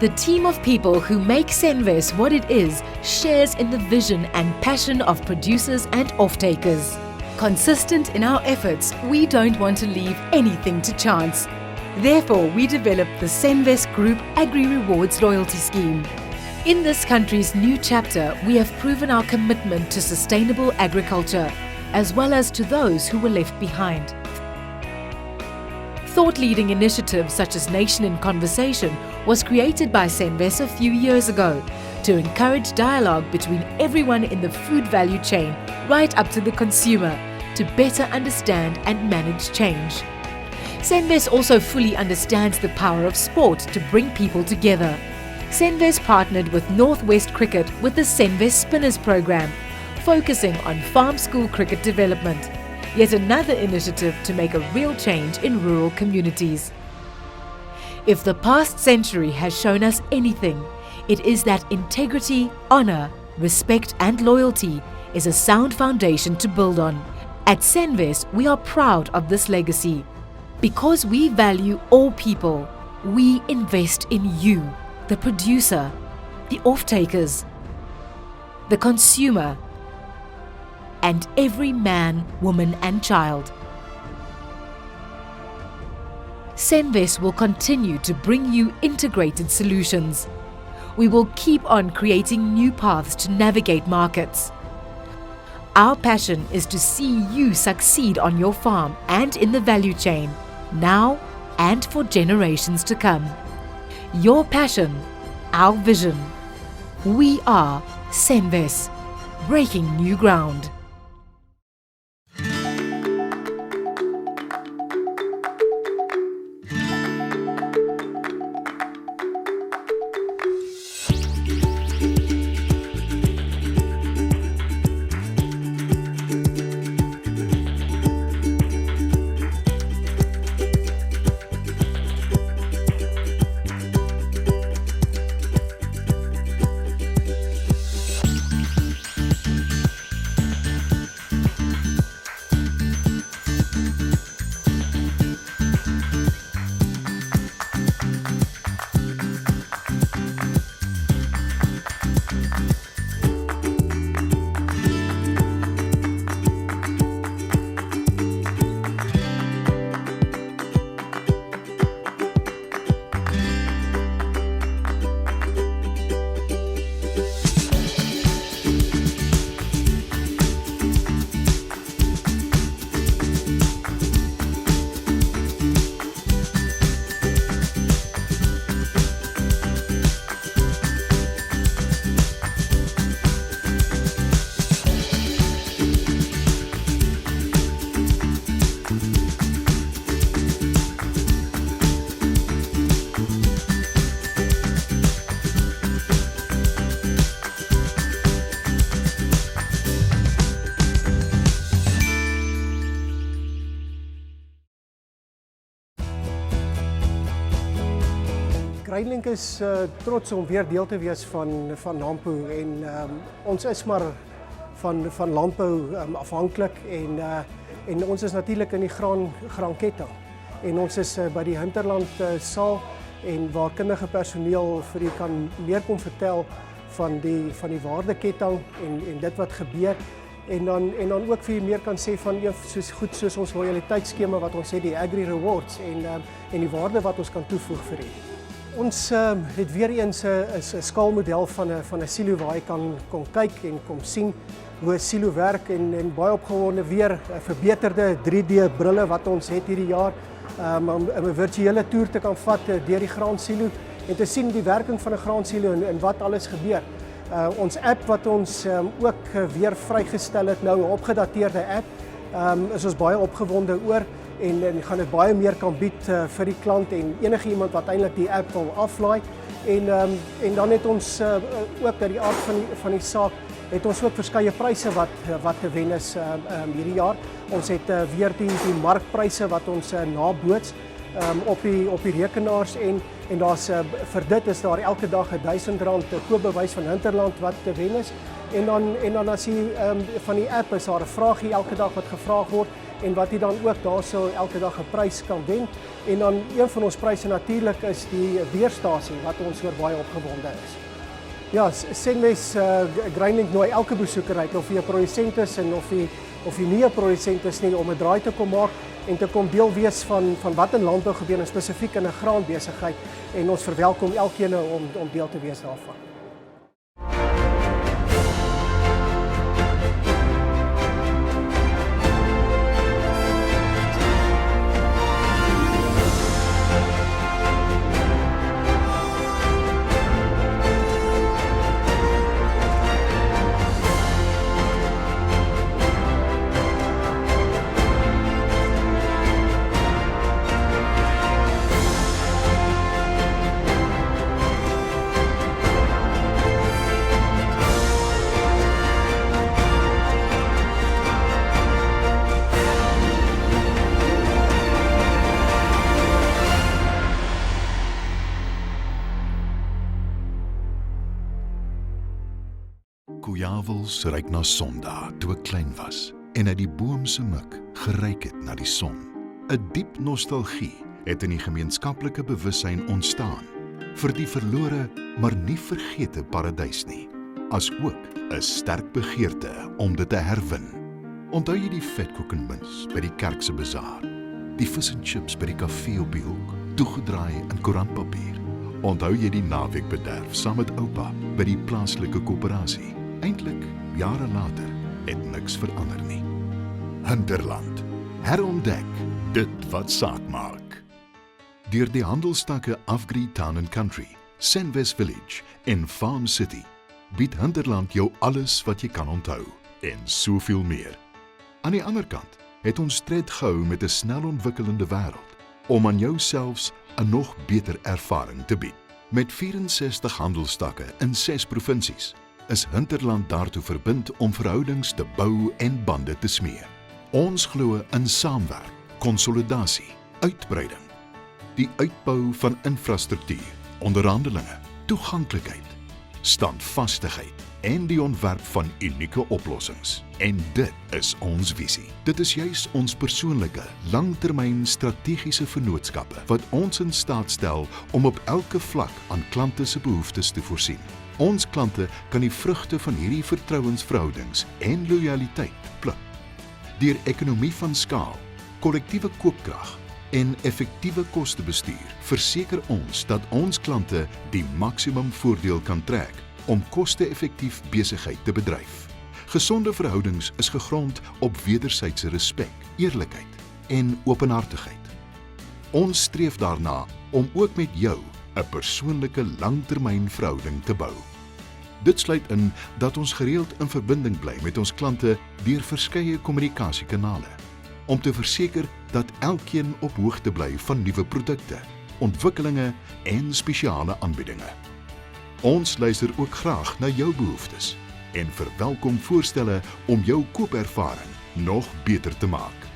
The team of people who make Senves what it is shares in the vision and passion of producers and off-takers. Consistent in our efforts, we don't want to leave anything to chance. Therefore, we developed the Senves Group Agri Rewards loyalty scheme. In this country's new chapter, we have proven our commitment to sustainable agriculture, as well as to those who were left behind. Thought-leading initiatives such as Nation in Conversation was created by Senves a few years ago to encourage dialogue between everyone in the food value chain right up to the consumer to better understand and manage change. Senves also fully understands the power of sport to bring people together. Senves partnered with Northwest Cricket with the Senves Spinners program, focusing on farm school cricket development. Yet another initiative to make a real change in rural communities. If the past century has shown us anything, it is that integrity, honor, respect and loyalty is a sound foundation to build on. At Senves, we are proud of this legacy. Because we value all people, we invest in you, the producer, the off-takers, the consumer, and every man, woman and child. Senves will continue to bring you integrated solutions. We will keep on creating new paths to navigate markets. Our passion is to see you succeed on your farm and in the value chain, now and for generations to come. Your passion, our vision. We are Senves, breaking new ground. Grainlink is trots om weer deel te wees van landbou en ons is maar van landbou afhanklik en ons is natuurlik in die graanketting en ons is by die hinterland saal en waar kundige personeel vir u kan meer kom vertel van die waardeketting en dit wat gebeur en dan ook vir u meer kan sê van soos ons loyaliteitsskema wat ons het, die Agri Rewards en die waarde wat ons kan toevoeg vir u. Ons het weer eens 'n skaalmodel van 'n silo waar jy kan kyk en kom sien hoe 'n silo werk en baie opgewonde weer 'n verbeterde 3D brille wat ons het hierdie jaar om 'n virtuele toer te kan vat deur die graansilo en te sien die werking van 'n graansilo en wat alles gebeur. Ons app wat ons ook weer vrygestel het nou 'n opgedateerde app is ons baie opgewonde oor. En gaan dit baie meer kan bied vir die klant en enige iemand wat eintlik die app wil aflaai en dan het ons ook uit die aard van die saak het ons ook verskeie pryse wat te wen is hierdie jaar. Ons het weer die markpryse wat ons naboots op die rekenaars en daar's vir dit is daar elke dag R1000 koopbewys van Hinterland wat te wen is. En dan as jy van die app is daar 'n vraagie elke dag wat gevra word en wat jy dan ook daarso elke dag 'n prys kan wen. En dan een van ons pryse natuurlik is die weerstasie wat ons oor baie opgewonde is. Ja, Senwes Grainlink nooi elke besoeker uit, of jy 'n produsent is en of jy nie 'n produsent is nie, om 'n draai te kom maak en te kom deel wees van wat in landbou gebeur, en spesifiek in 'n graanbesigheid, en ons verwelkom elkeen om deel te wees daarvan. Koejawels ruik na Sondag toe ek klein was en uit die boom se mik geruik het na die son. 'n Diep nostalgie het in die gemeenskaplike bewussyn ontstaan vir die verlore maar nie vergete paradys nie, asook 'n sterk begeerte om dit te herwin. Onthou jy die vetkoek en muns by die kerk se bazaar, die vis en chips by die kafee op die hoek, toegedraai in koerantpapier? Onthou jy die naweekbederf saam met oupa by die plaaslike koöperasie? Eintlik, jare later, het niks verander nie. Hinterland, herontdek dit wat saak maak. Deur die handelstakke Afgri Town and Country, Senwes Village en Farm City, bied Hinterland jou alles wat jy kan onthou en soveel meer. Aan die ander kant het ons tred gehou met 'n snel ontwikkelende wêreld om aan jou selfs 'n nog beter ervaring te bied. Met 64 handelstakke in 6 provinsies is Hinterland daartoe verbind om verhoudings te bou en bande te smee. Ons glo in saamwerk, konsolidasie, uitbreiding, die uitbou van infrastruktuur, onderhandelinge, toeganklikheid, standvastigheid en die ontwerp van unieke oplossings. En dit is ons visie. Dit is juis ons persoonlike, langtermyn strategiese vennootskappe wat ons in staat stel om op elke vlak aan klante se behoeftes te voorsien. Ons klante kan die vrugte van hierdie vertrouensverhoudings en lojaliteit pluk. Deur ekonomie van skaal, kollektiewe koopkrag en effektiewe kostebestuur verseker ons dat ons klante die maksimum voordeel kan trek om koste-effektief besigheid te bedryf. Gesonde verhoudings is gegrond op wederwysige respek, eerlikheid en openhartigheid. Ons streef daarna om ook met jou 'n persoonlike langtermynverhouding te bou. Dit sluit in dat ons gereeld in verbinding bly met ons klante deur verskeie kommunikasiekanale, om te verseker dat elkeen op hoogte bly van nuwe produkte, ontwikkelinge en spesiale aanbiedinge. Ons luister ook graag na jou behoeftes en verwelkom voorstelle om jou koopervaring nog beter te maak.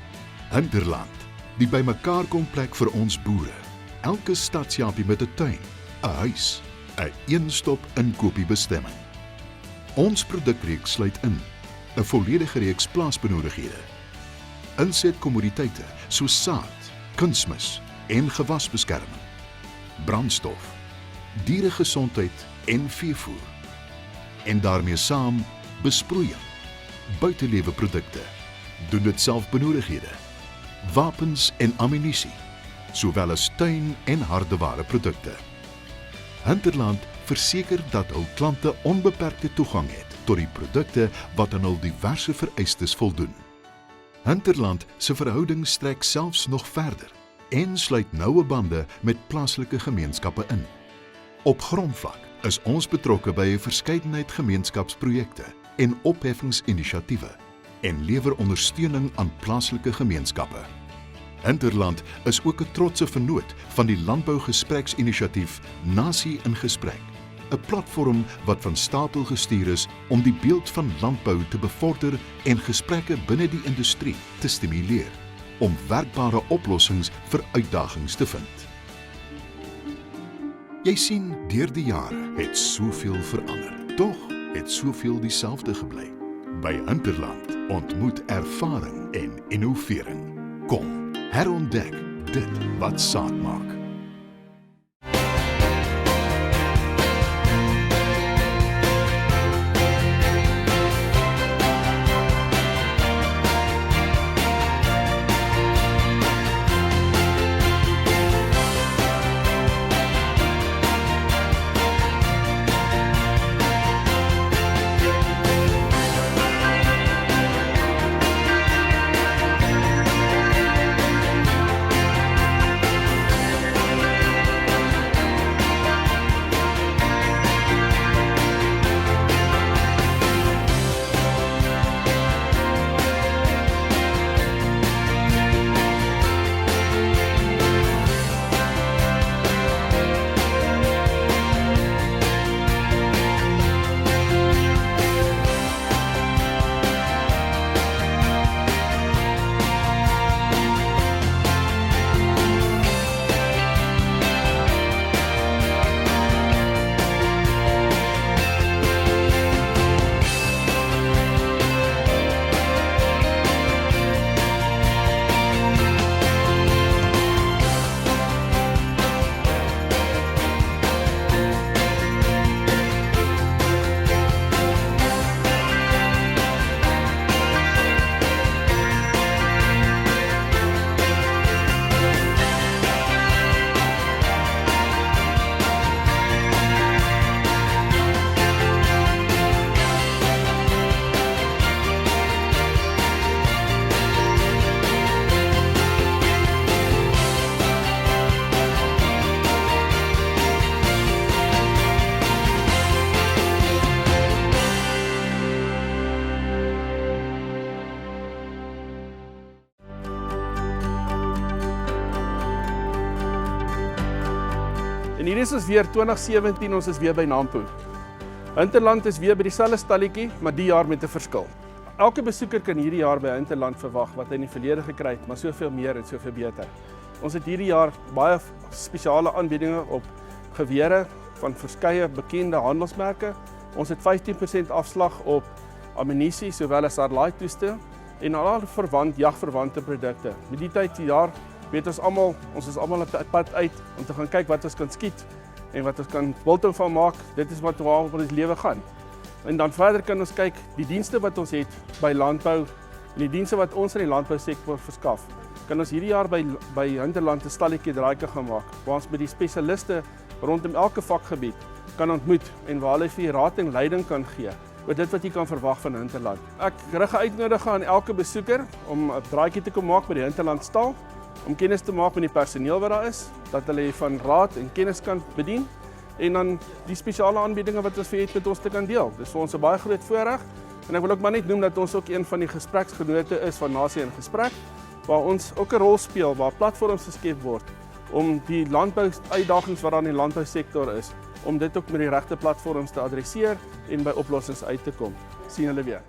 Hinterland, die bymekaar kom plek vir ons boere. Elke stadsjapie met 'n tuin, 'n huis, 'n eenstop inkopiebestemming. Ons produkreeks sluit in 'n volledige reeks plaasbenodighede, insetkommoditeite soos saad, kunsmis en gewasbeskerming, brandstof, dieregesondheid en veevoer, en daarmee saam besproeiing, buiteleweprodukte, doen dit self benodighede, wapens en ammunisie, sowel as tuin- en hardewareprodukte. Hinterland verseker dat hul klante onbeperkte toegang het tot die produkte wat aan hul diverse vereistes voldoen. Hinterland se verhouding strek selfs nog verder en sluit noue bande met plaaslike gemeenskappe in. Op grondvlak is ons betrokke by 'n verskeidenheid gemeenskapsprojekte en opheffingsinisiatiewe en lewer ondersteuning aan plaaslike gemeenskappe. Hinterland is ook 'n trotse vennoot van die landbougespreksinisiatief Nasie in Gesprek, 'n platform wat van stapel gestuur is om die beeld van landbou te bevorder en gesprekke binne die industrie te stimuleer, om werkbare oplossings vir uitdagings te vind. Jy sien, deur die jare het soveel verander. Tog het soveel dieselfde gebly. By Hinterland Ontmoet ervaring en innovering. Kom, herontdek dit wat saak maak. En hier is ons weer 2017, ons is weer by Nampo. Hinterland is weer by dieselfde stalletjie, maar die jaar met 'n verskil. Elke besoeker kan hierdie jaar by Hinterland verwag wat hy in die verlede gekry het, maar soveel meer en soveel beter. Ons het hierdie jaar baie spesiale aanbiedinge op gewere van verskeie bekende handelsmerke. Ons het 15% afslag op ammunisie sowel as arlaai-toeste en al jagverwante produkte. Met die tyd die jaar weet ons is almal op pad uit om te gaan kyk wat ons kan skiet en wat ons kan biltong van maak. Dit is wat waar ons lewe gaan. En dan verder kan ons kyk die dienste wat ons het by landbou en die dienste wat ons in die landbousektor verskaf. Kan ons hierdie jaar by Hinterland 'n stalletjie draaike gaan maak waar ons met die spesialiste rondom elke vakgebied kan ontmoet en waar hulle vir raad en leiding kan gee oor dit wat jy kan verwag van Hinterland. Ek rig 'n uitnodiging aan elke besoeker om 'n draaitjie te kom maak by die Hinterland stal, om kennis te maak met die personeel wat daar is, dat hulle van raad en kennis kan bedien en dan die spesiale aanbiedinge wat ons vir het met ons te kan deel. Dis vir ons 'n baie groot voorreg en ek wil ook maar net noem dat ons ook een van die gespreksgenote is van Nasie en Gesprek, waar ons ook 'n rol speel waar platforms geskep word om die landbou-uitdagings wat daar in die landbousektor is, om dit ook met die regte platforms te adresseer en by oplossings uit te kom. Sien julle weer.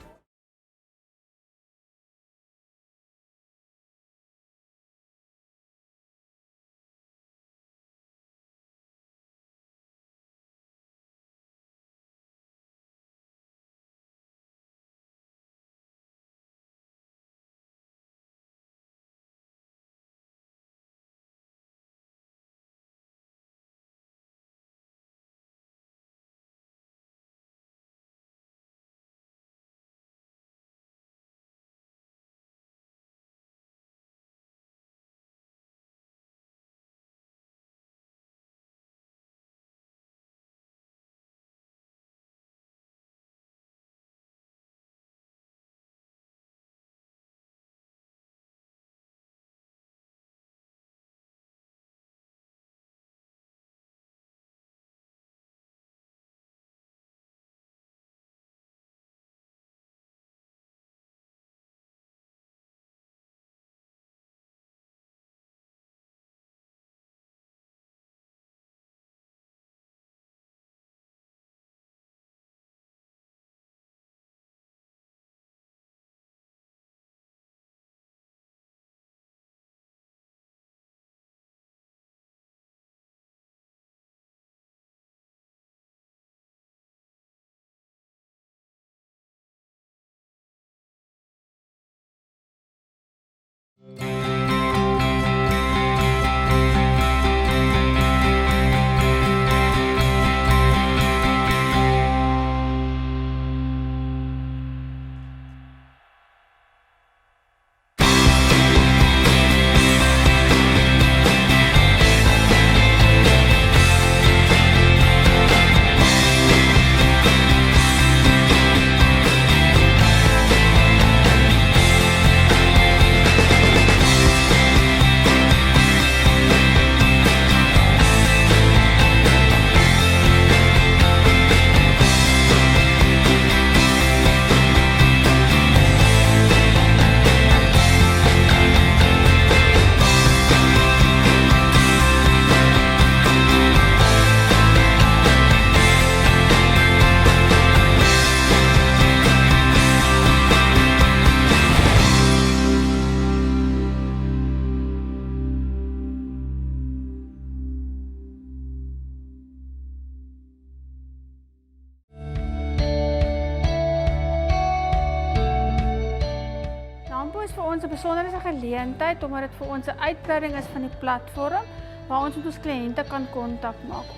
'n besondere geleentheid omdat dit vir ons 'n uitbreiding is van die platform waar ons met ons kliënte kan kontak maak.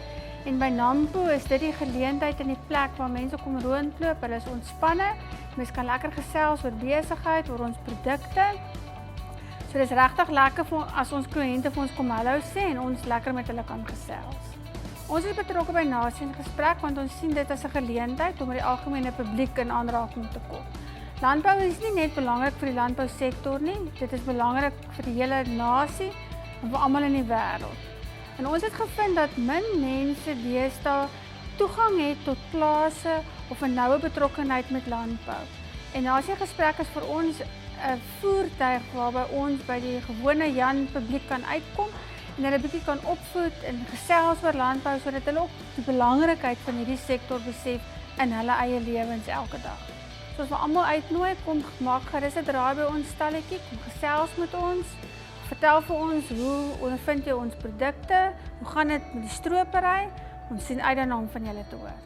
En by Nampo is dit die geleentheid in die plek waar mense kom rondloop, hulle is ontspanne, mense kan lekker gesels oor besigheid, oor ons produkte. So dis regtig lekker as ons kliënte vir ons kom hallo sê en ons lekker met hulle kan gesels. Ons is betrokke by Nasie in Gesprek want ons sien dit as 'n geleentheid om met die algemene publiek in aanraking te kom. Landbou is nie net belangrik vir die landbousektor nie, dit is belangrik vir die hele nasie en vir almal in die wêreld. En ons het gevind dat min mense deesdae toegang het tot plase of 'n noue betrokkenheid met landbou. En Nasie Gesprek is vir ons 'n voertuig waarby ons by die gewone Jan publiek kan uitkom en hulle bietjie kan opvoed en gesels oor landbou sodat hulle ook die belangrikheid van hierdie sektor besef in hulle eie lewens elke dag. So as we almal uitnooi, kom maak gerus 'n draai by ons stalletjie, kom gesels met ons. Vertel vir ons hoe ondervind jy ons produkte, hoe gaan dit met die stropery? Ons sien uit daarna om van julle te hoor.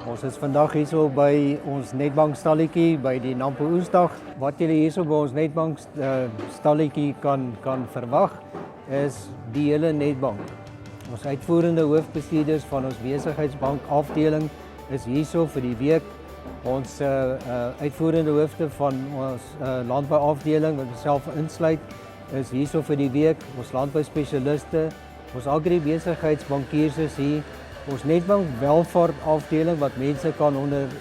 Ons is vandag hierso by ons netbank stalletjie by die Nampo Oesdag. Wat julle hierso by ons netbank stalletjie kan verwag is die hele netbank. Ons uitvoerende hoofbestuurders van ons besigheidsbank afdeling is hierso vir die week. Ons uitvoerende hoofde van ons landbouafdeling wat myself insluit is hierso vir die week. Ons landbouspesialiste, ons agri-besigheidsbankiers is hier. Ons netbank welvaartafdeling wat mense kan onder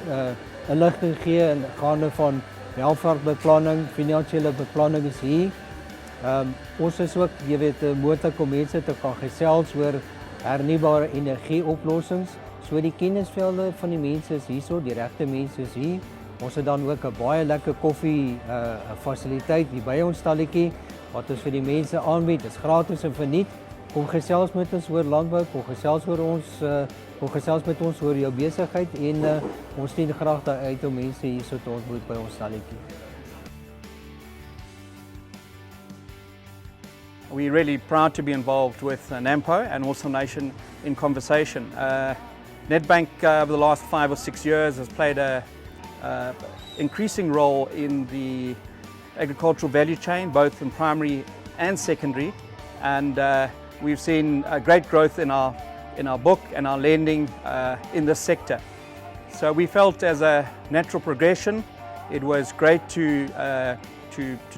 inligting gee in gaande van welvaartbeplanning, finansiële beplanning is hier. Ons is ook, jy weet, moontlik om mense te kan gesels oor hernubare energieoplossings. So die kennisvelde van die mense is hierso, die regte mense is hier. Ons het dan ook 'n baie lekker koffie fasiliteit hier by ons stalletjie wat ons vir die mense aanbied. Dit is gratis en verniet. Kom gesels met ons oor landbou, kom gesels met ons oor jou besigheid en ons dien graag daar uit om mense hierso te ontmoet by ons stalletjie. We're really proud to be involved with NAMPO and also Nation in Conversation. Nedbank over the last 5 or 6 years has played a increasing role in the agricultural value chain, both in primary and secondary, and we've seen great growth in our book and our lending in this sector. So we felt as a natural progression, it was great to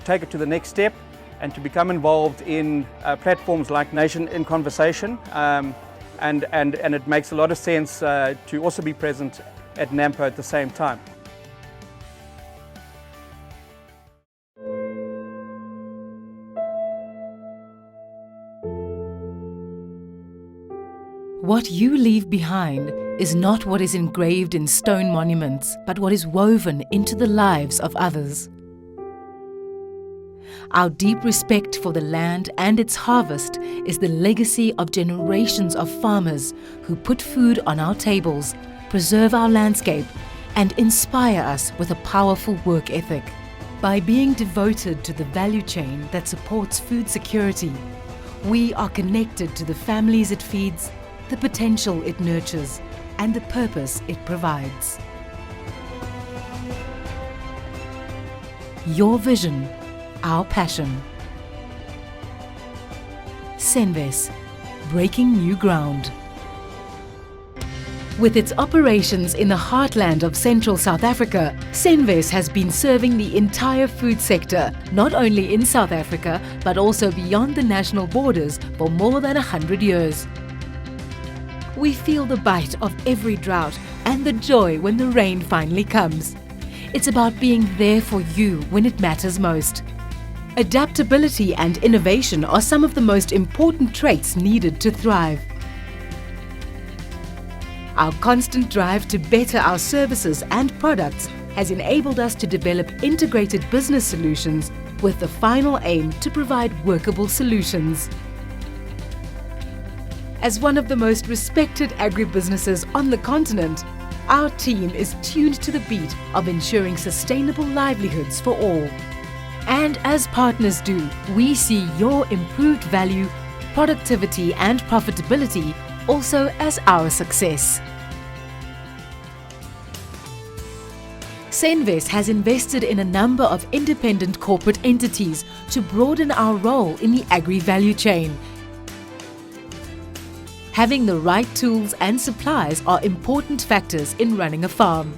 take it to the next step and to become involved in platforms like Nation in Conversation, and it makes a lot of sense to also be present at NAMPO at the same time. What you leave behind is not what is engraved in stone monuments, but what is woven into the lives of others. Our deep respect for the land and its harvest is the legacy of generations of farmers who put food on our tables, preserve our landscape, and inspire us with a powerful work ethic. By being devoted to the value chain that supports food security, we are connected to the families it feeds, the potential it nurtures, and the purpose it provides. Your vision, our passion. Senves, breaking new ground. With its operations in the heartland of central South Africa, Senves has been serving the entire food sector, not only in South Africa, but also beyond the national borders for more than 100 years. We feel the bite of every drought and the joy when the rain finally comes. It's about being there for you when it matters most. Adaptability and innovation are some of the most important traits needed to thrive. Our constant drive to better our services and products has enabled us to develop integrated business solutions with the final aim to provide workable solutions. As one of the most respected agribusinesses on the continent, our team is tuned to the beat of ensuring sustainable livelihoods for all. And as partners do, we see your improved value, productivity and profitability also as our success. Senves has invested in a number of independent corporate entities to broaden our role in the agri-value chain. Having the right tools and supplies are important factors in running a farm.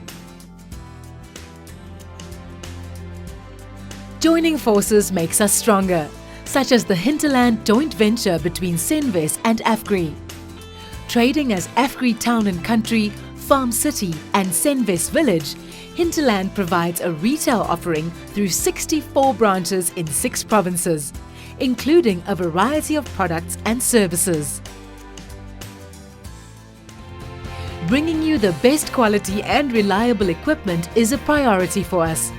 Joining forces makes us stronger, such as the Hinterland joint venture between Senves and AFGRI. Trading as AFGRI Town and Country, Farm City and Senves Village, Hinterland provides a retail offering through 64 branches in 6 provinces, including a variety of products and services. Bringing you the best quality and reliable equipment is a priority for us.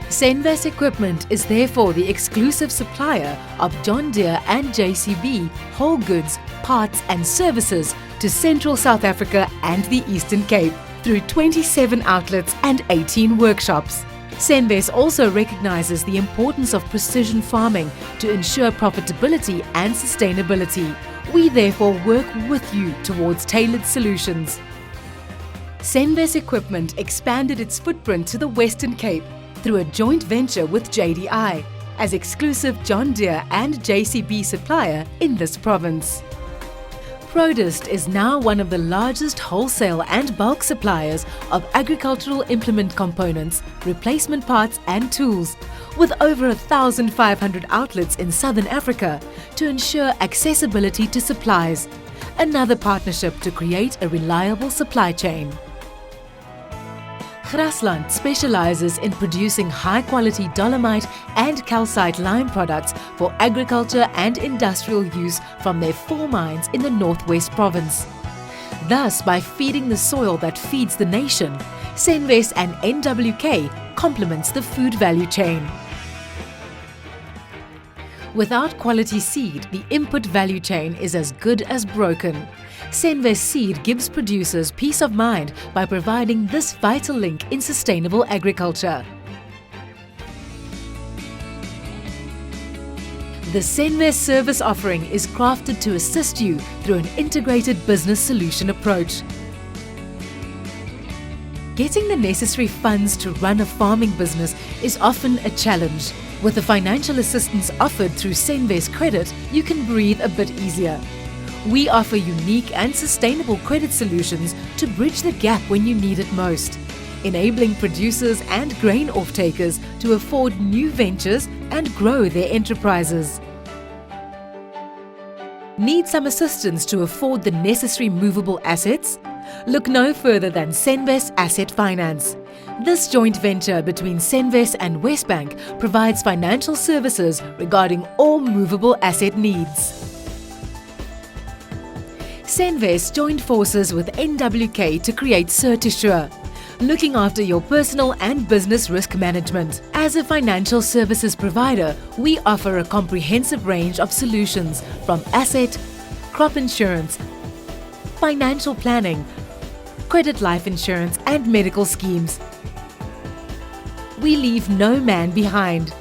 Senves Equipment is therefore the exclusive supplier of John Deere and JCB whole goods, parts and services to Central South Africa and the Eastern Cape through 27 outlets and 18 workshops. Senves also recognizes the importance of precision farming to ensure profitability and sustainability. We therefore work with you towards tailored solutions. Senves Equipment expanded its footprint to the Western Cape through a joint venture with JDI as exclusive John Deere and JCB supplier in this province. Prodist is now one of the largest wholesale and bulk suppliers of agricultural implement components, replacement parts and tools, with over 1,500 outlets in Southern Africa to ensure accessibility to supplies. Another partnership to create a reliable supply chain. Grasland specializes in producing high-quality dolomite and calcite lime products for agriculture and industrial use from their 4 mines in the Northwest Province. Thus, by feeding the soil that feeds the nation, Senves and NWK complements the food value chain. Without quality seed, the input value chain is as good as broken. Senves Seed gives producers peace of mind by providing this vital link in sustainable agriculture. The Senves service offering is crafted to assist you through an integrated business solution approach. Getting the necessary funds to run a farming business is often a challenge. With the financial assistance offered through Senves Credit, you can breathe a bit easier. We offer unique and sustainable credit solutions to bridge the gap when you need it most, enabling producers and grain off-takers to afford new ventures and grow their enterprises. Need some assistance to afford the necessary movable assets? Look no further than Senves Asset Finance. This joint venture between Senves and Westbank provides financial services regarding all movable asset needs. Senves joined forces with NWK to create Certisure, looking after your personal and business risk management. As a financial services provider, we offer a comprehensive range of solutions from asset, crop insurance, financial planning, credit life insurance and medical schemes. We leave no man behind.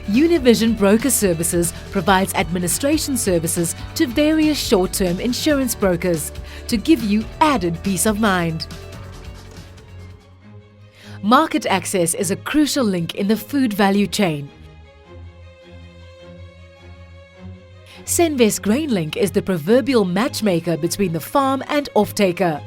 Univision Broker Services provides administration services to various short-term insurance brokers to give you added peace of mind. Market access is a crucial link in the food value chain. Senves GrainLink is the proverbial matchmaker between the farm and off-taker.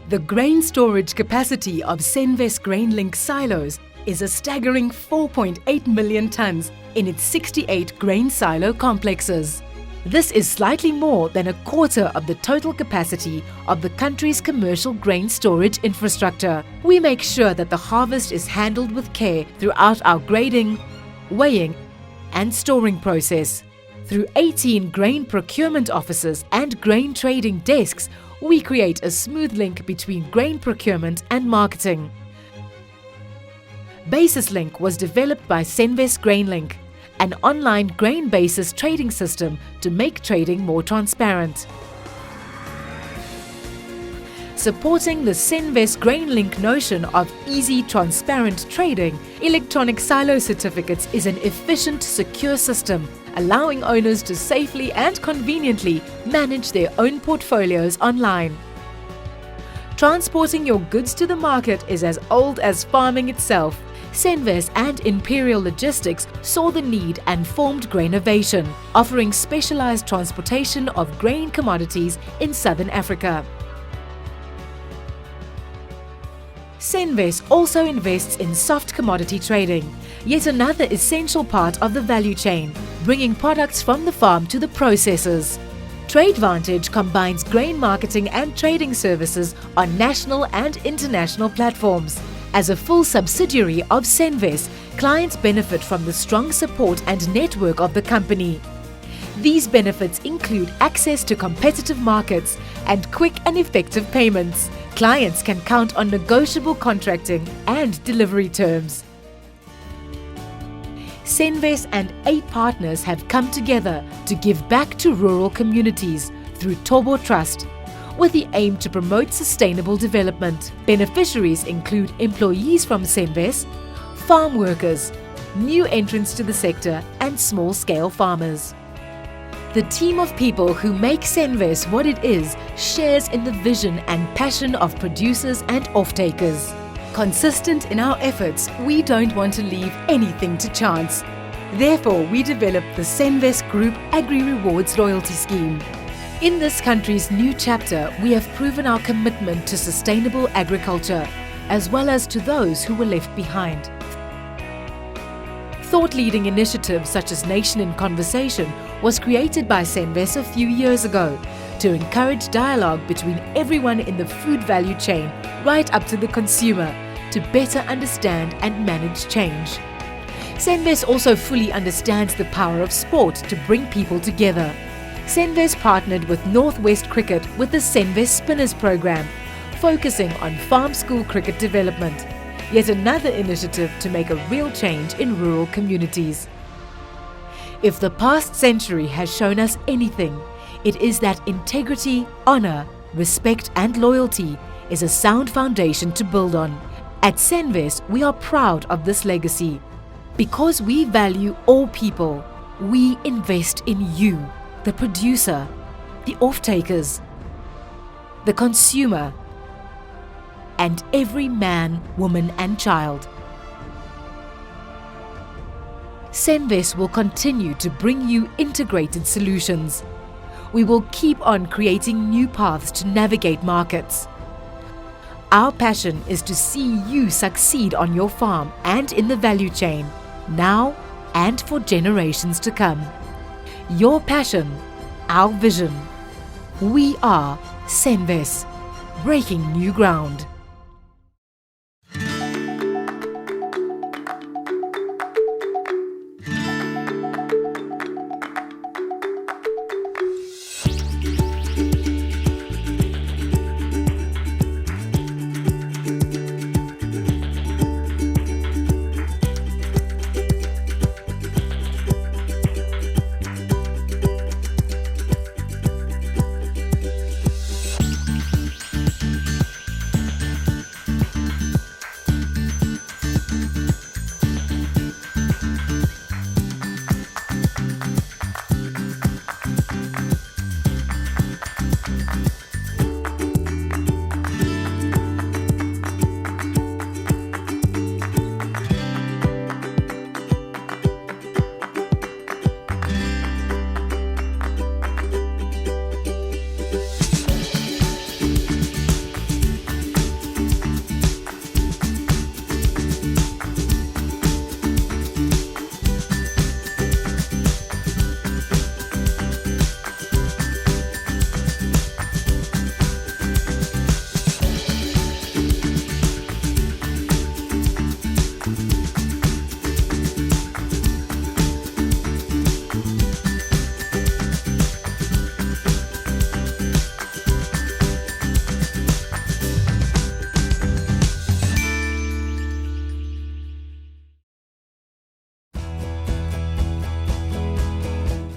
The grain storage capacity of Senves GrainLink silos is a staggering 4.8 million tons in its 68 grain silo complexes. This is slightly more than a quarter of the total capacity of the country's commercial grain storage infrastructure. We make sure that the harvest is handled with care throughout our grading, weighing and storing process. Through 18 grain procurement offices and grain trading desks, we create a smooth link between grain procurement and marketing. Basis Link was developed by Senves GrainLink, an online grain basis trading system to make trading more transparent. Supporting the Senves GrainLink notion of easy, transparent trading, electronic silo certificates is an efficient, secure system, allowing owners to safely and conveniently manage their own portfolios online. Transporting your goods to the market is as old as farming itself. Senves and Imperial Logistics saw the need and formed Grainovation, offering specialized transportation of grain commodities in Southern Africa. Senves also invests in soft commodity trading, yet another essential part of the value chain, bringing products from the farm to the processors. TradeVantage combines grain marketing and trading services on national and international platforms. As a full subsidiary of Senves, clients benefit from the strong support and network of the company. These benefits include access to competitive markets and quick and effective payments. Clients can count on negotiable contracting and delivery terms. Senves and 8 partners have come together to give back to rural communities through Tobo Trust, with the aim to promote sustainable development. Beneficiaries include employees from Senves, farm workers, new entrants to the sector and small-scale farmers. The team of people who make Senves what it is shares in the vision and passion of producers and off-takers. Consistent in our efforts, we don't want to leave anything to chance. Therefore, we developed the Senves Group Agri Rewards loyalty scheme. In this country's new chapter, we have proven our commitment to sustainable agriculture, as well as to those who were left behind. Thought-leading initiatives such as Nation in Conversation was created by Senves a few years ago to encourage dialogue between everyone in the food value chain right up to the consumer to better understand and manage change. Senves also fully understands the power of sport to bring people together. Senves partnered with Northwest Cricket with the Senves Spinners program, focusing on farm school cricket development. Yet another initiative to make a real change in rural communities. If the past century has shown us anything, it is that integrity, honor, respect and loyalty is a sound foundation to build on. At Senves, we are proud of this legacy. Because we value all people, we invest in you, the producer, the off-takers, the consumer, and every man, woman and child. Senves will continue to bring you integrated solutions. We will keep on creating new paths to navigate markets. Our passion is to see you succeed on your farm and in the value chain, now and for generations to come. Your passion, our vision. We are Senves, breaking new ground.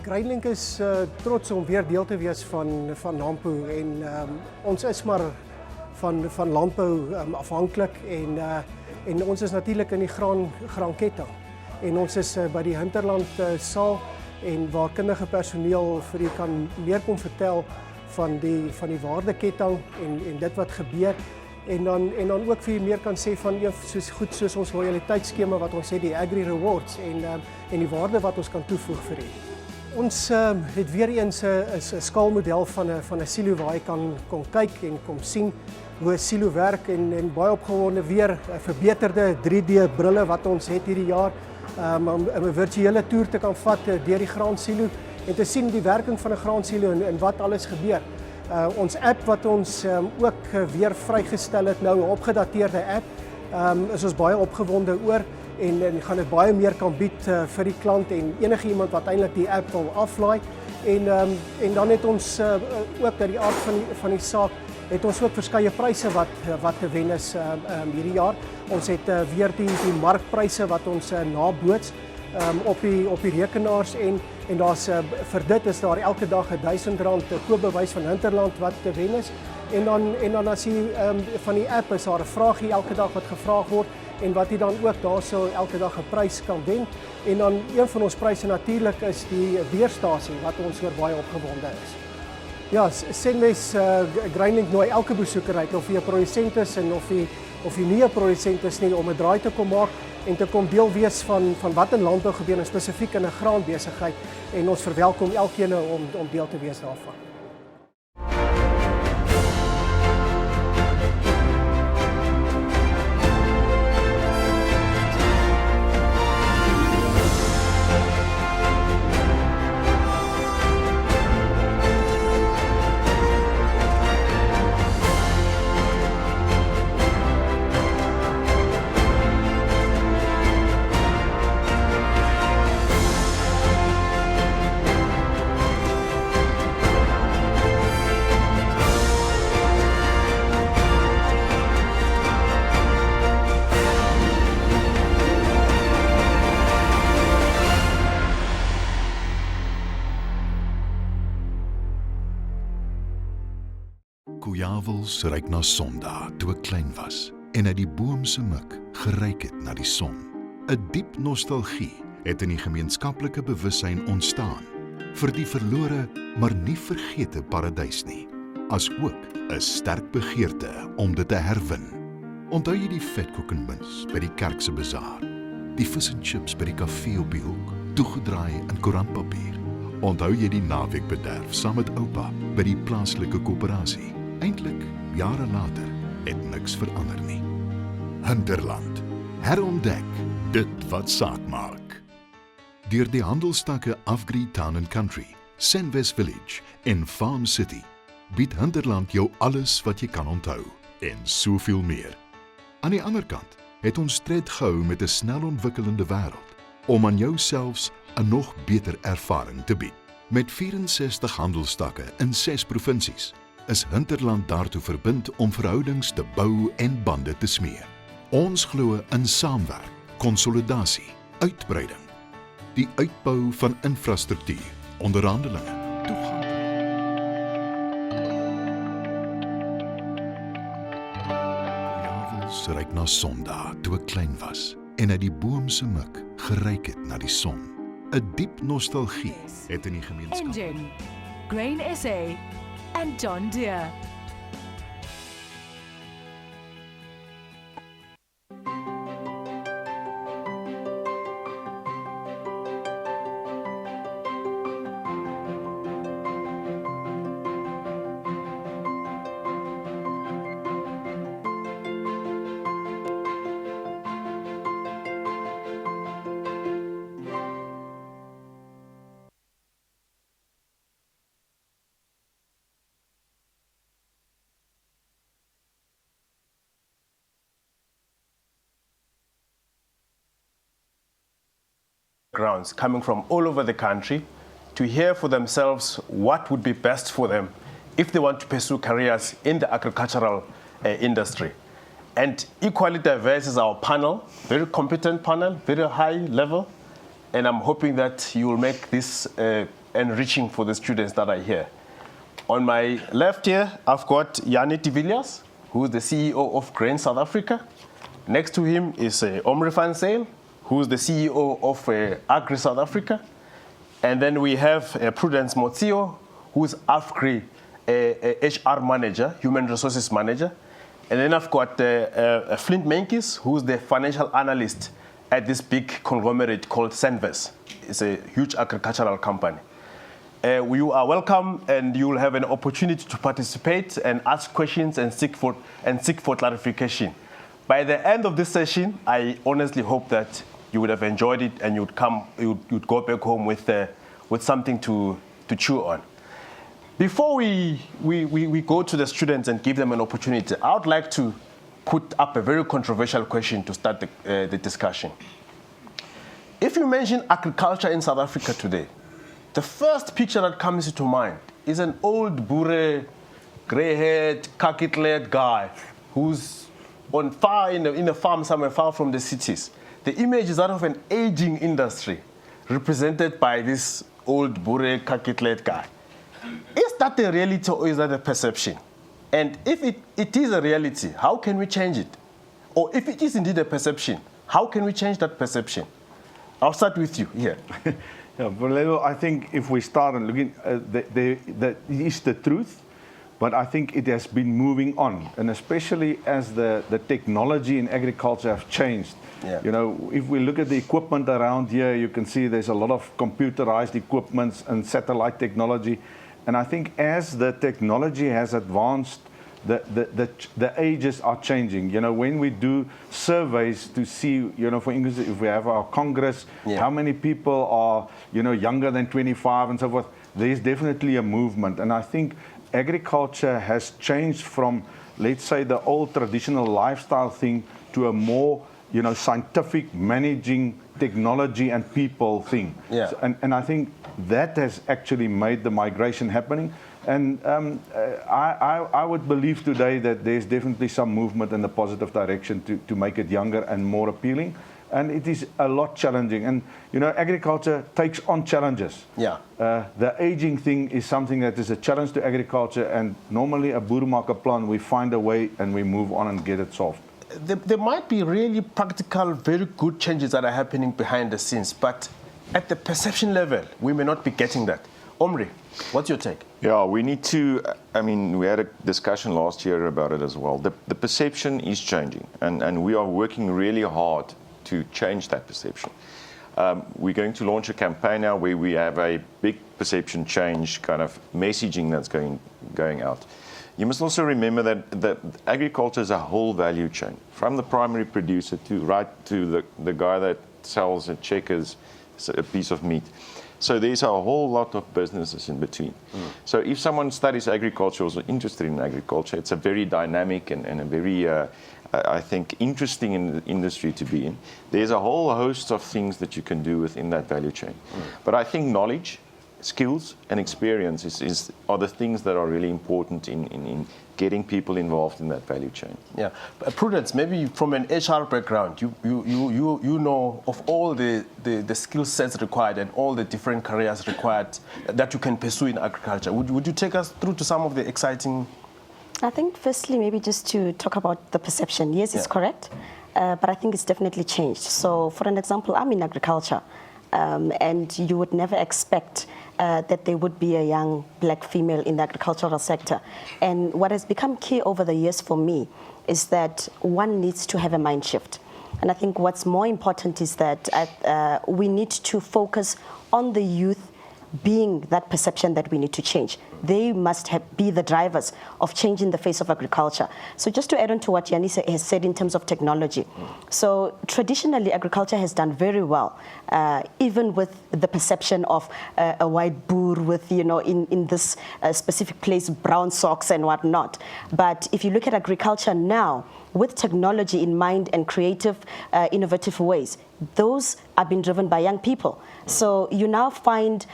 Grainlink is trots om weer deel te wees van Nampo en ons is maar van landbou afhanklik en ons is natuurlik in die graanketting en ons is by die hinterland saal en waar kundige personeel vir u kan meer kom vertel van die waardeketting en dit wat gebeur en dan ook vir u meer kan sê van soos ons loyaliteitsskema wat ons het, die Agri Rewards en die waarde wat ons kan toevoeg vir u. Ons het weer eens 'n skaalmodel van 'n silo waar jy kan kyk en kom sien hoe 'n silo werk en baie opgewonde weer 'n verbeterde 3D brille wat ons het hierdie jaar om 'n virtuele toer te kan vat deur die graansilo en te sien die werking van 'n graansilo en wat alles gebeur. Ons app wat ons ook weer vrygestel het nou, 'n opgedateerde app, is ons baie opgewonde oor. En gaan dit baie meer kan bied vir die klant en enige iemand wat eintlik die app wil aflaai. En dan het ons ook uit die aard van die saak het ons ook verskeie pryse wat te wen is hierdie jaar. Ons het weer die markpryse wat ons naboots op die rekenaars en daar's vir dit is daar elke dag R1000 koopbewys van Hinterland wat te wen is. En dan as jy van die app is daar 'n vraagie elke dag wat gevra word en wat jy dan ook daarso elke dag 'n prys kan wen. En dan een van ons pryse natuurlik is die weerstasie wat ons oor baie opgewonde is. Ja, Senwes Grainlink nooi elke besoeker uit, of jy 'n produsent is en of jy nie 'n produsent is nie, om 'n draai te kom maak en te kom deel wees van wat in landbou gebeur, en spesifiek in 'n graanbesigheid, en ons verwelkom elkeen om deel te wees daarvan. Koejawels ruik na Sondag toe ek klein was en uit die boom se mik geruik het na die son. 'n Diep nostalgie het in die gemeenskaplike bewussyn ontstaan vir die verlore maar nie vergete paradys nie, asook 'n sterk begeerte om dit te herwin. Onthou jy die vetkoek en muns by die kerk se bazaar, die vis en chips by die kafee op die hoek, toegedraai in koerantpapier? Onthou jy die naweekbederf saam met oupa by die plaaslike koöperasie? Eintlik, jare later, het niks verander nie. Hinterland, herontdek dit wat saak maak. Deur die handelstakke Afgri Town and Country, Senwes Village en Farm City, bied Hinterland jou alles wat jy kan onthou en soveel meer. Aan die ander kant het ons tred gehou met 'n snel ontwikkelende wêreld om aan jou selfs 'n nog beter ervaring te bied. Met 64 handelstakke in 6 provinsies is Hinterland daartoe verbind om verhoudings te bou en bande te smee. Ons glo in saamwerk, konsolidasie, uitbreiding, die uitbou van infrastruktuur, onderhandelinge, toegang. Koejawels ruik na Sondag toe ek klein was en uit die boom se mik geruik het na die son. 'n Diep nostalgie het in die gemeenskap. Engine, Grain SA and John Deere. Grounds coming from all over the country to hear for themselves what would be best for them if they want to pursue careers in the agricultural industry. And equally diverse is our panel, very competent panel, very high level, and I'm hoping that you will make this enriching for the students that are here. On my left here, I've got Yanni de Villiers, who is the CEO of Grain South Africa. Next to him is Omri van Zyl, who is the CEO of Agri South Africa. And then we have Prudence Motsio, who is Afgri HR Manager, Human Resources Manager. And then I've got Flint Menkes, who is the financial analyst at this big conglomerate called Senwes. It's a huge agricultural company. You are welcome, and you will have an opportunity to participate and ask questions and seek for clarification. By the end of this session, I honestly hope that you would have enjoyed it and you'd go back home with something to chew on. Before we go to the students and give them an opportunity, I would like to put up a very controversial question to start the discussion. If you mention agriculture in South Africa today, the first picture that comes into mind is an old boere, grey-haired, khaki-clad guy who's in a farm somewhere far from the cities. The image is that of an aging industry represented by this old boere, khaki-clad guy. Is that the reality or is that a perception? And if it is a reality, how can we change it? Or if it is indeed a perception, how can we change that perception? I'll start with you here. Yeah, well, I think if we start and looking, that is the truth, but I think it has been moving on, and especially as the technology in agriculture have changed. Yeah. You know, if we look at the equipment around here, you can see there's a lot of computerized equipments and satellite technology, and I think as the technology has advanced, the ages are changing. You know, when we do surveys to see, you know, for instance, if we have our Congress, how many people are, you know, younger than 25 and so forth, there's definitely a movement. And I think agriculture has changed from, let's say, the old traditional lifestyle thing to a more, you know, scientific managing technology and people thing. Yeah. So, and I think that has actually made the migration happening. And I would believe today that there's definitely some movement in the positive direction to make it younger and more appealing. And it is a lot challenging. And, you know, agriculture takes on challenges. Yeah. The aging thing is something that is a challenge to agriculture. And normally a boermaker plan, we find a way and we move on and get it solved. There might be really practical, very good changes that are happening behind the scenes, but at the perception level, we may not be getting that. Omri, what's your take? Yeah, we need to, I mean, we had a discussion last year about it as well. The perception is changing, and we are working really hard to change that perception. We're going to launch a campaign now where we have a big perception change kind of messaging that's going out. You must also remember that agriculture is a whole value chain, from the primary producer to right to the guy that sells at Checkers a piece of meat. So there's a whole lot of businesses in between. So if someone studies agriculture or is interested in agriculture, it's a very dynamic and a very, I think, interesting industry to be in. There's a whole host of things that you can do within that value chain. But I think knowledge, skills and experience are the things that are really important in getting people involved in that value chain. Yeah, Prudence, maybe from an HR background, you know of all the skill sets required and all the different careers required that you can pursue in agriculture. Would you take us through to some of the exciting? I think firstly, maybe just to talk about the perception. Yes, it's correct, but I think it's definitely changed. So for an example, I'm in agriculture. And you would never expect that there would be a young black female in the agricultural sector. And what has become key over the years for me is that one needs to have a mind shift. And I think what's more important is that we need to focus on the youth being that perception that we need to change. They must be the drivers of changing the face of agriculture. So just to add on to what Nasie has said in terms of technology. So traditionally, agriculture has done very well, even with the perception of a white boer with, you know, in this specific place, brown socks and whatnot. But if you look at agriculture now, with technology in mind and creative, innovative ways, those are being driven by young people. So you now find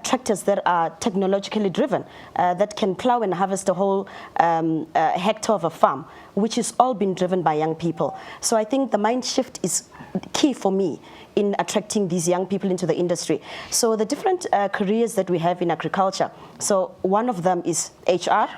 tractors that are technologically driven, that can plow and harvest a whole hectare of a farm, which is all being driven by young people. So I think the mind shift is key for me in attracting these young people into the industry. So the different careers that we have in agriculture, so one of them is HR,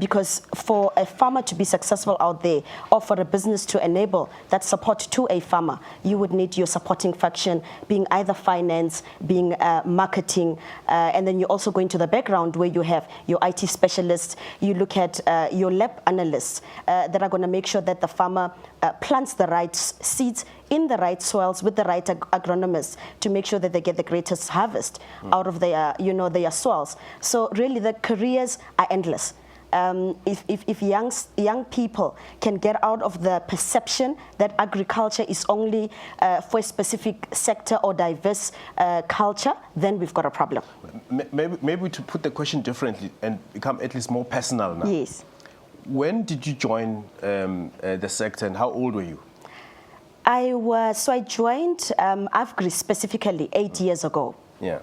because for a farmer to be successful out there, or for a business to enable that support to a farmer, you would need your supporting function being either finance, being marketing, and then you also go into the background where you have your IT specialists, you look at your lab analysts that are going to make sure that the farmer plants the right seeds in the right soils with the right agronomists to make sure that they get the greatest harvest out of their, their soils. So really the careers are endless. If young people can get out of the perception that agriculture is only for a specific sector or diverse culture, then we've got a problem. Maybe to put the question differently and become at least more personal now. Yes. When did you join the sector and how old were you? I joined AFGRI specifically 8 years ago. Yeah.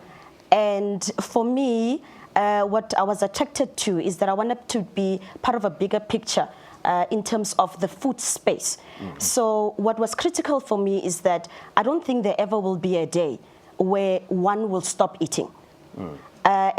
And for me, what I was attracted to is that I wanted to be part of a bigger picture in terms of the food space. Mm-hmm. So what was critical for me is that I don't think there ever will be a day where one will stop eating.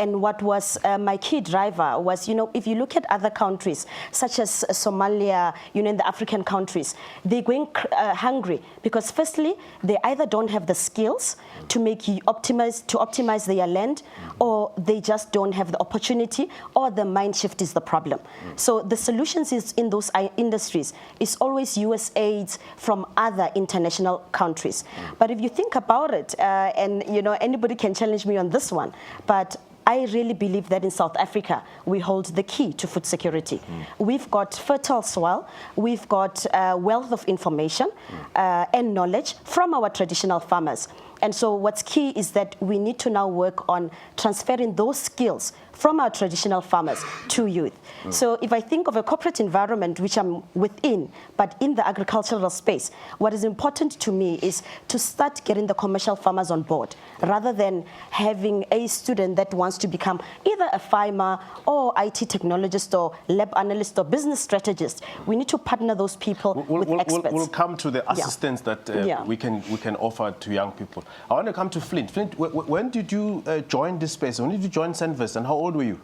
and what was my key driver was, if you look at other countries, such as Somalia, in the African countries, they're going hungry because firstly, they either don't have the skills to optimize their land, or they just don't have the opportunity, or the mind shift is the problem. So the solutions is in those industries is always US aids from other international countries. But if you think about it, and anybody can challenge me on this one, but I really believe that in South Africa, we hold the key to food security. We've got fertile soil, we've got wealth of information and knowledge from our traditional farmers. And so what's key is that we need to now work on transferring those skills from our traditional farmers to youth. So if I think of a corporate environment which I'm within, but in the agricultural space, what is important to me is to start getting the commercial farmers on board, rather than having a student that wants to become either a farmer or IT technologist or lab analyst or business strategist. We need to partner those people with experts. We'll come to the assistance that we can offer to young people. I want to come to Flint. Flint, when did you join this space? When did you join Senvest, and how old were you?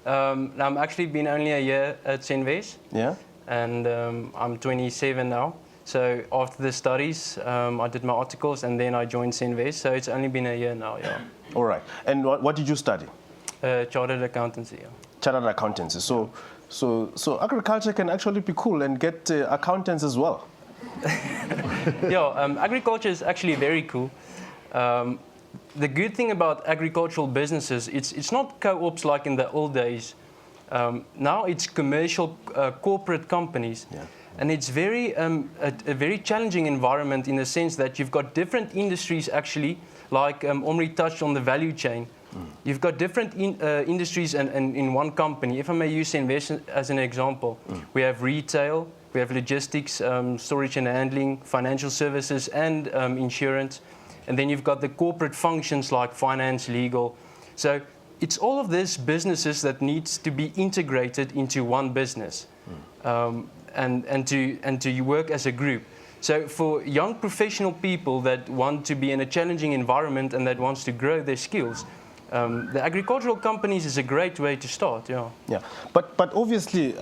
I'm actually been only a year at Senvest. Yeah. And I'm 27 now. So after the studies, I did my articles and then I joined Senvest. So it's only been a year now, yeah. All right. And what did you study? Chartered accountancy. Yeah. Chartered accountancy. So agriculture can actually be cool and get accountants as well. Yeah, agriculture is actually very cool. The good thing about agricultural businesses, it's not co-ops like in the old days. Now it's commercial corporate companies. Yeah. And it's very a very challenging environment in the sense that you've got different industries actually, like Omri touched on the value chain. You've got different industries and in one company. If I may use Senvest as an example, we have retail, we have logistics, storage and handling, financial services and insurance. And then you've got the corporate functions like finance, legal. So it's all of these businesses that needs to be integrated into one business and to work as a group. So for young professional people that want to be in a challenging environment and that wants to grow their skills, the agricultural companies is a great way to start. Yeah. Yeah. But obviously,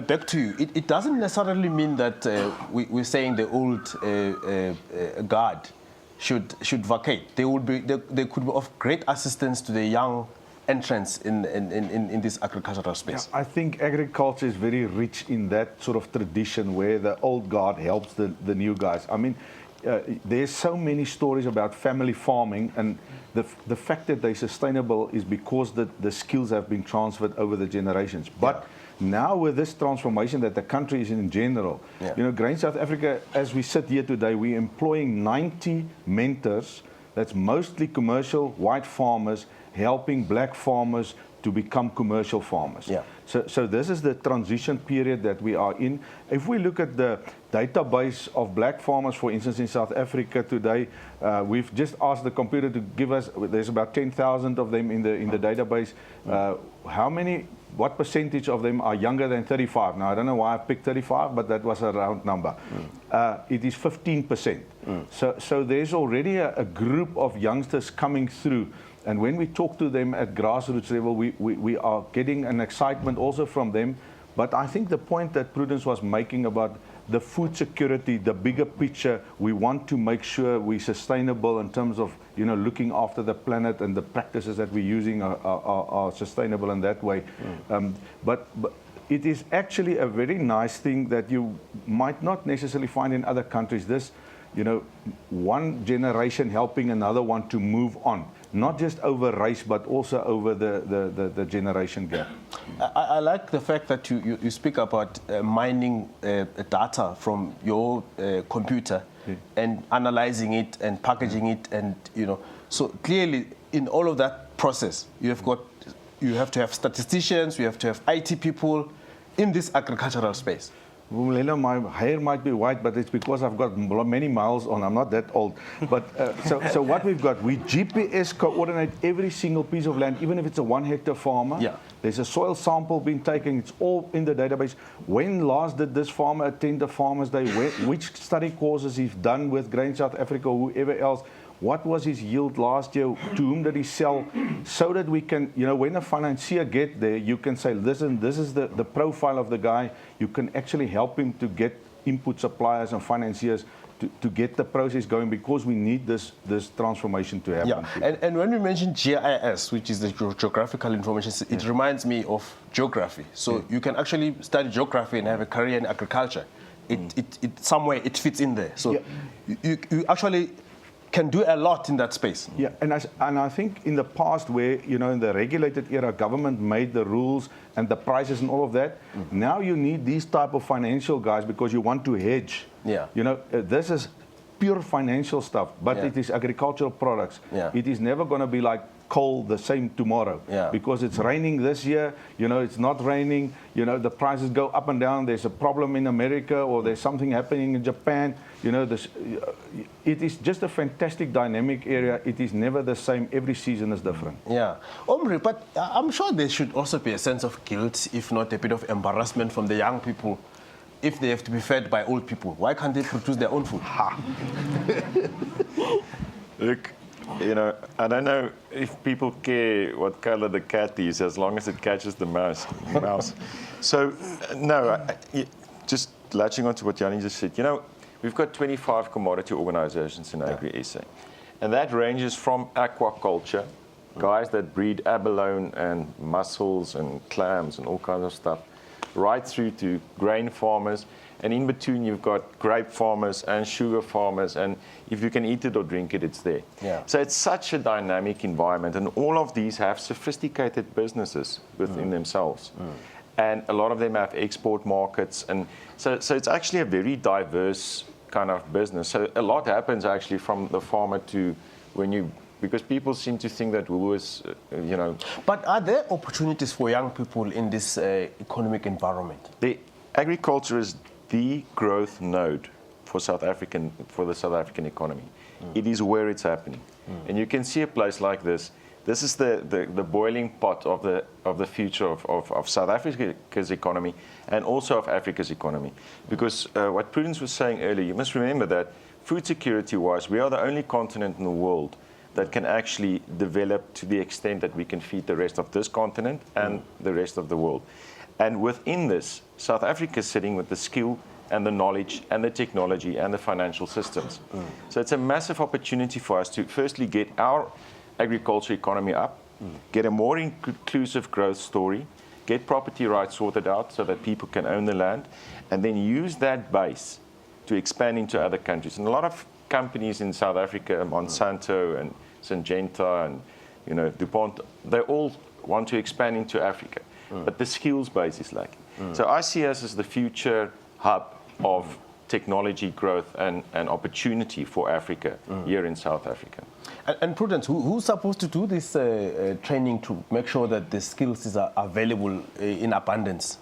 back to you, it doesn't necessarily mean that we're saying the old guard should vacate. They could be of great assistance to the young entrants in this agricultural space. Yeah, I think agriculture is very rich in that sort of tradition where the old guard helps the new guys. I mean, there's so many stories about family farming, and the fact that they're sustainable is because the skills have been transferred over the generations. But now with this transformation that the country is in general, Grain South Africa, as we sit here today, we're employing 90 mentors. That's mostly commercial white farmers helping black farmers to become commercial farmers. Yeah. So this is the transition period that we are in. If we look at the database of black farmers, for instance, in South Africa today, we've just asked the computer to give us, there's about 10,000 of them in the database. What percentage of them are younger than 35? Now, I don't know why I picked 35, but that was a round number. It is 15%. So there's already a group of youngsters coming through. And when we talk to them at grassroots level, we are getting an excitement also from them. But I think the point that Prudence was making about the food security, the bigger picture, we want to make sure we're sustainable in terms of looking after the planet, and the practices that we're using are sustainable in that way. But it is actually a very nice thing that you might not necessarily find in other countries. This, one generation helping another one to move on. Not just over race, but also over the generation gap. I like the fact that you speak about mining data from your computer and analyzing it and packaging it, and so clearly in all of that process, you have to have statisticians, you have to have IT people in this agricultural space. My hair might be white, but it's because I've got many miles on. I'm not that old. But so what we've got, we GPS coordinate every single piece of land, even if it's a 1 hectare farmer. Yeah. There's a soil sample being taken. It's all in the database. When last did this farmer attend the Farmers' Day? Which study courses he's done with Grain South Africa or whoever else? what was his yield last year, to whom did he sell, so that we can, when a financier get there, you can say, listen, this is the profile of the guy. You can actually help him to get input suppliers and financiers to get the process going, because we need this transformation to happen. Yeah, and when we mention GIS, which is the geographical information, it reminds me of geography. So you can actually study geography and have a career in agriculture. It somewhere it fits in there. So you actually can do a lot in that space. Yeah, and I think in the past, where in the regulated era, government made the rules and the prices and all of that. Now you need these type of financial guys, because you want to hedge. Yeah. This is pure financial stuff, but it is agricultural products. Yeah. It is never going to be like coal the same tomorrow, because it's raining this year, it's not raining, the prices go up and down, there's a problem in America, or there's something happening in Japan, it is just a fantastic dynamic area. It is never the same, every season is different. Yeah, Omri, but I'm sure there should also be a sense of guilt, if not a bit of embarrassment from the young people, if they have to be fed by old people. Why can't they produce their own food? Look, I don't know if people care what color the cat is, as long as it catches the mouse. So, no, just latching on to what Yanni just said, we've got 25 commodity organizations in Agri-SA. And that ranges from aquaculture, guys that breed abalone and mussels and clams and all kinds of stuff, right through to grain farmers. And in between, you've got grape farmers and sugar farmers, and if you can eat it or drink it, it's there. Yeah. So it's such a dynamic environment, and all of these have sophisticated businesses within themselves. And a lot of them have export markets, and so it's actually a very diverse kind of business. So a lot happens actually from the farmer to because people seem to think that Woolworths, But are there opportunities for young people in this economic environment? The agriculture is the growth node for the South African economy. It is where it's happening. And you can see a place like this. This is the boiling pot of the future of South Africa's economy, and also of Africa's economy. Because what Prudence was saying earlier, you must remember that food security-wise, we are the only continent in the world that can actually develop to the extent that we can feed the rest of this continent and the rest of the world. And within this, South Africa is sitting with the skill and the knowledge and the technology and the financial systems. So it's a massive opportunity for us to firstly get our agriculture economy up, get a more inclusive growth story, get property rights sorted out so that people can own the land, and then use that base to expand into other countries. And a lot of companies in South Africa, Monsanto and Syngenta and DuPont, they all want to expand into Africa, but the skills base is lacking. So I see us as the future hub of technology growth and opportunity for Africa here in South Africa. And Prudence, who's supposed to do this training to make sure that the skills are available in abundance?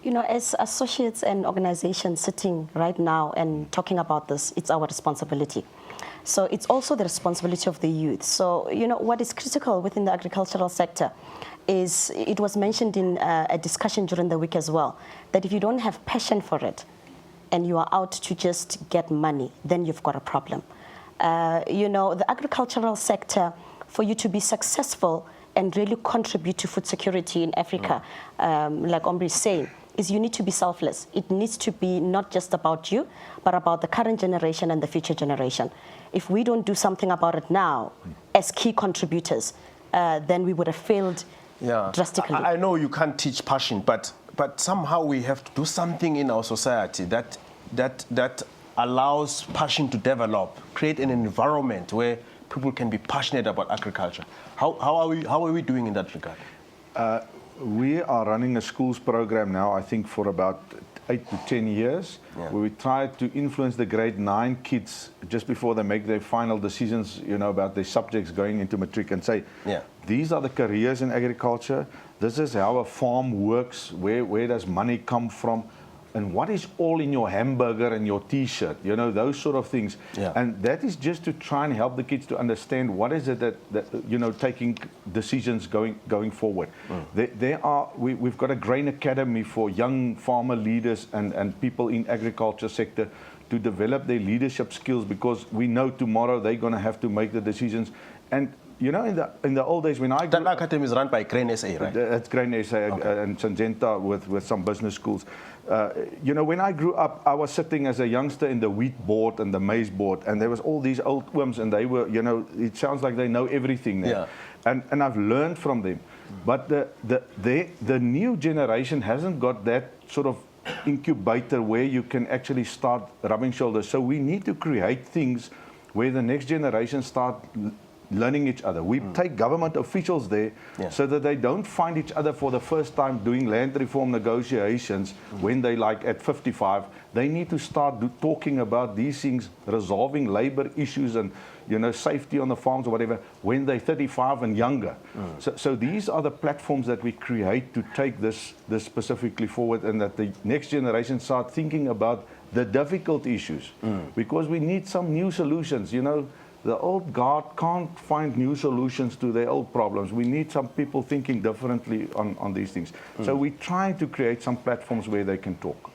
As associates and organizations sitting right now and talking about this, it's our responsibility. So it's also the responsibility of the youth. So, what is critical within the agricultural sector is, it was mentioned in a discussion during the week as well, that if you don't have passion for it and you are out to just get money, then you've got a problem. The agricultural sector, for you to be successful and really contribute to food security in Africa, like Omri is saying, is you need to be selfless. It needs to be not just about you, but about the current generation and the future generation. If we don't do something about it now, as key contributors, then we would have failed drastically. I know you can't teach passion, but somehow we have to do something in our society that allows passion to develop, create an environment where people can be passionate about agriculture. How are we doing in that regard? We are running a schools program now, I think, for about 8 to 10 years, where we try to influence the grade 9 kids just before they make their final decisions, about their subjects going into matric, and say, these are the careers in agriculture. This is how a farm works. Where does money come from? And what is all in your hamburger and your T-shirt? Those sort of things. And that is just to try and help the kids to understand what is it that taking decisions going forward. We've got a grain academy for young farmer leaders and people in agriculture sector to develop their leadership skills, because we know tomorrow they're going to have to make the decisions. And you know, in the old days when I grew That academy is run by Grain SA, right? It's Grain SA and Syngenta with some business schools. You know, when I grew up, I was sitting as a youngster in the wheat board and the maize board, and there was all these old ooms, and they were, you know, it sounds like they know everything there. Yeah. And I've learned from them. But the new generation hasn't got that sort of incubator where you can actually start rubbing shoulders. So we need to create things where the next generation start learning each other. We take government officials there so that they don't find each other for the first time doing land reform negotiations when they like at 55. They need to start talking about these things, resolving labor issues and, you know, safety on the farms or whatever when they're 35 and younger. So these are the platforms that we create to take this specifically forward, and that the next generation start thinking about the difficult issues, because we need some new solutions. You know, the old guard can't find new solutions to their old problems. We need some people thinking differently on these things. So we're trying to create some platforms where they can talk.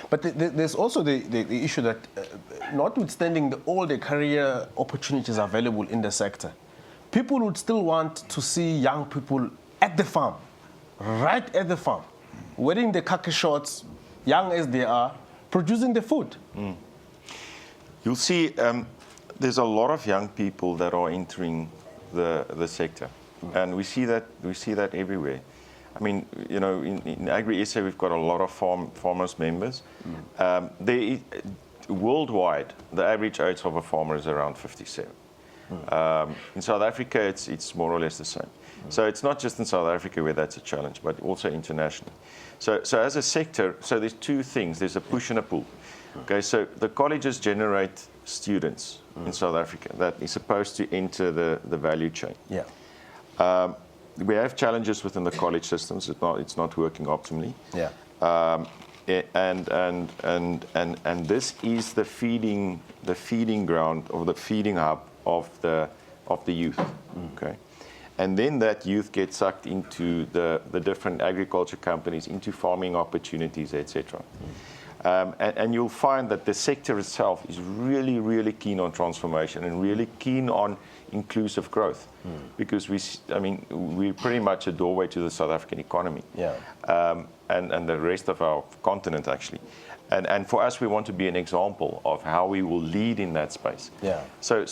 But there's also the issue that, notwithstanding all the career opportunities available in the sector, people would still want to see young people at the farm, right at the farm, wearing the khaki shorts, young as they are, producing the food. You'll see there's a lot of young people that are entering the sector, and we see that everywhere. I mean, you know, in Agri SA we've got a lot of farmers members. Worldwide, the average age of a farmer is around 57. In South Africa, it's more or less the same. So it's not just in South Africa where that's a challenge, but also internationally. So as a sector, so there's two things. There's a push and a pull. Okay, so the colleges generate students in South Africa that is supposed to enter the value chain. Yeah. We have challenges within the college systems. It's not working optimally. Yeah. And this is the feeding ground or the feeding hub of the youth. Okay. And then that youth gets sucked into the different agriculture companies, into farming opportunities, etc. And you'll find that the sector itself is really, really keen on transformation and really keen on inclusive growth, because we're pretty much a doorway to the South African economy, and the rest of our continent actually. And for us, we want to be an example of how we will lead in that space. Yeah. So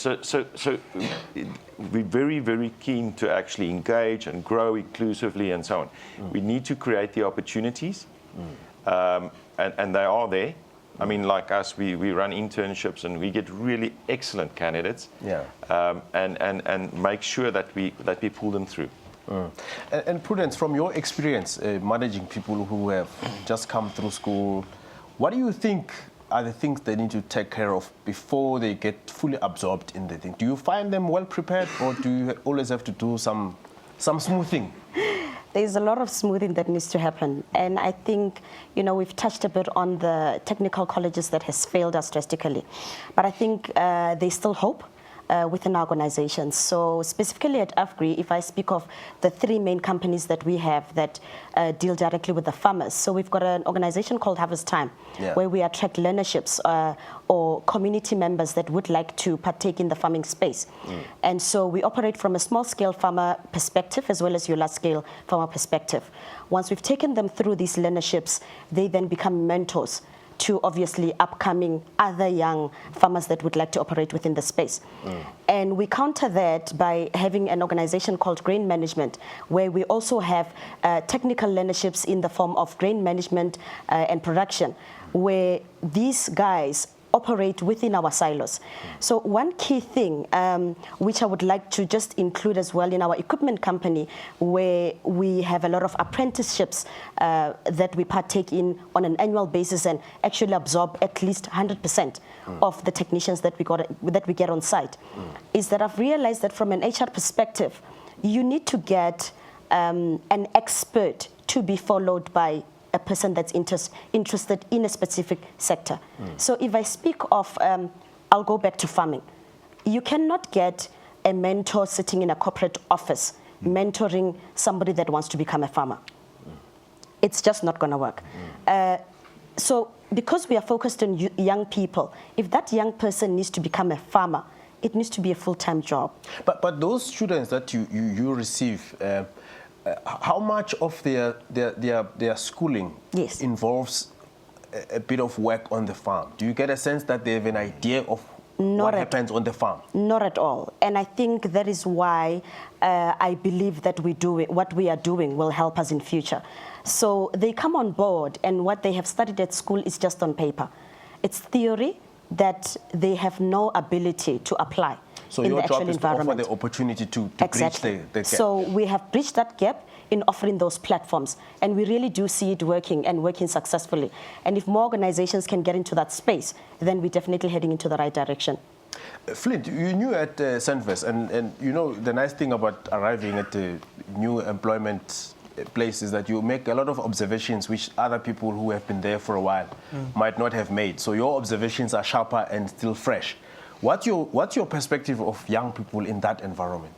we're very, very keen to actually engage and grow inclusively and so on. We need to create the opportunities, and they are there. I mean, like us, we run internships and we get really excellent candidates. Yeah. And make sure that we pull them through. And Prudence, from your experience managing people who have just come through school, what do you think are the things they need to take care of before they get fully absorbed in the thing? Do you find them well prepared, or do you always have to do some smoothing? There's a lot of smoothing that needs to happen. And I think, you know, we've touched a bit on the technical colleges that has failed us drastically. But I think there's still hope within our organizations. So specifically at AFGRI, if I speak of the three main companies that we have that deal directly with the farmers. So we've got an organization called Harvest Time, where we attract learnerships or community members that would like to partake in the farming space. And so we operate from a small-scale farmer perspective as well as your large-scale farmer perspective. Once we've taken them through these learnerships, they then become mentors to obviously upcoming other young farmers that would like to operate within the space. And we counter that by having an organization called Grain Management, where we also have technical learnerships in the form of grain management and production, where these guys operate within our silos. So one key thing, which I would like to just include as well in our equipment company, where we have a lot of apprenticeships that we partake in on an annual basis and actually absorb at least 100% of the technicians that we get on site, is that I've realized that from an HR perspective, you need to get an expert to be followed by a person that's interested in a specific sector. So if I speak of, I'll go back to farming. You cannot get a mentor sitting in a corporate office mentoring somebody that wants to become a farmer. It's just not going to work. So because we are focused on young people, if that young person needs to become a farmer, it needs to be a full-time job. But those students that you receive, how much of their schooling involves a bit of work on the farm? Do you get a sense that they have an idea of what happens on the farm? Not at all. And I think that is why I believe that what we are doing will help us in future. So they come on board, and what they have studied at school is just on paper. It's theory that they have no ability to apply so in your the job actual is environment. To offer the opportunity to Exactly. bridge the gap. So we have bridged that gap in offering those platforms, and we really do see it working and working successfully. And if more organizations can get into that space, then we're definitely heading into the right direction. Flint, you knew at Senvest, and you know the nice thing about arriving at a new employment place is that you make a lot of observations which other people who have been there for a while might not have made. So your observations are sharper and still fresh. What's your perspective of young people in that environment?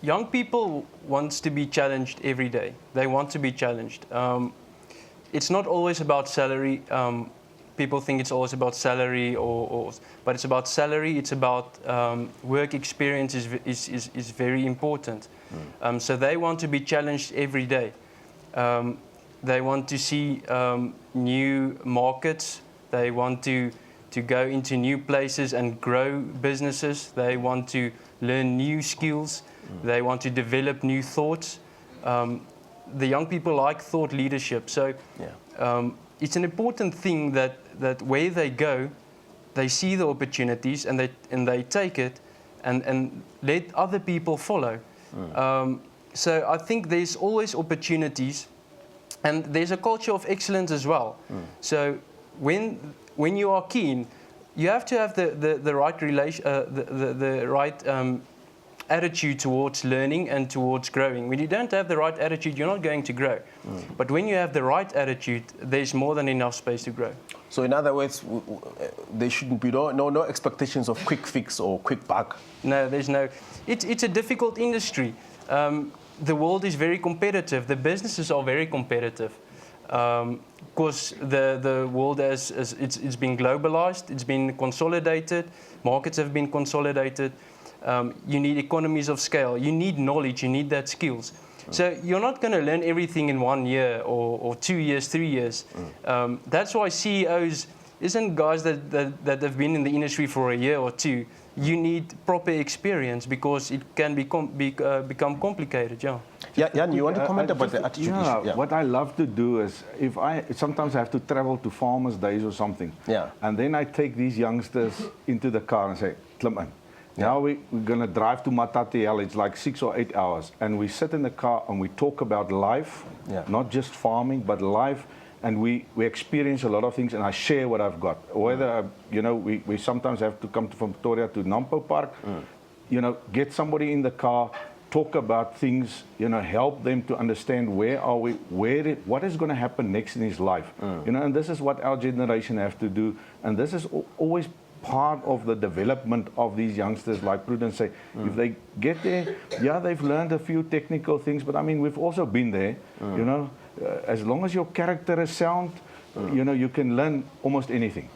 Young people want to be challenged every day. They want to be challenged. It's not always about salary. People think it's always about salary, but it's about salary. It's about work experience is very important. So they want to be challenged every day. They want to see new markets. They want to go into new places and grow businesses. They want to learn new skills. They want to develop new thoughts. The young people like thought leadership. So it's an important thing that where they go, they see the opportunities and they take it and let other people follow. So I think there's always opportunities, and there's a culture of excellence as well. So when you are keen, you have to have the right attitude towards learning and towards growing. When you don't have the right attitude, you're not going to grow. But when you have the right attitude, there's more than enough space to grow. So in other words, there shouldn't be no expectations of quick fix or quick buck. No, there's no. It's a difficult industry. The world is very competitive. The businesses are very competitive. Because the world it's been globalized, it's been consolidated, markets have been consolidated. You need economies of scale, you need knowledge, you need that skills. So you're not going to learn everything in 1 year or 2 years, 3 years. That's why CEOs isn't guys that have been in the industry for a year or two. You need proper experience because it can become complicated. Jan, you want to comment about the attitude issue? Yeah. What I love to do is, sometimes I have to travel to Farmers' Days or something, and then I take these youngsters into the car and say, "Klim in." Now we're going to drive to Matatiel. It's like 6 or 8 hours, and we sit in the car and we talk about life, not just farming, but life. And we experience a lot of things, and I share what I've got. Whether, we sometimes have to come from Pretoria to Nampo Park, get somebody in the car, talk about things, help them to understand where are we, what is going to happen next in his life. And this is what our generation have to do. And this is always part of the development of these youngsters, like Prudence say. If they get there, they've learned a few technical things, but I mean, we've also been there, as long as your character is sound, you can learn almost anything.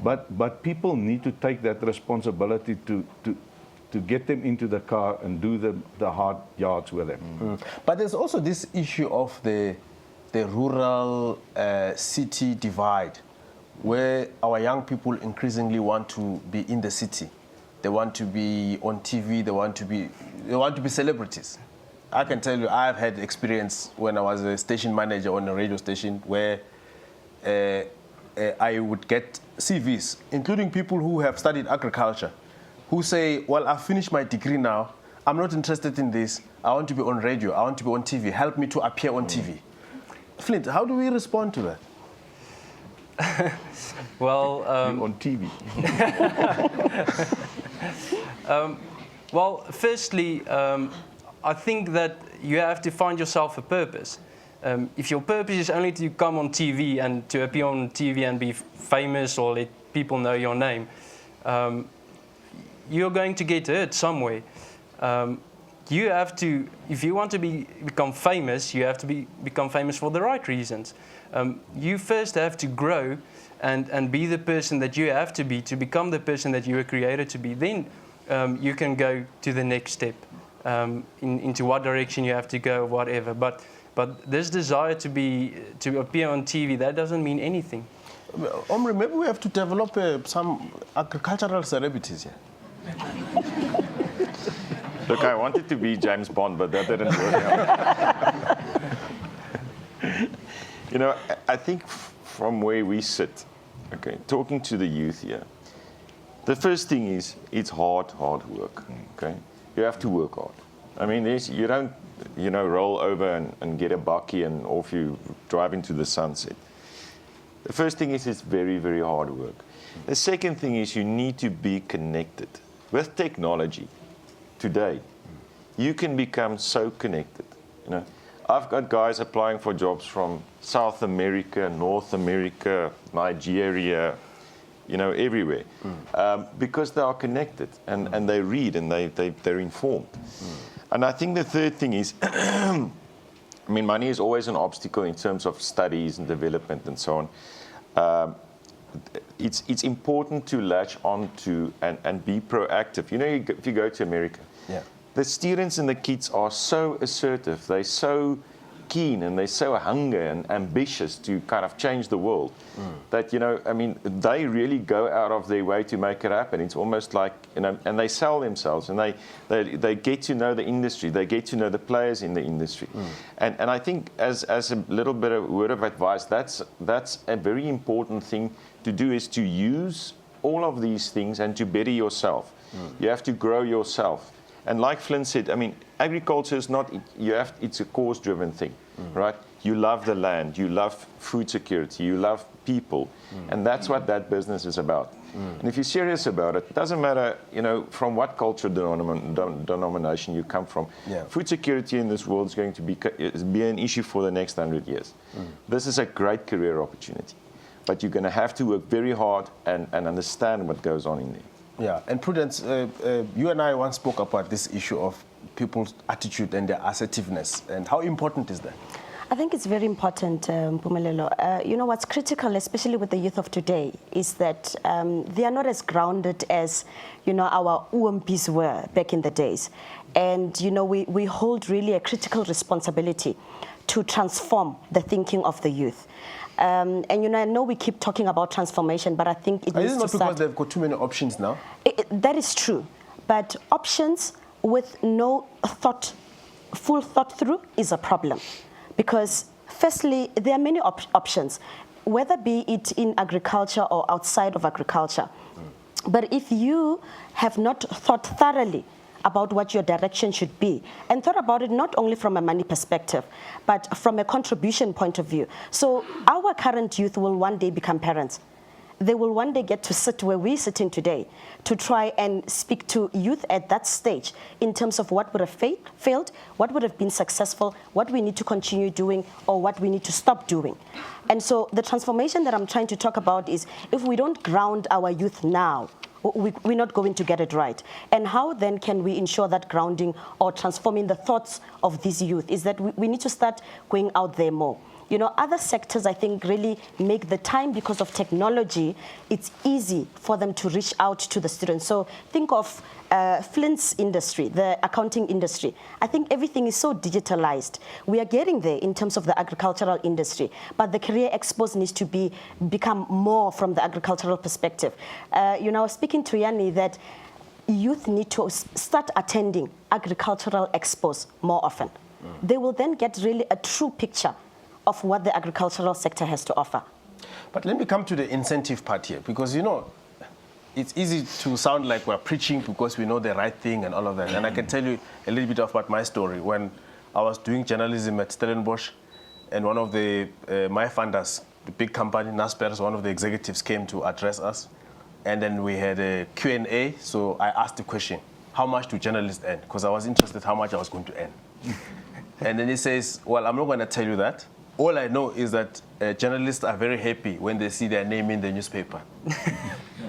But people need to take that responsibility to get them into the car and do the hard yards with them. But there's also this issue of the rural city divide, where our young people increasingly want to be in the city. They want to be on TV. They want to be celebrities. I can tell you, I've had experience when I was a station manager on a radio station where I would get CVs, including people who have studied agriculture, who say, well, I've finished my degree now. I'm not interested in this. I want to be on radio. I want to be on TV. Help me to appear on TV. Flint, how do we respond to that? Well, on TV. Well, firstly, I think that you have to find yourself a purpose. If your purpose is only to come on TV and to appear on TV and be famous or let people know your name, you're going to get hurt somewhere. you have to, if you want to become famous, you have to become famous for the right reasons. You first have to grow and be the person that you have to become the person that you were created to be. Then you can go to the next step into what direction you have to go, whatever. But this desire to appear on TV, that doesn't mean anything. Omri, maybe we have to develop some agricultural celebrities here. Look, I wanted to be James Bond, but that didn't work out. You know, I think from where we sit, okay, talking to the youth here, the first thing is it's hard work, okay? You have to work hard. I mean, you don't, roll over and get a bakkie and off you drive into the sunset. The first thing is it's very, very hard work. The second thing is you need to be connected. With technology, today, you can become so connected. I've got guys applying for jobs from South America, North America, Nigeria, everywhere, because they are connected and they read and they're informed. And I think the third thing is, I mean, money is always an obstacle in terms of studies and development and so on. It's important to latch on to and be proactive. If you go to America, the students and the kids are so assertive, they're so keen and they're so hungry and ambitious to kind of change the world that, they really go out of their way to make it happen. It's almost like, and they sell themselves and they get to know the industry, they get to know the players in the industry. And I think as a little bit of word of advice, that's a very important thing to do, is to use all of these things and to better yourself. You have to grow yourself. And like Flynn said, I mean, agriculture is not, it's a cause-driven thing, right? You love the land, you love food security, you love people, and that's what that business is about. And if you're serious about it, it doesn't matter, from what culture denomination you come from. Food security in this world is going to be an issue for the next 100 years. This is a great career opportunity, but you're going to have to work very hard and understand what goes on in there. Yeah, and Prudence, you and I once spoke about this issue of people's attitude and their assertiveness, and how important is that? I think it's very important, Pumelelo. What's critical, especially with the youth of today, is that they are not as grounded as, our UMPs were back in the days. And, we hold really a critical responsibility to transform the thinking of the youth. And I know we keep talking about transformation, but I think it needs to start. Is it not because they've got too many options now? That is true, but options with no full thought through is a problem, because firstly there are many options, whether be it in agriculture or outside of agriculture. But if you have not thought thoroughly about what your direction should be, and thought about it not only from a money perspective, but from a contribution point of view. So our current youth will one day become parents. They will one day get to sit where we're sitting today to try and speak to youth at that stage in terms of what would have failed, what would have been successful, what we need to continue doing, or what we need to stop doing. And so the transformation that I'm trying to talk about is, if we don't ground our youth now, we're not going to get it right. And how then can we ensure that grounding or transforming the thoughts of these youth is that we need to start going out there more. Other sectors, I think, really make the time, because of technology, it's easy for them to reach out to the students. So think of Flint's industry, the accounting industry. I think everything is so digitalized. We are getting there in terms of the agricultural industry, but the career expos needs to become more from the agricultural perspective. I was speaking to Yanni that youth need to start attending agricultural expos more often. They will then get really a true picture of what the agricultural sector has to offer. But let me come to the incentive part here, because, it's easy to sound like we're preaching because we know the right thing and all of that. And I can tell you a little bit about my story. When I was doing journalism at Stellenbosch, and one of my funders, the big company, Naspers, one of the executives came to address us. And then we had a Q&A, so I asked the question, how much do journalists earn? Because I was interested how much I was going to earn. And then he says, well, I'm not going to tell you that. All I know is that journalists are very happy when they see their name in the newspaper.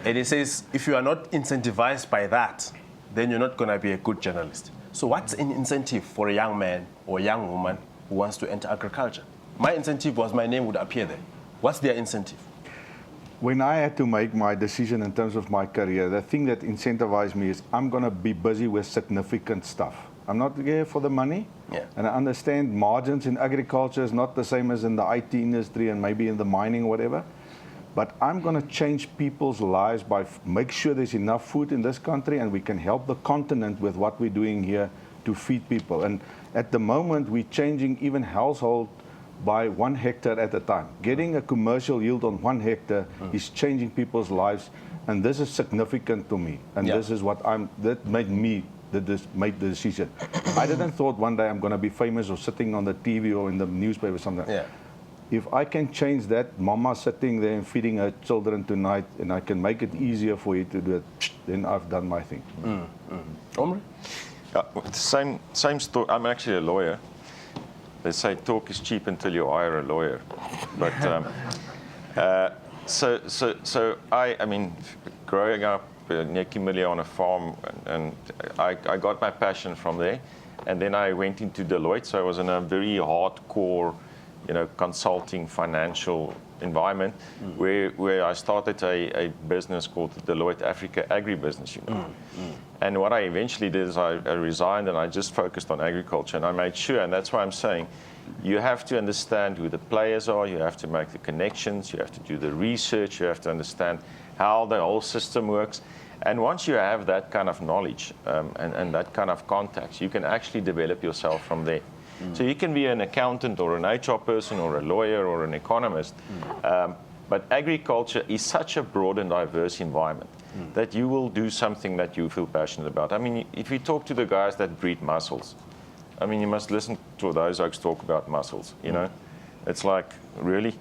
And he says, if you are not incentivized by that, then you're not going to be a good journalist. So what's an incentive for a young man or a young woman who wants to enter agriculture? My incentive was my name would appear there. What's their incentive? When I had to make my decision in terms of my career, the thing that incentivized me is I'm going to be busy with significant stuff. I'm not here for the money. Yeah. And I understand margins in agriculture is not the same as in the IT industry and maybe in the mining or whatever. But I'm going to change people's lives by make sure there's enough food in this country and we can help the continent with what we're doing here to feed people. And at the moment, we're changing even household by 1 hectare at a time. Getting a commercial yield on 1 hectare is changing people's lives, and this is significant to me. And this is what that made me make the decision. I didn't thought one day I'm going to be famous or sitting on the TV or in the newspaper or something. Yeah. If I can change that, mama sitting there and feeding her children tonight, and I can make it easier for you to do it, then I've done my thing. Omri? Same story. I'm actually a lawyer. They say talk is cheap until you hire a lawyer. But so I mean, growing up near Kimberley on a farm, and I got my passion from there. And then I went into Deloitte, so I was in a very hardcore, consulting financial environment where I started a business called the Deloitte Africa Agribusiness Unit. And what I eventually did is I resigned and I just focused on agriculture, and I made sure, and that's why I'm saying, you have to understand who the players are, you have to make the connections, you have to do the research, you have to understand how the whole system works. And once you have that kind of knowledge and that kind of contacts, you can actually develop yourself from there. So you can be an accountant or an HR person or a lawyer or an economist, but agriculture is such a broad and diverse environment that you will do something that you feel passionate about. I mean, if you talk to the guys that breed mussels, I mean, you must listen to those folks talk about mussels, It's like, really?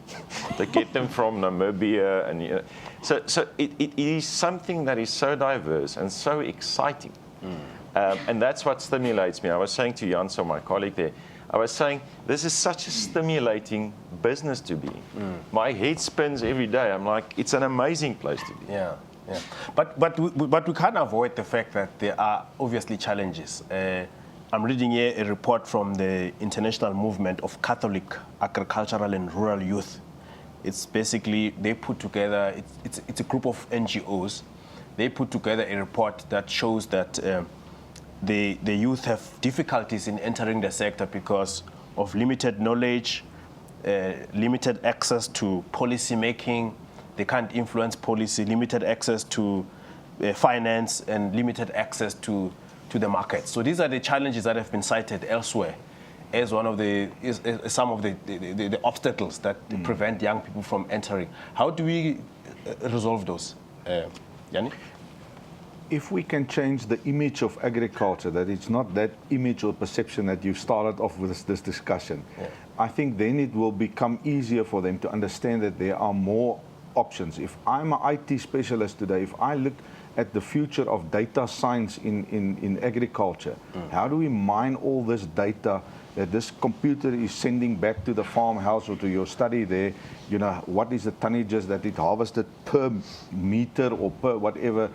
They get them from Namibia, and so it is something that is so diverse and so exciting. And that's what stimulates me. I was saying to Janso, my colleague there, I was saying, this is such a stimulating business to be. My head spins every day. I'm like, it's an amazing place to be. Yeah. But we can't avoid the fact that there are obviously challenges. I'm reading here a report from the International Movement of Catholic Agricultural and Rural Youth. It's basically, they put together, it's a group of NGOs. They put together a report that shows that the youth have difficulties in entering the sector because of limited knowledge, limited access to policy making. They can't influence policy, limited access to finance, and limited access to the market. So these are the challenges that have been cited elsewhere as one of some of the obstacles that prevent young people from entering. How do we resolve those, Yanni? If we can change the image of agriculture, that it's not that image or perception that you started off with this discussion, I think then it will become easier for them to understand that there are more options. If I'm an IT specialist today, if I look at the future of data science in agriculture, how do we mine all this data that this computer is sending back to the farmhouse or to your study there? What is the tonnages that it harvested per meter or per whatever,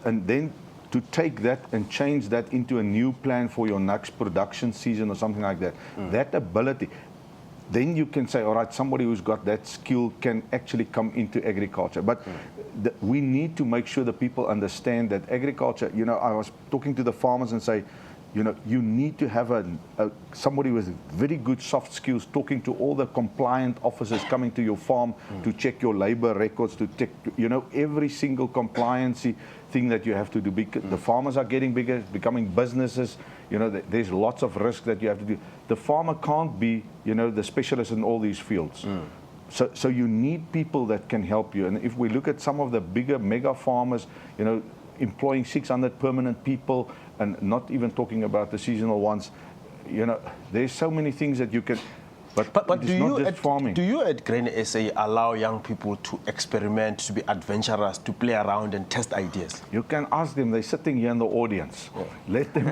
and then to take that and change that into a new plan for your next production season or something like that. That ability, then you can say, all right, somebody who's got that skill can actually come into agriculture. But we need to make sure that people understand that agriculture, I was talking to the farmers and say, you need to have somebody with very good soft skills talking to all the compliant officers coming to your farm to check your labor records, to check, every single compliancy thing that you have to do. The farmers are getting bigger, becoming businesses. There's lots of risk that you have to do. The farmer can't be, the specialist in all these fields. So you need people that can help you. And if we look at some of the bigger mega farmers, employing 600 permanent people, and not even talking about the seasonal ones, there's so many things that you can. But do you at Grain SA allow young people to experiment, to be adventurous, to play around and test ideas? You can ask them. They're sitting here in the audience. Let them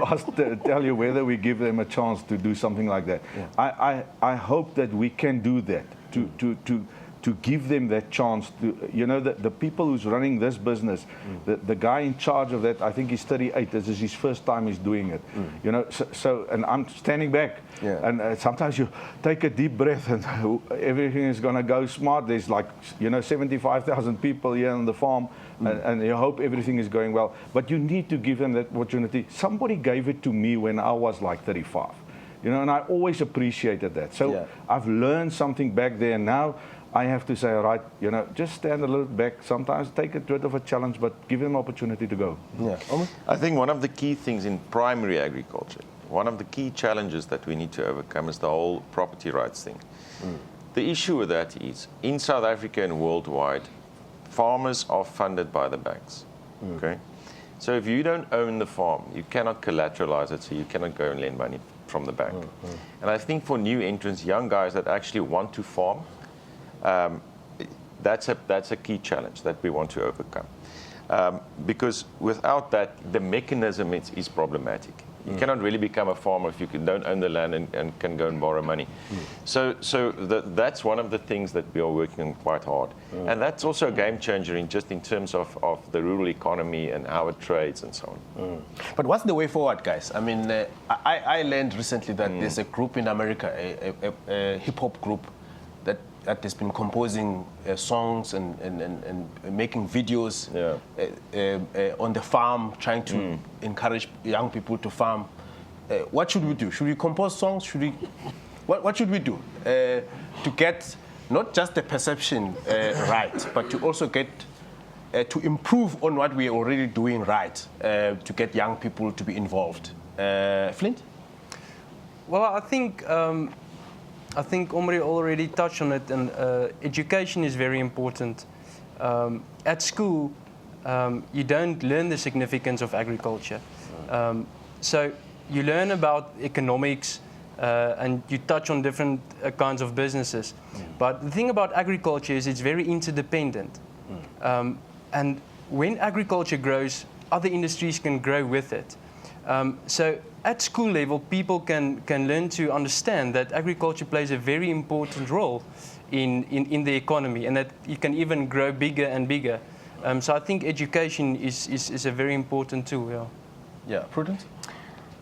tell you whether we give them a chance to do something like that. I hope that we can do that, to to give them that chance to, you know, the people who's running this business, the guy in charge of that, I think he's 38, this is his first time he's doing it, you know, so and I'm standing back, and sometimes you take a deep breath and everything is going to go smart. There's like, you know, 75,000 people here on the farm, and you hope everything is going well, but you need to give them that opportunity. Somebody gave it to me when I was like 35. You know, and I always appreciated that. So I've learned something back there. Now I have to say, all right, you know, just stand a little back. Sometimes take a bit of a challenge, but give them opportunity to go. Yeah. I think one of the key things in primary agriculture, one of the key challenges that we need to overcome is the whole property rights thing. The issue with that is, in South Africa and worldwide, farmers are funded by the banks. Okay? So if you don't own the farm, you cannot collateralize it, so you cannot go and lend money from the bank. And I think for new entrants, young guys that actually want to farm, that's a key challenge that we want to overcome. Because without that, the mechanism is problematic. You cannot really become a farmer if you don't own the land and can go and borrow money. So that's one of the things that we are working on quite hard. And that's also a game changer in terms of the rural economy and how it trades and so on. But what's the way forward, guys? I mean, I learned recently that there's a group in America, a hip-hop group, that has been composing songs and making videos on the farm, trying to encourage young people to farm. What should we do? Should we compose songs? What should we do to get not just the perception right, but to also get to improve on what we are already doing right, to get young people to be involved? Flint? Well, I think Omri already touched on it, and education is very important. At school, you don't learn the significance of agriculture. So you learn about economics, and you touch on different kinds of businesses. But the thing about agriculture is it's very interdependent. And when agriculture grows, other industries can grow with it. So at school level, people can learn to understand that agriculture plays a very important role in the economy, and that you can even grow bigger and bigger. So I think education is a very important tool. Yeah, Prudence?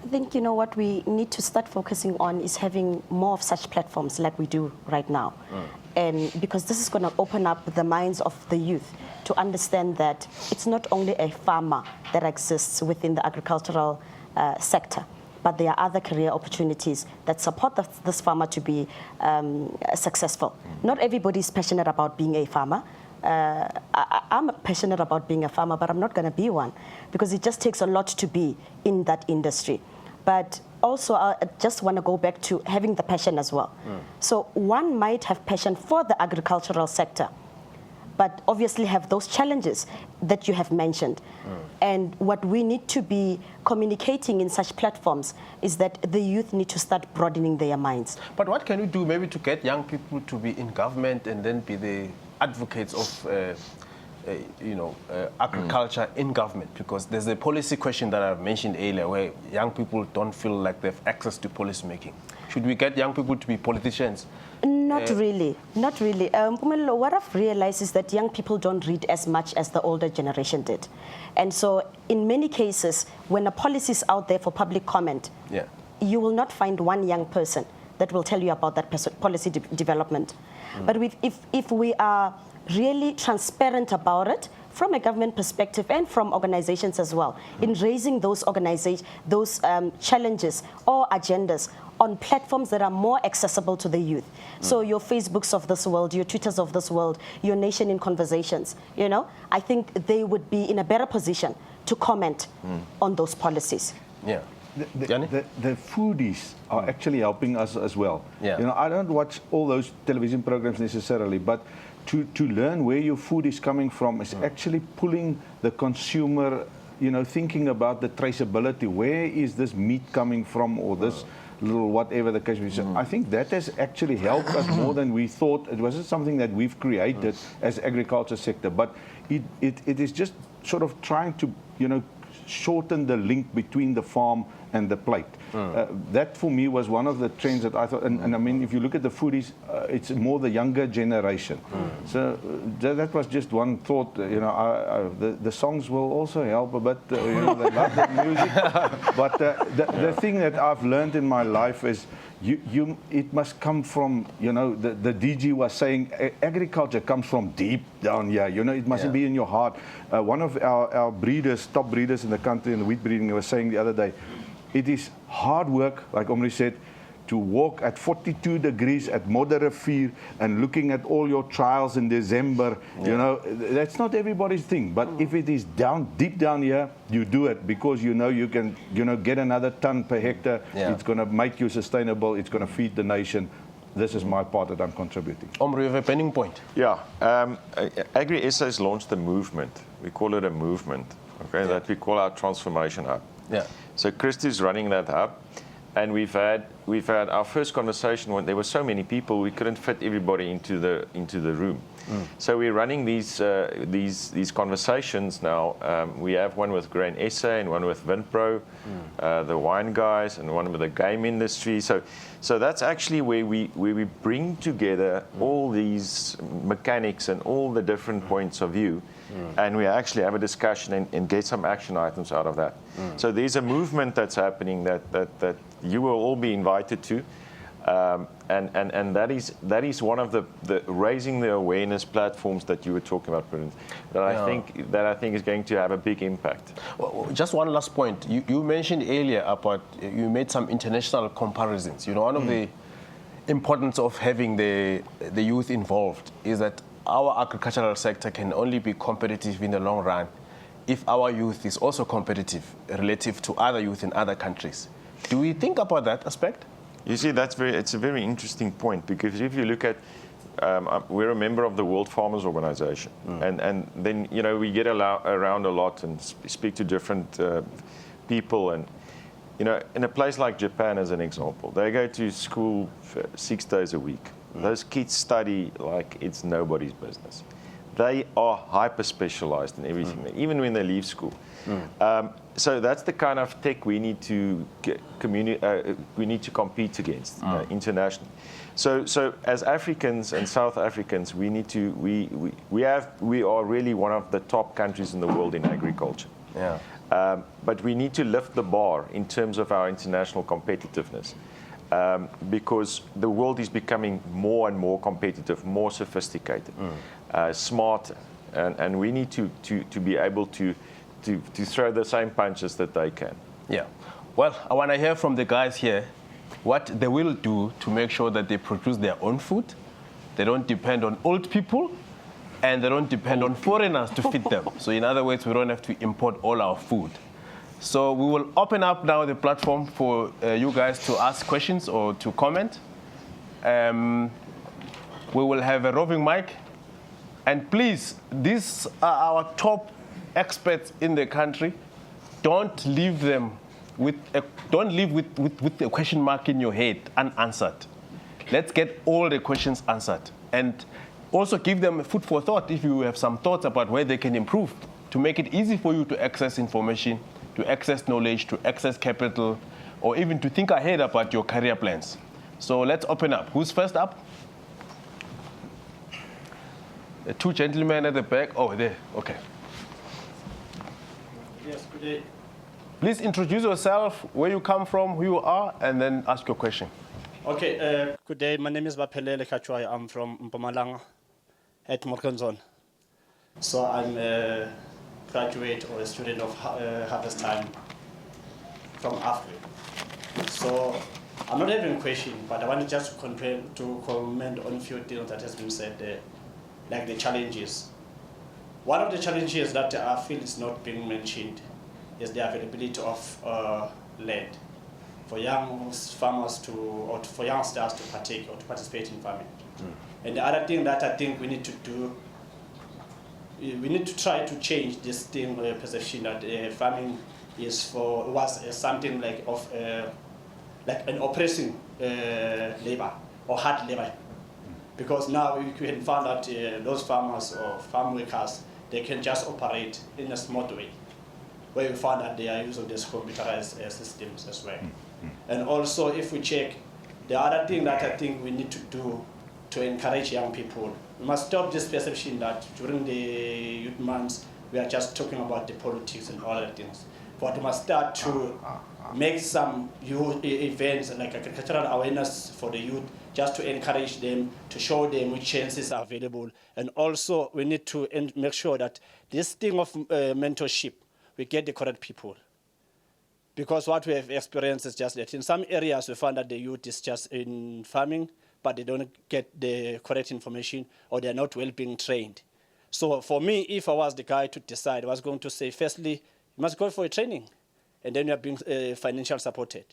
I think, you know, what we need to start focusing on is having more of such platforms like we do right now. And because this is going to open up the minds of the youth to understand that it's not only a farmer that exists within the agricultural sector, but there are other career opportunities that support this farmer to be successful. Not everybody is passionate about being a farmer. I'm passionate about being a farmer, but I'm not going to be one because it just takes a lot to be in that industry. But also, I just want to go back to having the passion as well. So one might have passion for the agricultural sector, but obviously have those challenges that you have mentioned. And what we need to be communicating in such platforms is that the youth need to start broadening their minds. But what can we do maybe to get young people to be in government and then be the advocates of agriculture in government? Because there's a policy question that I mentioned earlier where young people don't feel like they have access to policy making. Should we get young people to be politicians? Not really, not really. What I've realized is that young people don't read as much as the older generation did. And so in many cases, when a policy is out there for public comment, you will not find one young person that will tell you about that policy development. But if we are really transparent about it, from a government perspective and from organizations as well, in raising those challenges or agendas on platforms that are more accessible to the youth. So your Facebooks of this world, your Twitters of this world, your Nation in Conversations, you know, I think they would be in a better position to comment on those policies. Yeah. The foodies are actually helping us as well. You know, I don't watch all those television programs necessarily, but to learn where your food is coming from is actually pulling the consumer, you know, thinking about the traceability. Where is this meat coming from, or this little whatever the case may be. I think that has actually helped us more than we thought. It wasn't something that we've created as agriculture sector, but it is just sort of trying to, you know, shorten the link between the farm and the plate. That for me was one of the trends that I thought, and I mean, if you look at the foodies, it's more the younger generation. So that was just one thought. You know, the songs will also help a bit. You know, they love the music. But the thing that I've learned in my life is it must come from, you know, the DG was saying agriculture comes from deep down here. You know, it mustn't be in your heart. One of our breeders, top breeders in the country in the wheat breeding, was saying the other day, it is hard work, like Omri said, to walk at 42 degrees at Modderrivier and looking at all your trials in December. You know, that's not everybody's thing. But if it is deep down here, you do it because you know you can, you know, get another ton per hectare. It's going to make you sustainable. It's going to feed the nation. This is my part that I'm contributing. Omri, you have a pending point. Yeah, Agri-SA has launched a movement. We call it a movement, okay, that we call our transformation hub. So Christy's running that hub. And we've had our first conversation when there were so many people we couldn't fit everybody into the room. So we're running these conversations now. We have one with Grain SA and one with Vinpro, the wine guys, and one with the game industry. So that's actually where we bring together all these mechanics and all the different points of view. And we actually have a discussion and get some action items out of that. So there's a movement that's happening that you will all be invited to, and that is one of the raising the awareness platforms that you were talking about, Prudence, that I think is going to have a big impact. Well, just one last point. You mentioned earlier about you made some international comparisons. You know, one of the importance of having the youth involved is that our agricultural sector can only be competitive in the long run if our youth is also competitive relative to other youth in other countries. Do we think about that aspect? You see, it's a very interesting point, because if you look at, we're a member of the World Farmers Organization, and then, you know, we get around a lot and speak to different people, and, you know, in a place like Japan, as an example, they go to school 6 days a week. Those kids study like it's nobody's business. They are hyper-specialized in everything, even when they leave school. So that's the kind of tech we need to compete against internationally. So as Africans and South Africans, we are really one of the top countries in the world in agriculture. But we need to lift the bar in terms of our international competitiveness. Because the world is becoming more and more competitive, more sophisticated, smarter, and we need to be able to throw the same punches that they can. Yeah. Well, I want to hear from the guys here what they will do to make sure that they produce their own food. They don't depend on old people, and they don't depend on foreigners to feed them. So in other words, we don't have to import all our food. So we will open up now the platform for you guys to ask questions or to comment. We will have a roving mic. And please, these are our top experts in the country. Don't leave them with a question mark in your head unanswered. Let's get all the questions answered. And also give them food for thought if you have some thoughts about where they can improve to make it easy for you to access information, to access knowledge, to access capital, or even to think ahead about your career plans. So let's open up. Who's first up? The two gentlemen at the back. Oh, there. Okay. Yes, good day. Please introduce yourself, where you come from, who you are, and then ask your question. Okay, good day. My name is Baphelele Kachwai. I'm from Mpumalanga at Morganzone. So I'm a graduate or a student of Harvest Time from Africa. So I'm not having a question, but I wanted just to comment on a few things that has been said there, like the challenges. One of the challenges that I feel is not being mentioned is the availability of land for young farmers or for youngsters to partake or to participate in farming. And the other thing that I think we need to do, we need to try to change this thing, perception that farming was something like an oppressing labor or hard labor. Because now we can find that those farmers or farm workers, they can just operate in a smart way. where we found that they are using these computerized systems as well. And also, if we check, the other thing that I think we need to do to encourage young people, we must stop this perception that during the youth months, we are just talking about the politics and all the things. But we must start to make some youth events like agricultural awareness for the youth, just to encourage them, to show them which chances are available. And also, we need to make sure that this thing of mentorship, we get the correct people. Because what we have experienced is just that in some areas we find that the youth is just in farming, but they don't get the correct information or they're not well being trained. So for me, if I was the guy to decide, I was going to say, firstly, you must go for a training, and then you are being financially supported.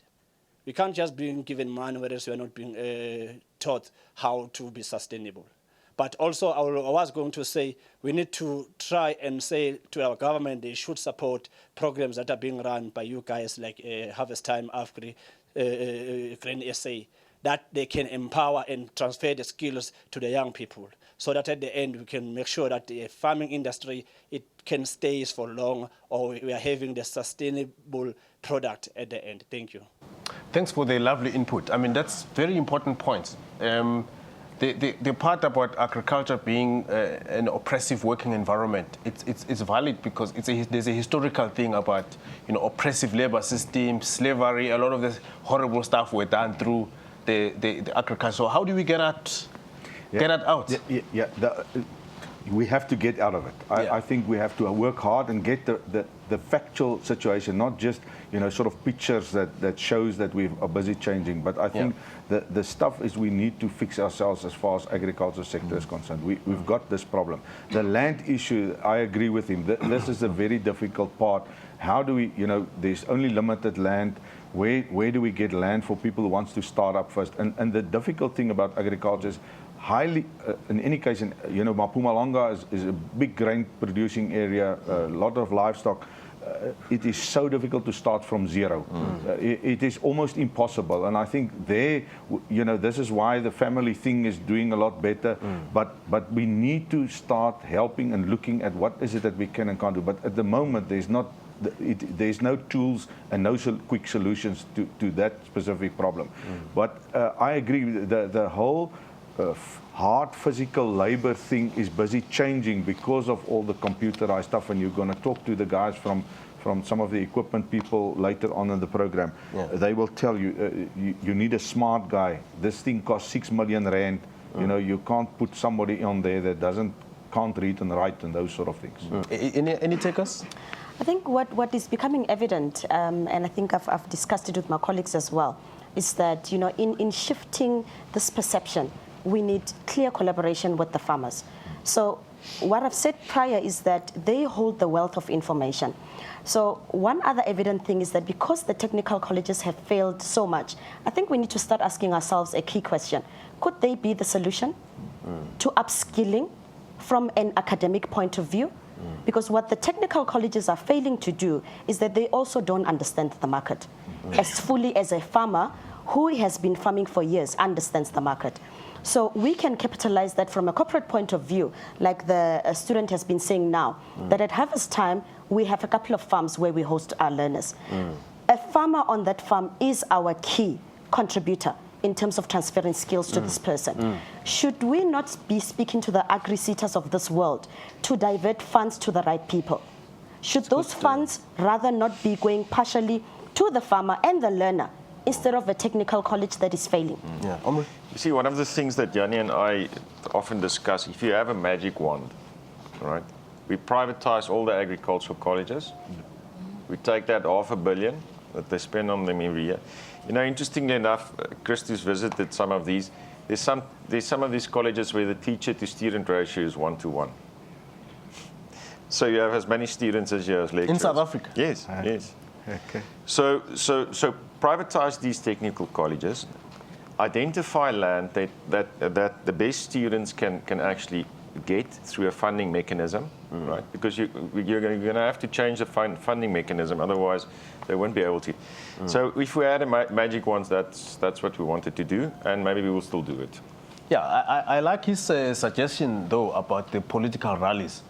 We can't just be given money whereas we are not being taught how to be sustainable. But also, I was going to say, we need to try and say to our government, they should support programs that are being run by you guys, like Harvest Time, AFRI, Grain SA, that they can empower and transfer the skills to the young people, so that at the end we can make sure that the farming industry, it can stay for long, or we are having the sustainable product at the end. Thank you. Thanks for the lovely input. I mean, that's very important points. The part about agriculture being an oppressive working environment, it's valid because there's a historical thing about, you know, oppressive labor systems, slavery. A lot of this horrible stuff were done through the agriculture. So how do we get that out? We have to get out of it. I think we have to work hard and get the factual situation, not just, you know, sort of pictures that shows that we are busy changing. But I think the stuff is we need to fix ourselves as far as agriculture sector is concerned. We've got this problem. The land issue, I agree with him. This is a very difficult part. How do we, you know, there's only limited land. Where do we get land for people who wants to start up first? And the difficult thing about agriculture is highly, in any case, you know, Mpumalanga is a big grain producing area, a lot of livestock. It is so difficult to start from zero. It is almost impossible. And I think there, you know, this is why the family thing is doing a lot better. But we need to start helping and looking at what is it that we can and can't do. But at the moment, there's no tools and no quick solutions to that specific problem. But I agree, the whole hard physical labor thing is busy changing because of all the computerized stuff, and you're going to talk to the guys from some of the equipment people later on in the program. They will tell you, you need a smart guy. This thing costs 6 million rand. You know, you can't put somebody on there that can't read and write and those sort of things. Any takers? I think what is becoming evident, and I think I've discussed it with my colleagues as well, is that, you know, in shifting this perception, we need clear collaboration with the farmers. So what I've said prior is that they hold the wealth of information. So one other evident thing is that because the technical colleges have failed so much, I think we need to start asking ourselves a key question. Could they be the solution to upskilling from an academic point of view? Because what the technical colleges are failing to do is that they also don't understand the market as fully as a farmer who has been farming for years understands the market. So we can capitalize that from a corporate point of view, like the student has been saying now, that at Harvest Time, we have a couple of farms where we host our learners. A farmer on that farm is our key contributor in terms of transferring skills to this person. Should we not be speaking to the agri-seaters of this world to divert funds to the right people? Should those funds rather not be going partially to the farmer and the learner instead of a technical college that is failing? You see, one of the things that Yanni and I often discuss, if you have a magic wand, right? We privatize all the agricultural colleges. We take that $500 million that they spend on them every year. You know, interestingly enough, Christy's visited some of these. There's some of these colleges where the teacher to student ratio is 1-to-1. So you have as many students as you have lecturers. In South Africa? Yes, yes. Okay. So privatize these technical colleges, identify land that the best students can actually get through a funding mechanism, right? Because you're going to have to change the funding mechanism, otherwise they won't be able to. So if we had a magic wand, that's what we wanted to do, and maybe we will still do it. Yeah, I like his suggestion though about the political rallies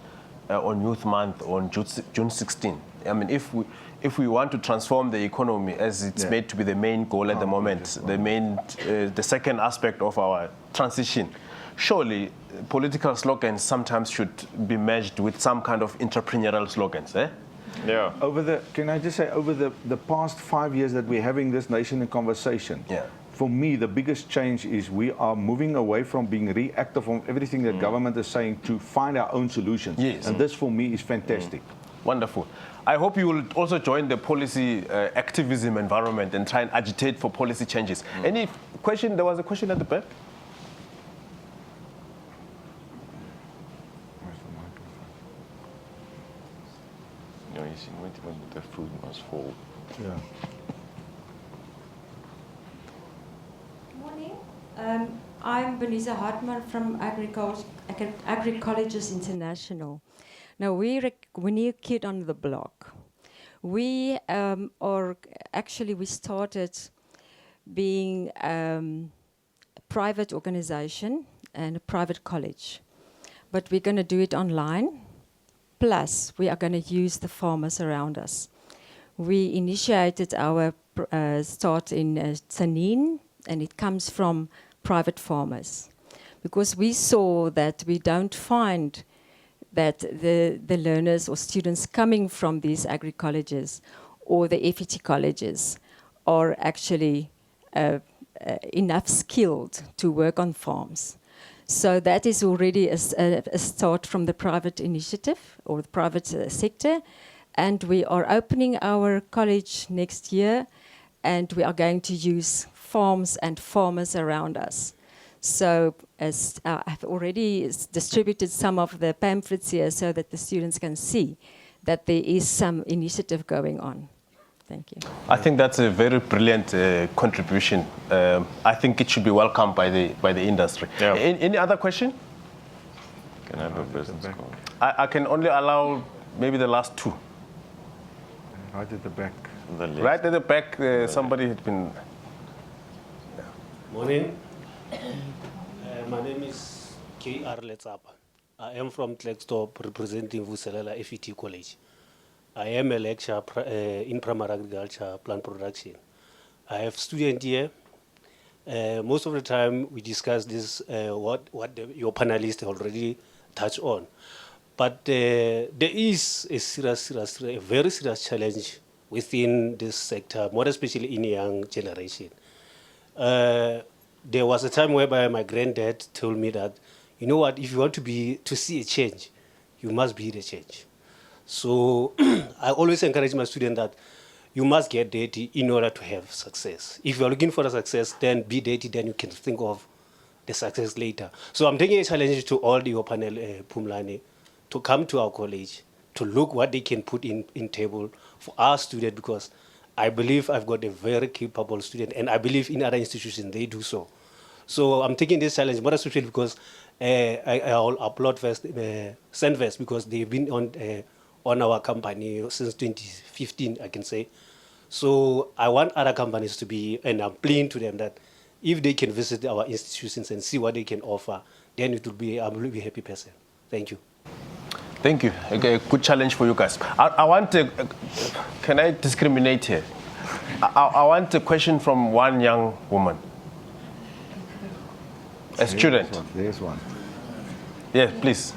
on Youth Month on June 16. I mean, if we want to transform the economy as it's made to be the main goal at the moment, the second aspect of our transition, surely political slogans sometimes should be merged with some kind of entrepreneurial slogans, eh? Yeah. Can I just say, over the past 5 years that we're having this nation in conversation, for me, the biggest change is we are moving away from being reactive on everything that government is saying to find our own solutions. Yes. And this, for me, is fantastic. Wonderful. I hope you will also join the policy activism environment and try and agitate for policy changes. Any question? There was a question at the back. No, you see, when the food must fall. Yeah. Morning. I'm Benisa Hartman from Agricologist International. Now, we're a new kid on the block. We we started being a private organization and a private college. But we're going to do it online. Plus, we are going to use the farmers around us. We initiated our start in Tsanin, and it comes from private farmers. Because we saw that we don't find that the learners or students coming from these agri-colleges or the FET colleges are actually enough skilled to work on farms. So that is already a start from the private initiative or the private sector. And we are opening our college next year, and we are going to use farms and farmers around us. So as I've already distributed some of the pamphlets here so that the students can see that there is some initiative going on. Thank you. I think that's a very brilliant contribution. I think it should be welcomed by the industry. Yeah. Any other question? Can I have a business card? I can only allow maybe the last two. Right at the back. Right at the back, somebody had been... Morning. My name is K.R. Letsapa. I am from Klerksdorp representing Vuselela FET College. I am a lecturer in primary agriculture plant production. I have students here. Most of the time we discuss this, what your panelists already touched on. But there is a very serious challenge within this sector, more especially in young generation. There was a time whereby my granddad told me that, you know what, if you want to see a change, you must be the change. So I always encourage my students that you must get dirty in order to have success. If you are looking for a success, then be dirty, then you can think of the success later. So I'm taking a challenge to all your panel, Pumlani, to come to our college, to look what they can put in table for our students, because I believe I've got a very capable student, and I believe in other institutions they do so. So I'm taking this challenge, more especially because I'll upload first, Sandvest, because they've been on our company since 2015, I can say. So I want other companies to be, and I'm pleading to them that if they can visit our institutions and see what they can offer, then it will be, I will be a happy person. Thank you. Thank you. Okay, good challenge for you guys. I want to, can I discriminate here? I want a question from one young woman. A student. There's one. Yeah, please.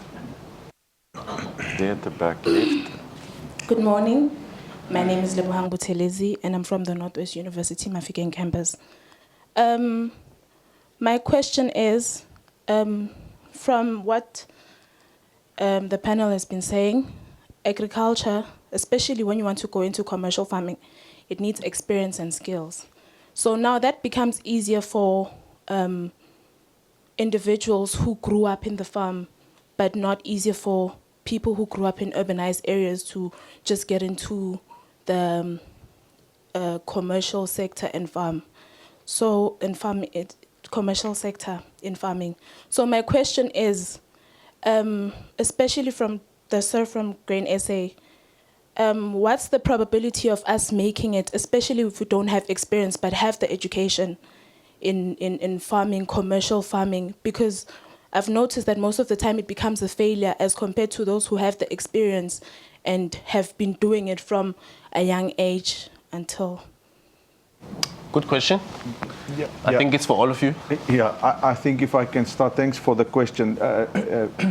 There at the back left. Good morning. My name is Lebohang Buthelezi, and I'm from the Northwest University Mafikeng campus. My question is, from what the panel has been saying, agriculture, especially when you want to go into commercial farming, it needs experience and skills. So now that becomes easier for individuals who grew up in the farm, but not easier for people who grew up in urbanized areas to just get into the commercial sector and farm. So commercial sector in farming. So my question is, especially from the sir from Grain SA, what's the probability of us making it, especially if we don't have experience but have the education in farming, commercial farming? Because I've noticed that most of the time it becomes a failure as compared to those who have the experience and have been doing it from a young age until. Good question. I think it's for all of you. Yeah, I think if I can start, thanks for the question.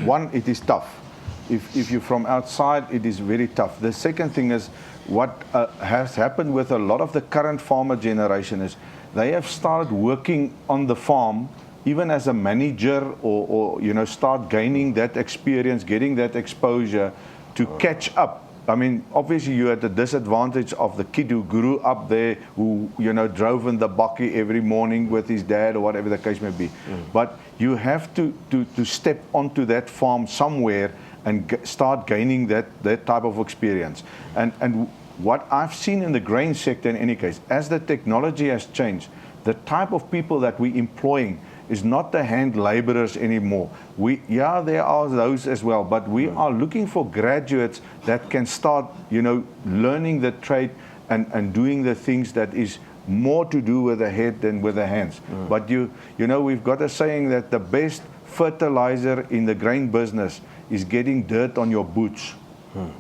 One, it is tough. If you're from outside, it is very tough. The second thing is what has happened with a lot of the current farmer generation is they have started working on the farm even as a manager or start gaining that experience, getting that exposure to catch up. I mean, obviously you're at the disadvantage of the kid who grew up there, who, drove in the bakkie every morning with his dad or whatever the case may be. But you have to step onto that farm somewhere and start gaining that type of experience. And what I've seen in the grain sector in any case, as the technology has changed, the type of people that we're employing is not the hand laborers anymore. There are those as well, but we are looking for graduates that can start, learning the trade and doing the things that is more to do with the head than with the hands. But we've got a saying that the best fertilizer in the grain business is getting dirt on your boots.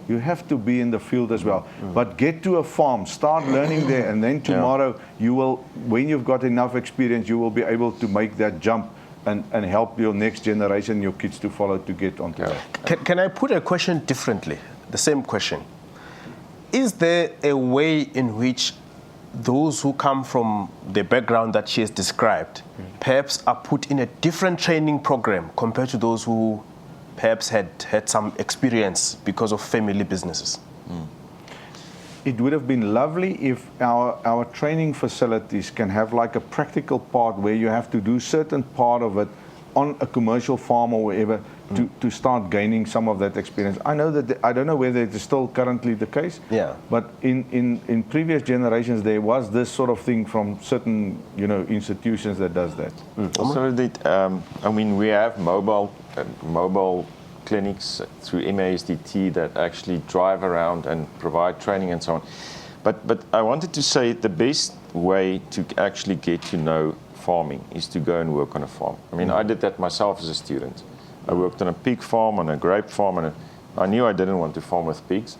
You have to be in the field as well. But get to a farm, start learning there, and then tomorrow you will, when you've got enough experience, you will be able to make that jump and help your next generation, your kids to follow to get onto that. Can I put a question differently? The same question. Is there a way in which those who come from the background that she has described perhaps are put in a different training program compared to those who perhaps had some experience because of family businesses? It would have been lovely if our training facilities can have like a practical part where you have to do certain part of it on a commercial farm or wherever to start gaining some of that experience. I know that I don't know whether it is still currently the case. But in previous generations there was this sort of thing from certain institutions that does that. Also, we have mobile clinics through MASDT that actually drive around and provide training and so on. But I wanted to say the best way to actually get to know farming is to go and work on a farm. I mean, I did that myself as a student. I worked on a pig farm, on a grape farm, and I knew I didn't want to farm with pigs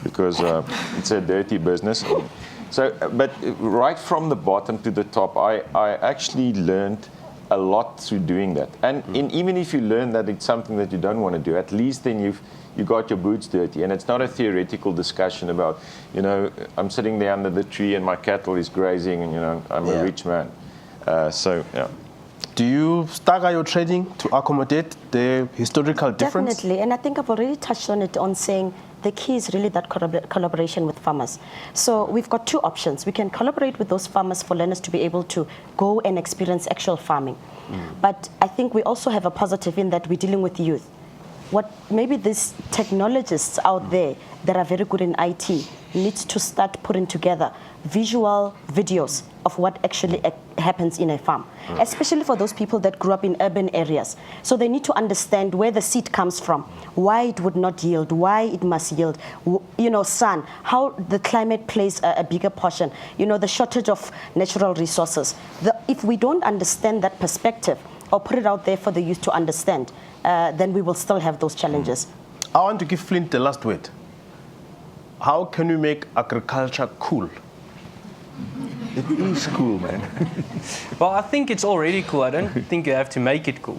because it's a dirty business. So, but right from the bottom to the top, I actually learned a lot through doing that. And even if you learn that it's something that you don't want to do, at least then you got your boots dirty. And it's not a theoretical discussion about, I'm sitting there under the tree and my cattle is grazing and, I'm a rich man. Do you stagger your training to accommodate the historical difference? Definitely, and I think I've already touched on it on saying the key is really that collaboration with farmers. So we've got two options. We can collaborate with those farmers for learners to be able to go and experience actual farming. But I think we also have a positive in that we're dealing with youth. What maybe these technologists out there that are very good in IT needs to start putting together visual videos of what actually happens in a farm, especially for those people that grew up in urban areas. So they need to understand where the seed comes from, why it would not yield, why it must yield, sun, how the climate plays a bigger portion, the shortage of natural resources. If we don't understand that perspective or put it out there for the youth to understand, then we will still have those challenges. I want to give Flint the last word. How can we make agriculture cool? It is cool, man. Well, I think it's already cool. I don't think you have to make it cool.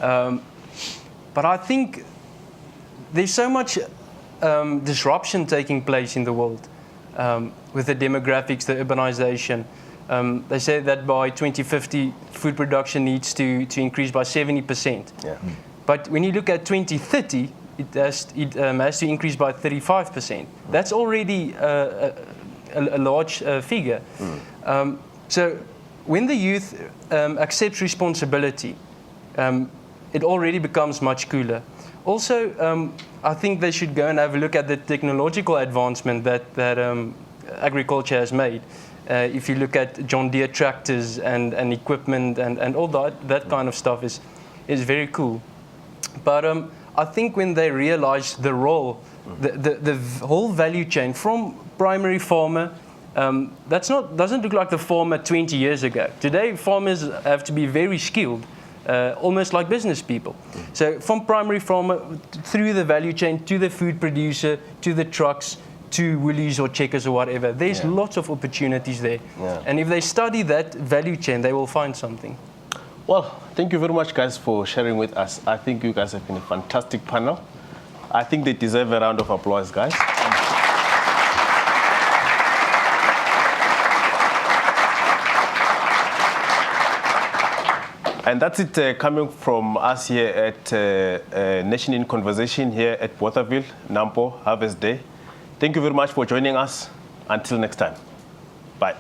But I think there's so much disruption taking place in the world with the demographics, the urbanization. They say that by 2050, food production needs to increase by 70%. But when you look at 2030, it has to increase by 35%. That's already a large figure. So when the youth accepts responsibility, it already becomes much cooler. Also, I think they should go and have a look at the technological advancement that agriculture has made. If you look at John Deere tractors and equipment and all that kind of stuff is very cool. But I think when they realize the role, the whole value chain from primary farmer, doesn't look like the farmer 20 years ago. Today, farmers have to be very skilled almost like business people. So from primary farmer through the value chain to the food producer to the trucks to Woolies or Checkers or whatever, there's lots of opportunities there. And if they study that value chain, they will find something. Well, thank you very much, guys, for sharing with us. I think you guys have been a fantastic panel. I think they deserve a round of applause, guys. And that's it coming from us here at Nation in Conversation here at Bothaville, Nampo, Harvest Day. Thank you very much for joining us. Until next time. Bye.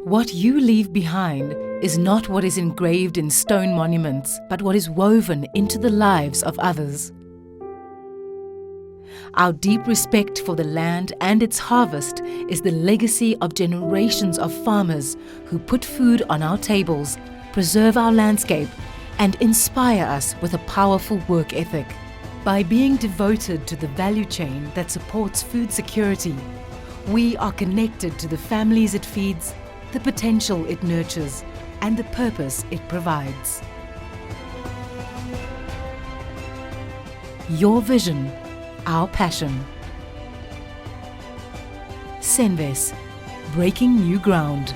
What you leave behind is not what is engraved in stone monuments, but what is woven into the lives of others. Our deep respect for the land and its harvest is the legacy of generations of farmers who put food on our tables, preserve our landscape, and inspire us with a powerful work ethic. By being devoted to the value chain that supports food security, we are connected to the families it feeds, the potential it nurtures, and the purpose it provides. Your vision, our passion. Senves, breaking new ground.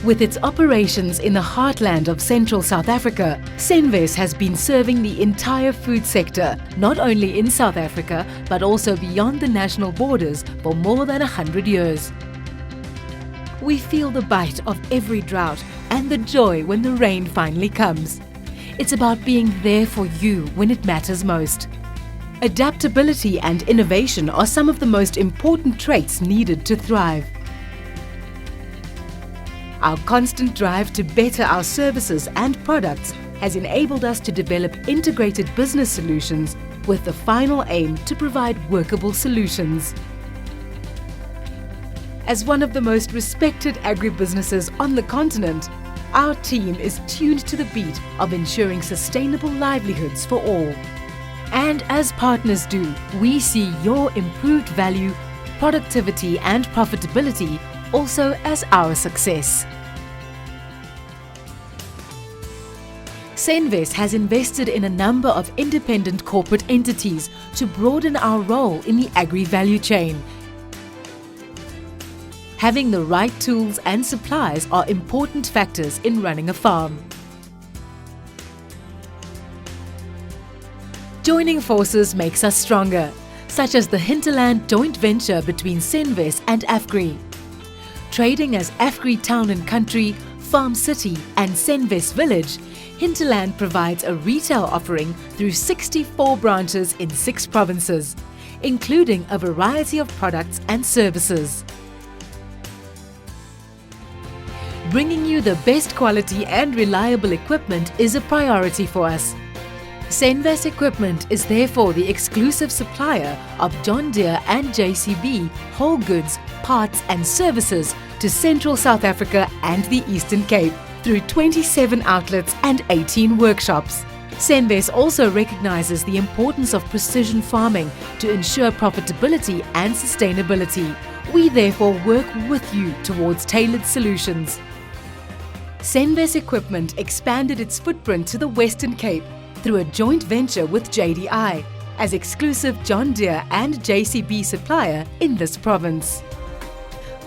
With its operations in the heartland of central South Africa, Senves has been serving the entire food sector, not only in South Africa, but also beyond the national borders for more than 100 years. We feel the bite of every drought and the joy when the rain finally comes. It's about being there for you when it matters most. Adaptability and innovation are some of the most important traits needed to thrive. Our constant drive to better our services and products has enabled us to develop integrated business solutions with the final aim to provide workable solutions. As one of the most respected agribusinesses on the continent, our team is tuned to the beat of ensuring sustainable livelihoods for all. And as partners do, we see your improved value, productivity and profitability also as our success. Senves has invested in a number of independent corporate entities to broaden our role in the agri-value chain. Having the right tools and supplies are important factors in running a farm. Joining forces makes us stronger, such as the Hinterland joint venture between Senves and Afgri. Trading as Afgri Town and Country, Farm City and Senves Village, Hinterland provides a retail offering through 64 branches in 6 provinces, including a variety of products and services. Bringing you the best quality and reliable equipment is a priority for us. Senves Equipment is therefore the exclusive supplier of John Deere and JCB whole goods, parts and services to Central South Africa and the Eastern Cape through 27 outlets and 18 workshops. Senves also recognizes the importance of precision farming to ensure profitability and sustainability. We therefore work with you towards tailored solutions. Senves Equipment expanded its footprint to the Western Cape through a joint venture with JDI as exclusive John Deere and JCB supplier in this province.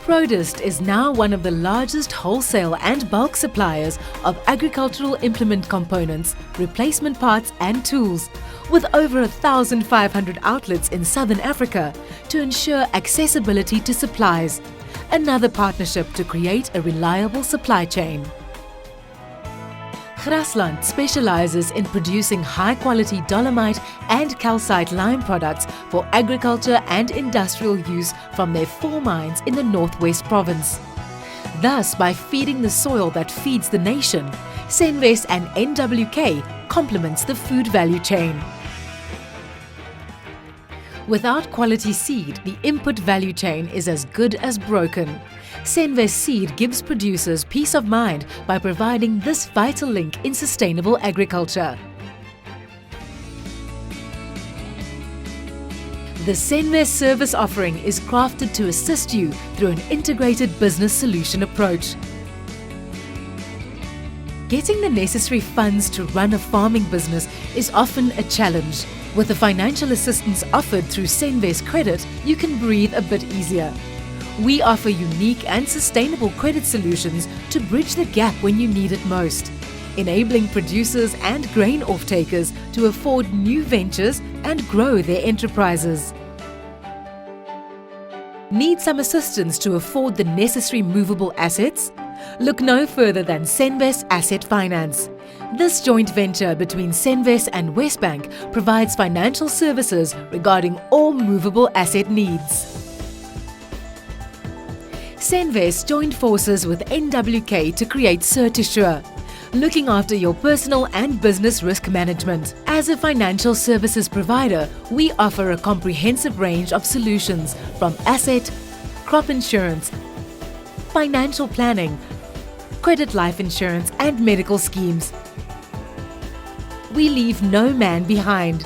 Produst is now one of the largest wholesale and bulk suppliers of agricultural implement components, replacement parts and tools, with over 1,500 outlets in Southern Africa to ensure accessibility to supplies. Another partnership to create a reliable supply chain. Grasland specializes in producing high-quality dolomite and calcite lime products for agriculture and industrial use from their 4 mines in the Northwest Province. Thus, by feeding the soil that feeds the nation, Senves and NWK complements the food value chain. Without quality seed, the input value chain is as good as broken. Senves Seed gives producers peace of mind by providing this vital link in sustainable agriculture. The Senves service offering is crafted to assist you through an integrated business solution approach. Getting the necessary funds to run a farming business is often a challenge. With the financial assistance offered through Senves Credit, you can breathe a bit easier. We offer unique and sustainable credit solutions to bridge the gap when you need it most, enabling producers and grain off-takers to afford new ventures and grow their enterprises. Need some assistance to afford the necessary movable assets? Look no further than Senves Asset Finance. This joint venture between Senves and Westbank provides financial services regarding all movable asset needs. Senves joined forces with NWK to create Certisure, looking after your personal and business risk management. As a financial services provider, we offer a comprehensive range of solutions from asset, crop insurance, financial planning, credit life insurance and medical schemes. We leave no man behind.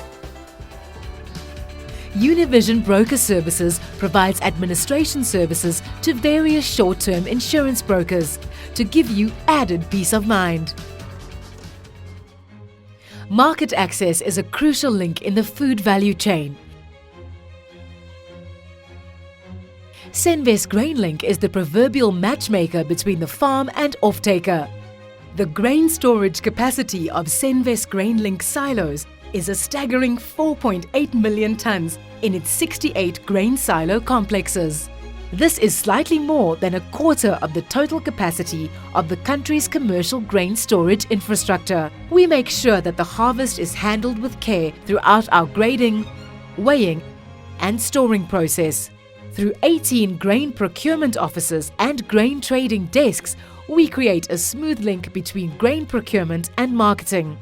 Univision Broker Services provides administration services to various short-term insurance brokers to give you added peace of mind. Market access is a crucial link in the food value chain. Senvest GrainLink is the proverbial matchmaker between the farm and off-taker. The grain storage capacity of Senvest GrainLink silos is a staggering 4.8 million tons in its 68 grain silo complexes. This is slightly more than a quarter of the total capacity of the country's commercial grain storage infrastructure. We make sure that the harvest is handled with care throughout our grading, weighing and storing process. Through 18 grain procurement offices and grain trading desks, we create a smooth link between grain procurement and marketing.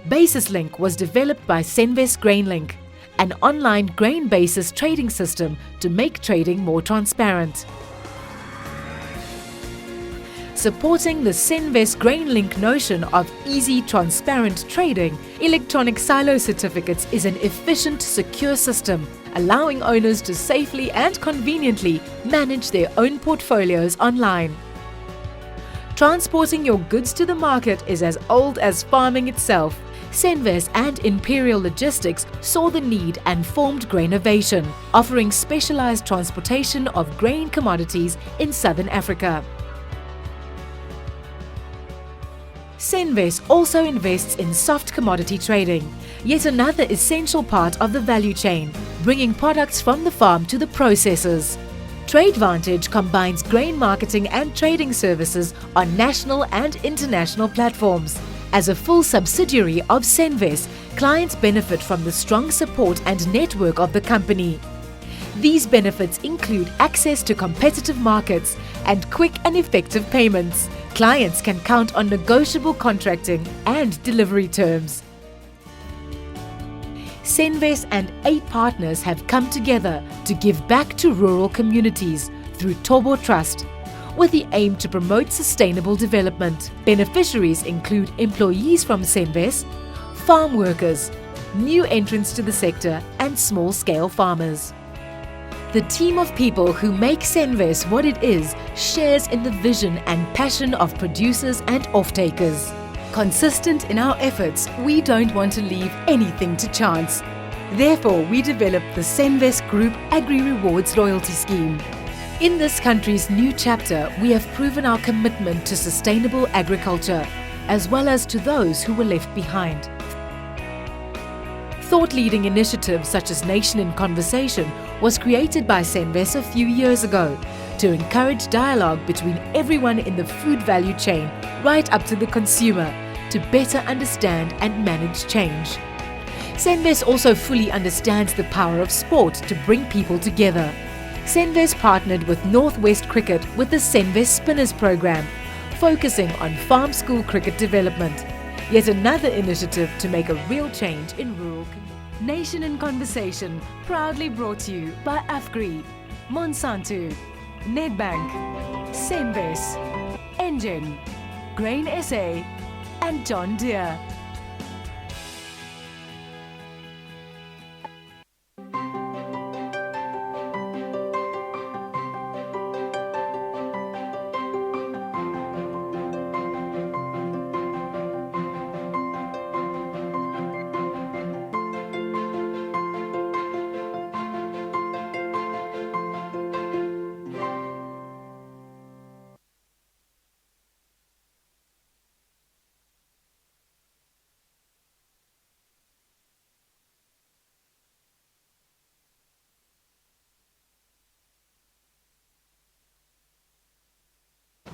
Basis Link was developed by Senvest GrainLink, an online grain basis trading system to make trading more transparent. Supporting the Senvest GrainLink notion of easy, transparent trading, electronic silo certificates is an efficient, secure system allowing owners to safely and conveniently manage their own portfolios online. Transporting your goods to the market is as old as farming itself. Senvest and Imperial Logistics saw the need and formed Grainovation, offering specialized transportation of grain commodities in Southern Africa. Senvest also invests in soft commodity trading, yet another essential part of the value chain, bringing products from the farm to the processors. TradeVantage combines grain marketing and trading services on national and international platforms. As a full subsidiary of Senvest, clients benefit from the strong support and network of the company. These benefits include access to competitive markets and quick and effective payments. Clients can count on negotiable contracting and delivery terms. Senvest and 8 partners have come together to give back to rural communities through Tobo Trust, with the aim to promote sustainable development. Beneficiaries include employees from Senvest, farm workers, new entrants to the sector and small-scale farmers. The team of people who make Senvest what it is shares in the vision and passion of producers and off-takers. Consistent in our efforts, we don't want to leave anything to chance. Therefore, we developed the Senvest Group Agri Rewards Loyalty Scheme. In this country's new chapter, we have proven our commitment to sustainable agriculture, as well as to those who were left behind. Thought-leading initiatives such as Nation in Conversation was created by Senvest a few years ago to encourage dialogue between everyone in the food value chain right up to the consumer to better understand and manage change. Senvest also fully understands the power of sport to bring people together. Senvest partnered with Northwest Cricket with the Senvest Spinners program, focusing on farm school cricket development. Yet another initiative to make a real change in rural communities. Nation in Conversation, proudly brought to you by Afgri, Monsanto, Nedbank, Senvest, Engine, Grain SA and John Deere.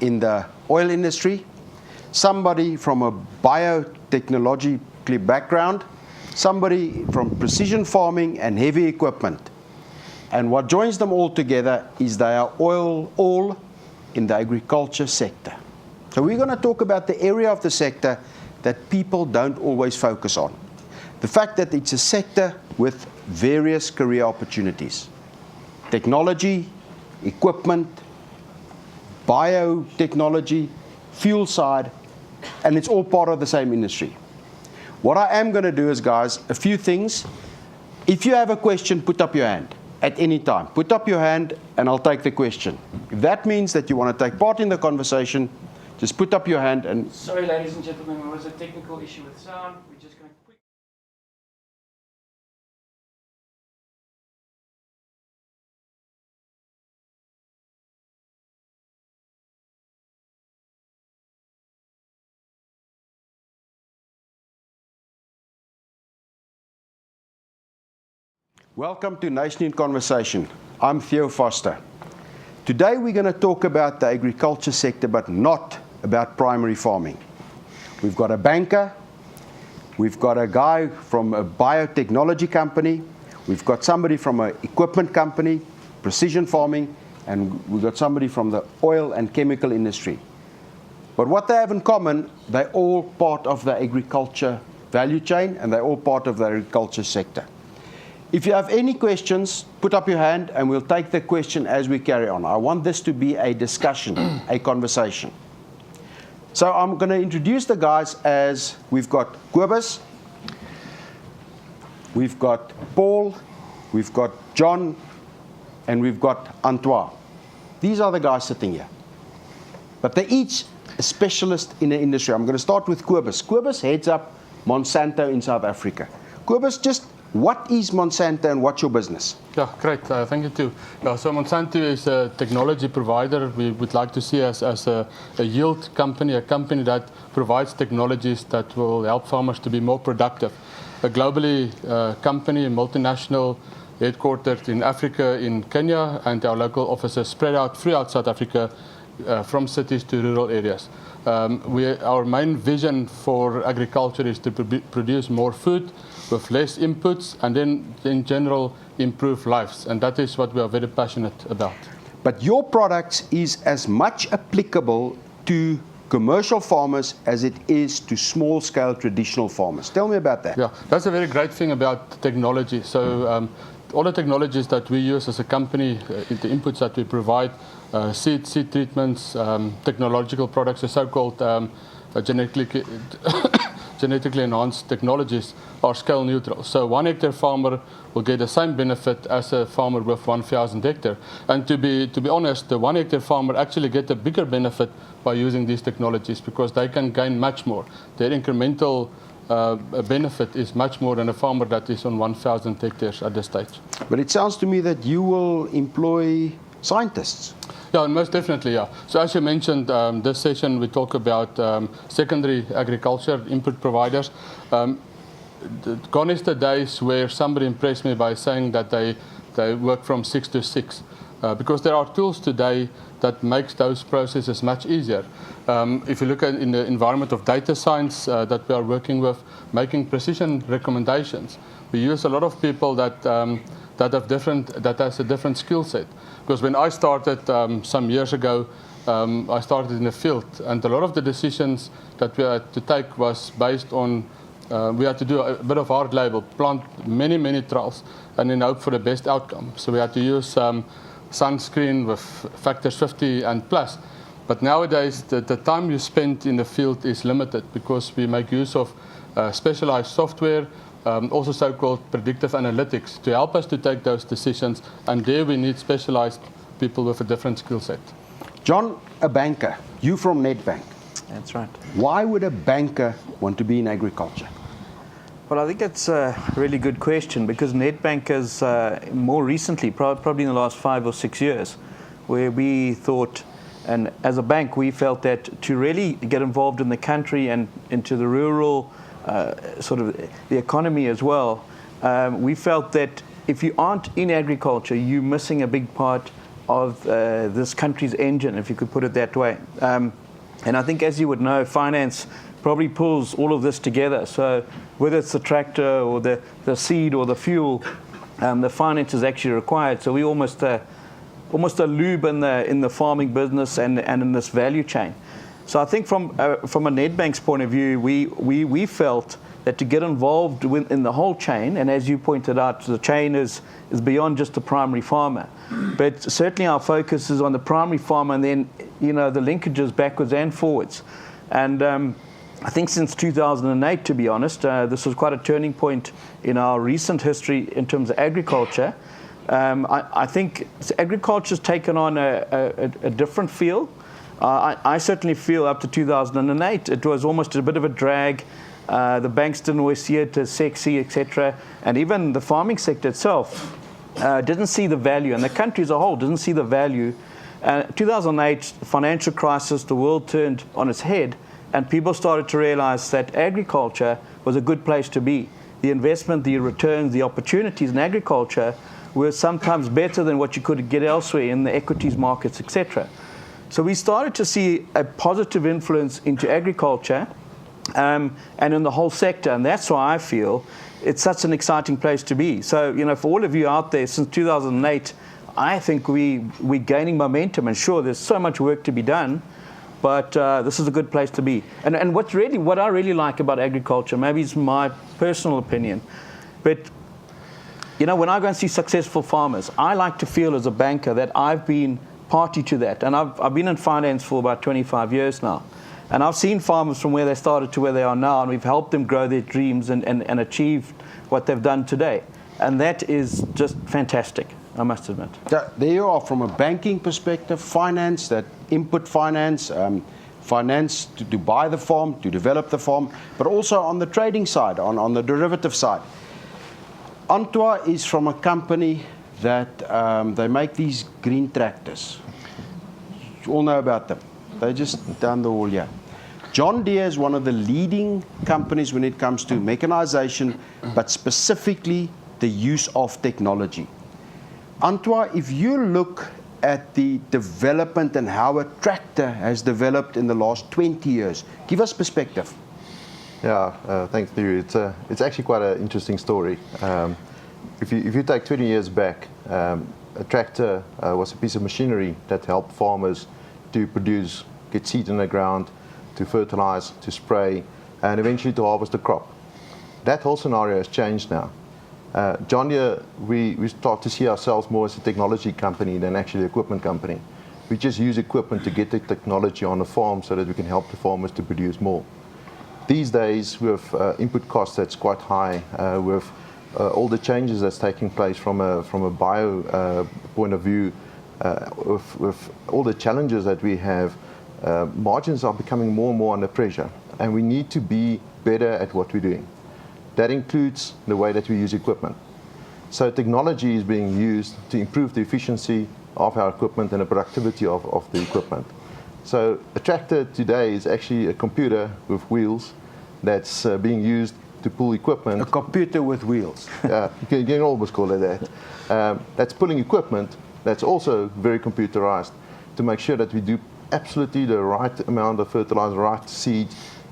In the oil industry, somebody from a biotechnology background, somebody from precision farming and heavy equipment. And what joins them all together is they are all in the agriculture sector. So we're going to talk about the area of the sector that people don't always focus on. The fact that it's a sector with various career opportunities. Technology, equipment, biotechnology, fuel side, and it's all part of the same industry. What I am going to do is, guys, a few things. If you have a question, put up your hand at any time. Put up your hand and I'll take the question. If that means that you want to take part in the conversation, just put up your hand and... Sorry, ladies and gentlemen, there was a technical issue with sound. We're just going to Welcome to Nation in Conversation. I'm Theo Foster. Today we're going to talk about the agriculture sector, but not about primary farming. We've got a banker, we've got a guy from a biotechnology company, we've got somebody from an equipment company, precision farming, and we've got somebody from the oil and chemical industry. But what they have in common, they're all part of the agriculture value chain, and they're all part of the agriculture sector. If you have any questions, put up your hand and we'll take the question as we carry on. I want this to be a discussion, a conversation. So I'm going to introduce the guys as we've got Kobus, we've got Paul, we've got John, and we've got Antoine. These are the guys sitting here. But they're each a specialist in the industry. I'm going to start with Kobus. Kobus heads up Monsanto in South Africa. Kobus, just what is Monsanto and what's your business? Yeah, great. Thank you too. Yeah, so Monsanto is a technology provider. We would like to see us as a yield company, a company that provides technologies that will help farmers to be more productive. A globally company, multinational, headquartered in Africa, in Kenya, and our local offices spread out throughout South Africa, from cities to rural areas. Our main vision for agriculture is to produce more food with less inputs, and then in general improve lives, and that is what we are very passionate about. But your products is as much applicable to commercial farmers as it is to small-scale traditional farmers. Tell me about that. Yeah, that's a very great thing about technology. So all the technologies that we use as a company, the inputs that we provide, seed treatments, technological products, the so-called genetically enhanced technologies are scale neutral. So 1 hectare farmer will get the same benefit as a farmer with 1,000 hectare. And to be honest, the 1 hectare farmer actually get a bigger benefit by using these technologies because they can gain much more. Their incremental benefit is much more than a farmer that is on 1,000 hectares at this stage. But it sounds to me that you will employ scientists. Yeah, most definitely, yeah. So as you mentioned, this session we talk about secondary agriculture input providers. Gone is the days where somebody impressed me by saying that they work from 6 to 6. Because there are tools today that makes those processes much easier. If you look at in the environment of data science that we are working with, making precision recommendations, we use a lot of people that has a different skill set. Because when I started some years ago, I started in the field, and a lot of the decisions that we had to take was based on we had to do a bit of hard labor, plant many trials, and then hope for the best outcome. So we had to use sunscreen with factors 50 and plus. But nowadays, the time you spend in the field is limited because we make use of specialized software, also so-called predictive analytics, to help us to take those decisions. And there we need specialized people with a different skill set. John, a banker, you from Nedbank. That's right. Why would a banker want to be in agriculture? Well, I think that's a really good question because Nedbank has more recently, probably in the last 5 or 6 years, where we thought, and as a bank, we felt that to really get involved in the country and into the rural sort of the economy as well, we felt that if you aren't in agriculture, you're missing a big part of this country's engine, if you could put it that way. And I think, as you would know, finance probably pulls all of this together. So whether it's the tractor or the seed or the fuel, the finance is actually required. So we almost a lube in the farming business and in this value chain. So I think from a Nedbank's point of view, we felt that to get involved in the whole chain, and as you pointed out, the chain is beyond just the primary farmer. But certainly our focus is on the primary farmer and then, the linkages backwards and forwards. And I think since 2008, to be honest, this was quite a turning point in our recent history in terms of agriculture. I think agriculture has taken on a different feel. I certainly feel up to 2008, it was almost a bit of a drag. The banks didn't always see it as sexy, etc. And even the farming sector itself didn't see the value, and the country as a whole didn't see the value. 2008, financial crisis, the world turned on its head, and people started to realize that agriculture was a good place to be. the investment, the returns, the opportunities in agriculture were sometimes better than what you could get elsewhere in the equities markets, etc. So we started to see a positive influence into agriculture and in the whole sector, and that's why I feel it's such an exciting place to be. So, you know, for all of you out there, since 2008, I think we're gaining momentum, and sure, there's so much work to be done, but this is a good place to be. And what I really like about agriculture, maybe it's my personal opinion, but you know, when I go and see successful farmers, I like to feel as a banker that I've been party to that. And I've been in finance for about 25 years now. And I've seen farmers from where they started to where they are now, and we've helped them grow their dreams and achieve what they've done today. And that is just fantastic, I must admit. There you are, from a banking perspective, finance, that input finance, finance to buy the farm, to develop the farm, but also on the trading side, on the derivative side. Antwa is from a company that they make these green tractors. You all know about them. They're just down the hall here. John Deere is one of the leading companies when it comes to mechanization, but specifically the use of technology. Antwa, if you look at the development and how a tractor has developed in the last 20 years, give us perspective. Yeah, thanks to you. It's actually quite an interesting story. If you take 20 years back, a tractor was a piece of machinery that helped farmers to produce, get seed in the ground, to fertilize, to spray, and eventually to harvest the crop. That whole scenario has changed now. John Deere, we start to see ourselves more as a technology company than actually an equipment company. We just use equipment to get the technology on the farm so that we can help the farmers to produce more. These days, with input costs that's quite high, with all the changes that's taking place from a bio point of view, with all the challenges that we have, margins are becoming more and more under pressure, and we need to be better at what we're doing. That includes the way that we use equipment. So technology is being used to improve the efficiency of our equipment and the productivity of the equipment. So a tractor today is actually a computer with wheels that's being used to pull equipment. A computer with wheels. You can almost call it that. That's pulling equipment that's also very computerized to make sure that we do absolutely the right amount of fertilizer, right seed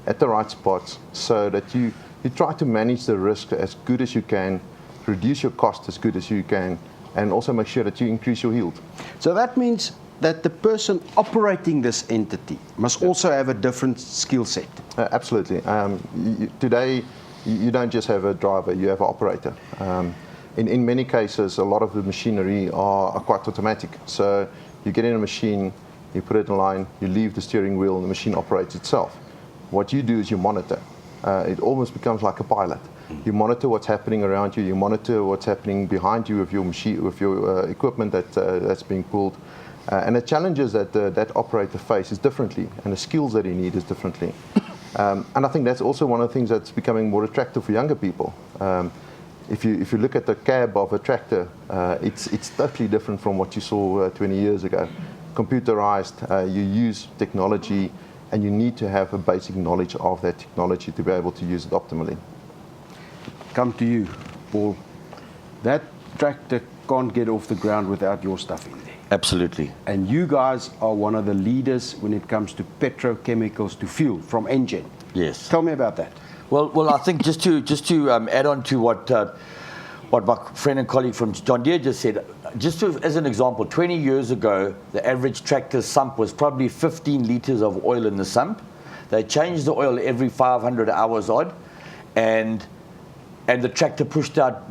at the right spots, so that you try to manage the risk as good as you can, reduce your cost as good as you can, and also make sure that you increase your yield. So that means that the person operating this entity must also have a different skill set. Absolutely. Today, you don't just have a driver, you have an operator. In many cases, a lot of the machinery are quite automatic. So you get in a machine, you put it in line, you leave the steering wheel, and the machine operates itself. What you do is you monitor. It almost becomes like a pilot. You monitor what's happening around you, you monitor what's happening behind you with your machine, with your equipment that's being pulled. And the challenges that that operator faces differently, and the skills that he needs is differently. And I think that's also one of the things that's becoming more attractive for younger people. If you look at the cab of a tractor, it's totally different from what you saw 20 years ago. Computerized, you use technology, and you need to have a basic knowledge of that technology to be able to use it optimally. Come to you, Paul. That tractor can't get off the ground without your stuff in there. Absolutely. And you guys are one of the leaders when it comes to petrochemicals to fuel from Engen. Yes. Tell me about that. Well, I think just to add on to what my friend and colleague from John Deere just said, as an example, 20 years ago, the average tractor sump was probably 15 liters of oil in the sump. They changed the oil every 500 hours odd, and the tractor pushed out,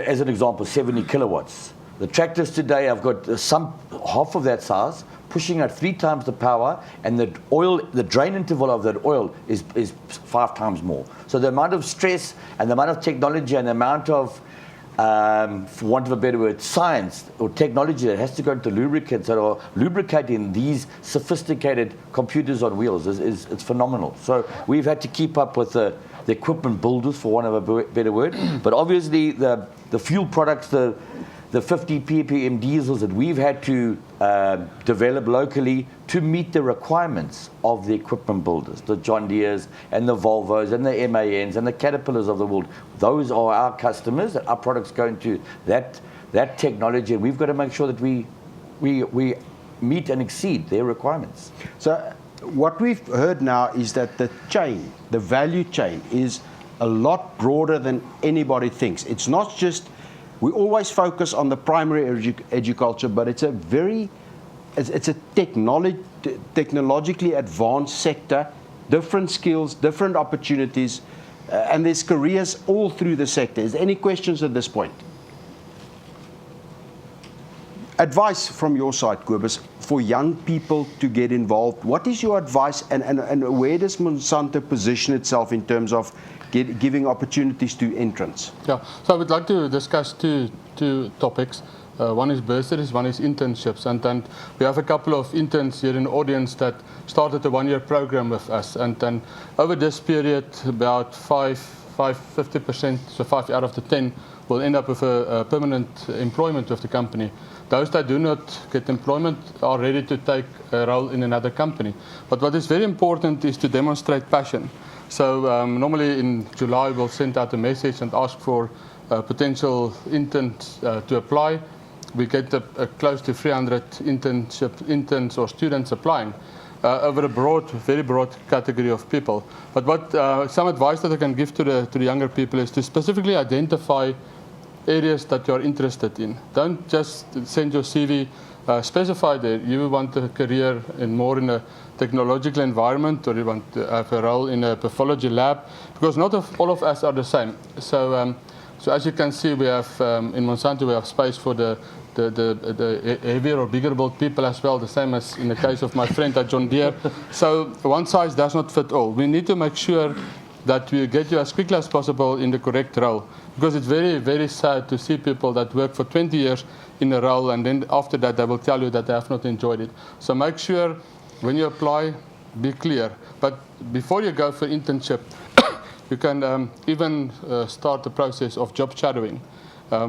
as an example, 70 kilowatts. The tractors today have got a sump half of that size, pushing out 3 times the power, and the drain interval of that oil is 5 times more. So the amount of stress and the amount of technology and the amount of, for want of a better word, science or technology that has to go into lubricants that are lubricating these sophisticated computers on wheels it's phenomenal. So we've had to keep up with the equipment builders, for want of a better word. But obviously the fuel products, the 50 ppm diesels that we've had to developed locally to meet the requirements of the equipment builders, the John Deeres and the Volvos and the MANs and the Caterpillars of the world. Those are our customers. Our products go into that technology, and we've got to make sure that we meet and exceed their requirements. So what we've heard now is that the chain, the value chain, is a lot broader than anybody thinks. It's not just, we always focus on the primary agriculture, but it's a technologically advanced sector, different skills, different opportunities, and there's careers all through the sector. Is there any questions at this point? Advice from your side, Kobus, for young people to get involved. What is your advice, and where does Monsanto position itself in terms of giving opportunities to entrants? Yeah, so I would like to discuss two topics. One is bursaries, one is internships, and then we have a couple of interns here in the audience that started a one-year program with us, and then over this period about 50%, so 5 out of the 10 will end up with a permanent employment with the company. Those that do not get employment are ready to take a role in another company. But what is very important is to demonstrate passion. So normally in July we'll send out a message and ask for potential interns to apply. We get close to 300 interns or students applying over a very broad category of people. But what some advice that I can give to the younger people is to specifically identify areas that you are interested in. Don't just send your CV, specify that you want a career more in a technological environment, or you want to have a role in a pathology lab, because not all of us are the same. So as you can see, we have in Monsanto we have space for the heavier or bigger built people as well, the same as in the case of my friend at John Deere. So one size does not fit all. We need to make sure that we get you as quickly as possible in the correct role, because it's very, very sad to see people that work for 20 years in a role, and then after that they will tell you that they have not enjoyed it. So make sure when you apply, be clear. But before you go for internship, you can even start the process of job shadowing.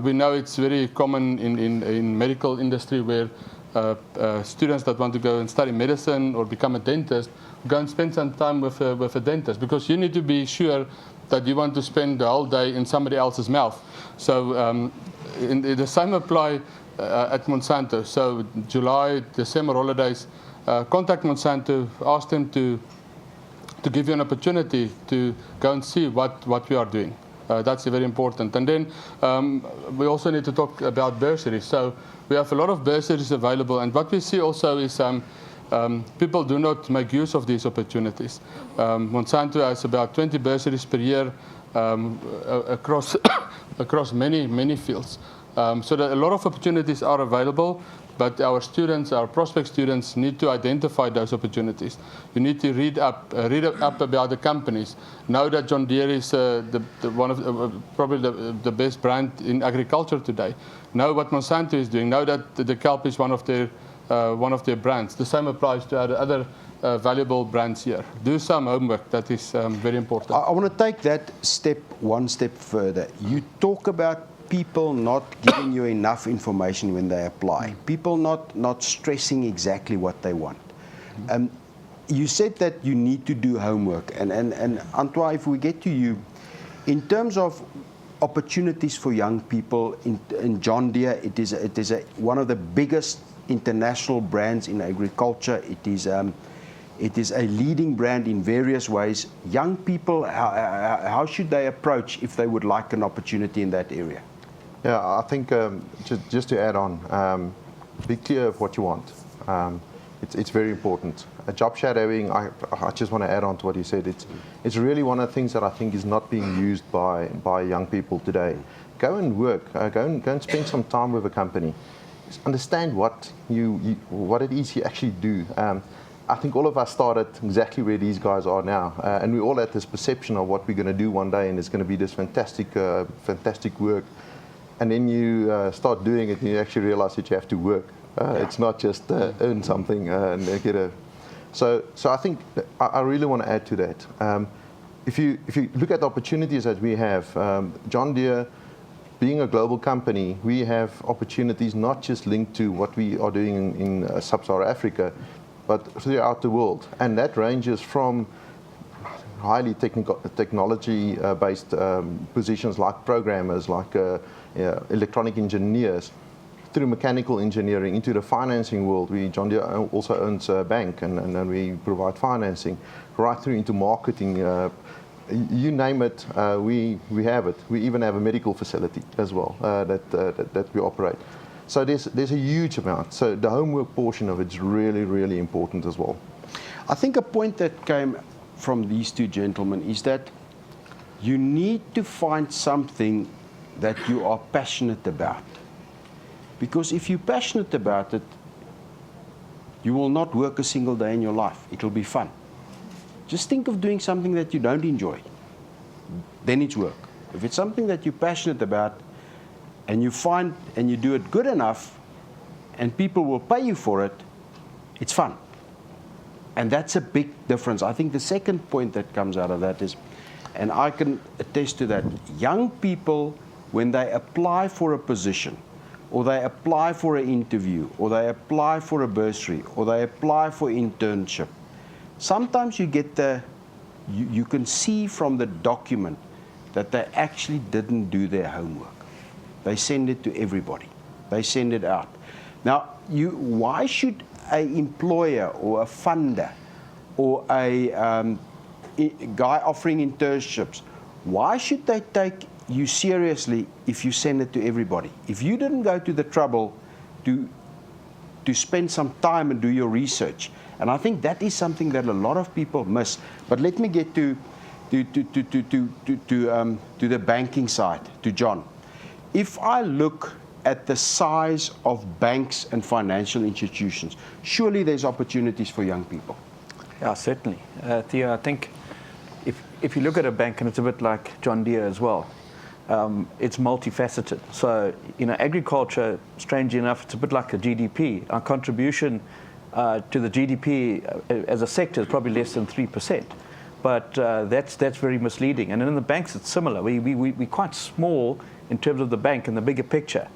We know it's very common in medical industry where students that want to go and study medicine or become a dentist go and spend some time with a dentist, because you need to be sure that you want to spend the whole day in somebody else's mouth. So the same apply at Monsanto. So July, December holidays, contact Monsanto, ask them to give you an opportunity to go and see what we are doing. That's very important. And then we also need to talk about bursaries. So we have a lot of bursaries available, and what we see also is people do not make use of these opportunities. Monsanto has about 20 bursaries per year across many fields. So that a lot of opportunities are available, but our students, our prospect students, need to identify those opportunities. You need to read up about the companies. Know that John Deere is one of probably the best brand in agriculture today. Know what Monsanto is doing. Know that the kelp is one of their brands. The same applies to other valuable brands here. Do some homework. That is very important. I want to take that one step further. You talk about people not giving you enough information when they apply. People not stressing exactly what they want. You said that you need to do homework. And Antoine, if we get to you, in terms of opportunities for young people in John Deere, it is one of the biggest international brands in agriculture. It is a leading brand in various ways. Young people, how should they approach if they would like an opportunity in that area? Yeah, I think just to add on, be clear of what you want. It's very important. Job shadowing, I just want to add on to what you said. It's really one of the things that I think is not being used by young people today. Go and work. Go and spend some time with a company. Understand what it is you actually do. I think all of us started exactly where these guys are now, and we all had this perception of what we're going to do one day, and it's going to be this fantastic work. And then you start doing it, and you actually realize that you have to work. It's not just earn something and get a. So I think I really want to add to that. If you look at the opportunities that we have, John Deere being a global company, we have opportunities not just linked to what we are doing in sub-Saharan Africa, but throughout the world. And that ranges from highly technology-based positions like programmers, like electronic engineers, through mechanical engineering into the financing world. John Deere also owns a bank, and we provide financing, right through into marketing. You name it, we have it. We even have a medical facility as well that we operate. So there's a huge amount. So the homework portion of it's really, really important as well. I think a point that came from these two gentlemen is that you need to find something that you are passionate about. Because if you're passionate about it, you will not work a single day in your life. It will be fun. Just think of doing something that you don't enjoy. Then it's work. If it's something that you're passionate about and you find and you do it good enough and people will pay you for it, it's fun. And that's a big difference. I think the second point that comes out of that is, and I can attest to that, young people, when they apply for a position, or they apply for an interview, or they apply for a bursary, or they apply for internship, sometimes you get you can see from the document that they actually didn't do their homework. They send it to everybody. They send it out. Now, why should an employer or a funder or a guy offering internships, why should they take you seriously if you send it to everybody? If you didn't go to the trouble to spend some time and do your research, and I think that is something that a lot of people miss. But let me get to the banking side, to John. If I look at the size of banks and financial institutions, surely there's opportunities for young people. Yeah, certainly. Theo, I think if you look at a bank, and it's a bit like John Deere as well, it's multifaceted. So, agriculture, strangely enough, it's a bit like a GDP. Our contribution to the GDP as a sector is probably less than 3%. But that's very misleading. And in the banks, it's similar. We're quite small in terms of the bank and the bigger picture.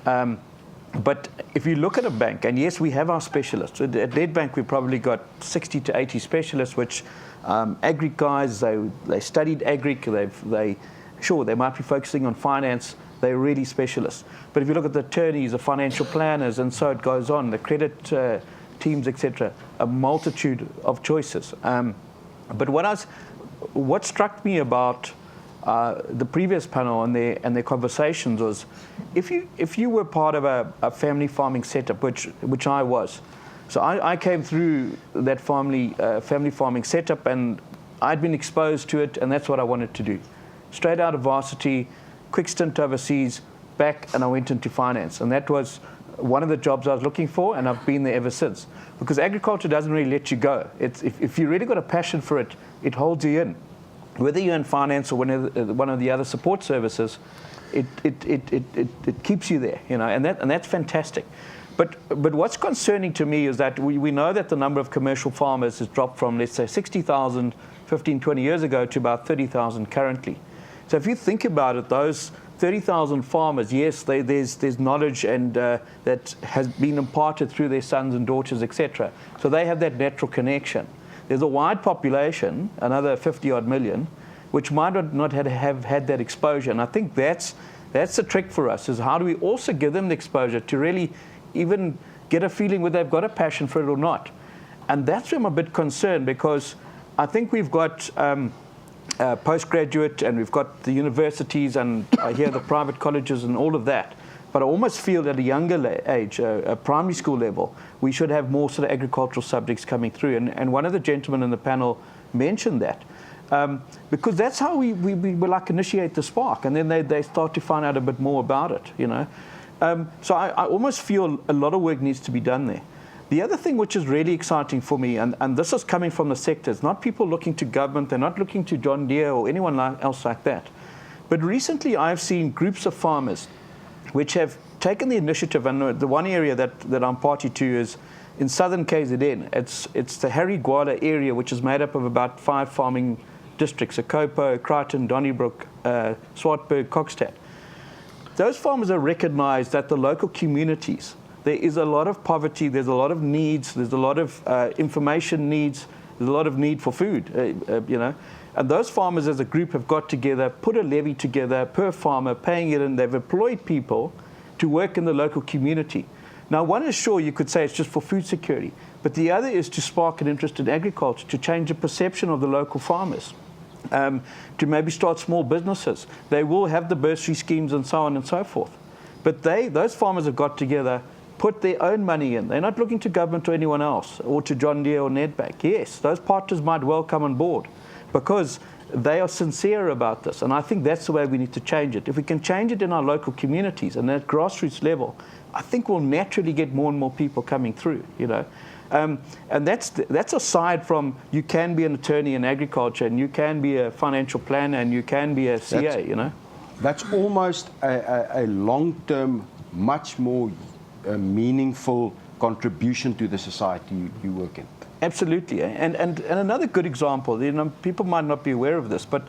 But if you look at a bank, and yes, we have our specialists. At Nedbank, we've probably got 60 to 80 specialists, which agri guys, they studied agri. They might be focusing on finance. They're really specialists. But if you look at the attorneys, the financial planners, and so it goes on, the credit teams, etc., a multitude of choices. But what struck me about the previous panel and their conversations was, if you were part of a family farming setup, which I was, so I came through that family farming setup, and I'd been exposed to it, and that's what I wanted to do. Straight out of varsity, quick stint overseas, back, and I went into finance, and that was one of the jobs I was looking for, and I've been there ever since. Because agriculture doesn't really let you go. If you really got a passion for it, it holds you in. Whether you're in finance or one of the other support services, it keeps you there, and that's fantastic. But what's concerning to me is that we know that the number of commercial farmers has dropped from, let's say, 60,000 15, 20 years ago to about 30,000 currently. So if you think about it, those 30,000 farmers, yes, there's knowledge and that has been imparted through their sons and daughters, etc. So they have that natural connection. There's a wide population, another 50-odd million, which might not have had that exposure. And I think that's the trick for us, is how do we also give them the exposure to really even get a feeling whether they've got a passion for it or not. And that's where I'm a bit concerned, because I think we've got postgraduate, and we've got the universities, and I hear the private colleges and all of that. But I almost feel at a younger age, a primary school level, we should have more sort of agricultural subjects coming through. And one of the gentlemen in the panel mentioned that. Because that's how we like initiate the spark, and then they start to find out a bit more about it, So I almost feel a lot of work needs to be done there. The other thing which is really exciting for me, and this is coming from the sectors, not people looking to government, they're not looking to John Deere or anyone else like that. But recently I've seen groups of farmers which have taken the initiative, and the one area that I'm party to is in southern KZN. It's the Harry Gwala area, which is made up of about 5 farming districts: Akopo, Crichton, Donnybrook, Swartberg, Kokstad. those farmers are recognized that the local communities, there is a lot of poverty, there's a lot of needs, there's a lot of information needs, there's a lot of need for food, you know. And those farmers as a group have got together, put a levy together per farmer, paying it, and they've employed people to work in the local community. Now, one is sure you could say it's just for food security, but the other is to spark an interest in agriculture, to change the perception of the local farmers, to maybe start small businesses. They will have the bursary schemes and so on and so forth. But those farmers have got together, put their own money in. They're not looking to government or anyone else, or to John Deere or Nedbank. Yes, those partners might well come on board because they are sincere about this. And I think that's the way we need to change it. If we can change it in our local communities and at grassroots level, I think we'll naturally get more and more people coming through, you know. And that's aside from you can be an attorney in agriculture and you can be a financial planner and you can be a CA, you know. That's almost a long-term, much more meaningful contribution to the society you work in. Absolutely. And another good example, you know, people might not be aware of this, but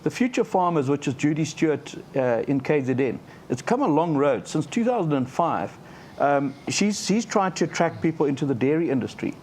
the Future Farmers, which is Judy Stewart in KZN, it's come a long road. Since 2005, she's tried to attract people into the dairy industry.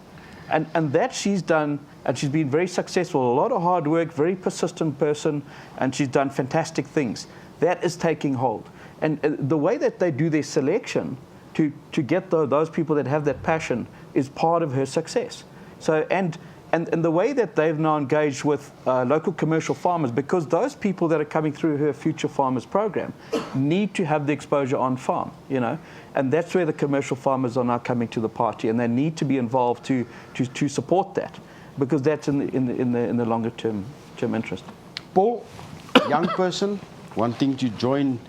And that she's done, and she's been very successful. A lot of hard work, very persistent person, and she's done fantastic things. That is taking hold. And the way that they do their selection to get those people that have that passion is part of her success. So, and the way that they've now engaged with local commercial farmers, because those people that are coming through her Future Farmers program need to have the exposure on farm, you know, and that's where the commercial farmers are now coming to the party, and they need to be involved to support that, because that's in the longer term interest. Paul, young person wanting to join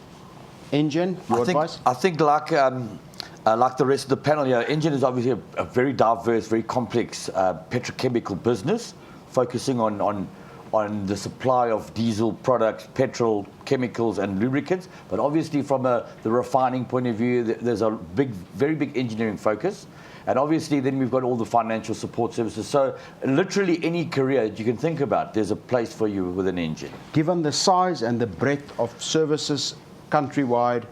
Engen, your advice? I think like the rest of the panel here, Engen is obviously a very diverse, very complex petrochemical business, focusing on the supply of diesel products, petrol, chemicals and lubricants. But obviously from the refining point of view, there's a very big engineering focus. And obviously then we've got all the financial support services. So literally any career that you can think about, there's a place for you with an Engen. Given the size and the breadth of services countrywide,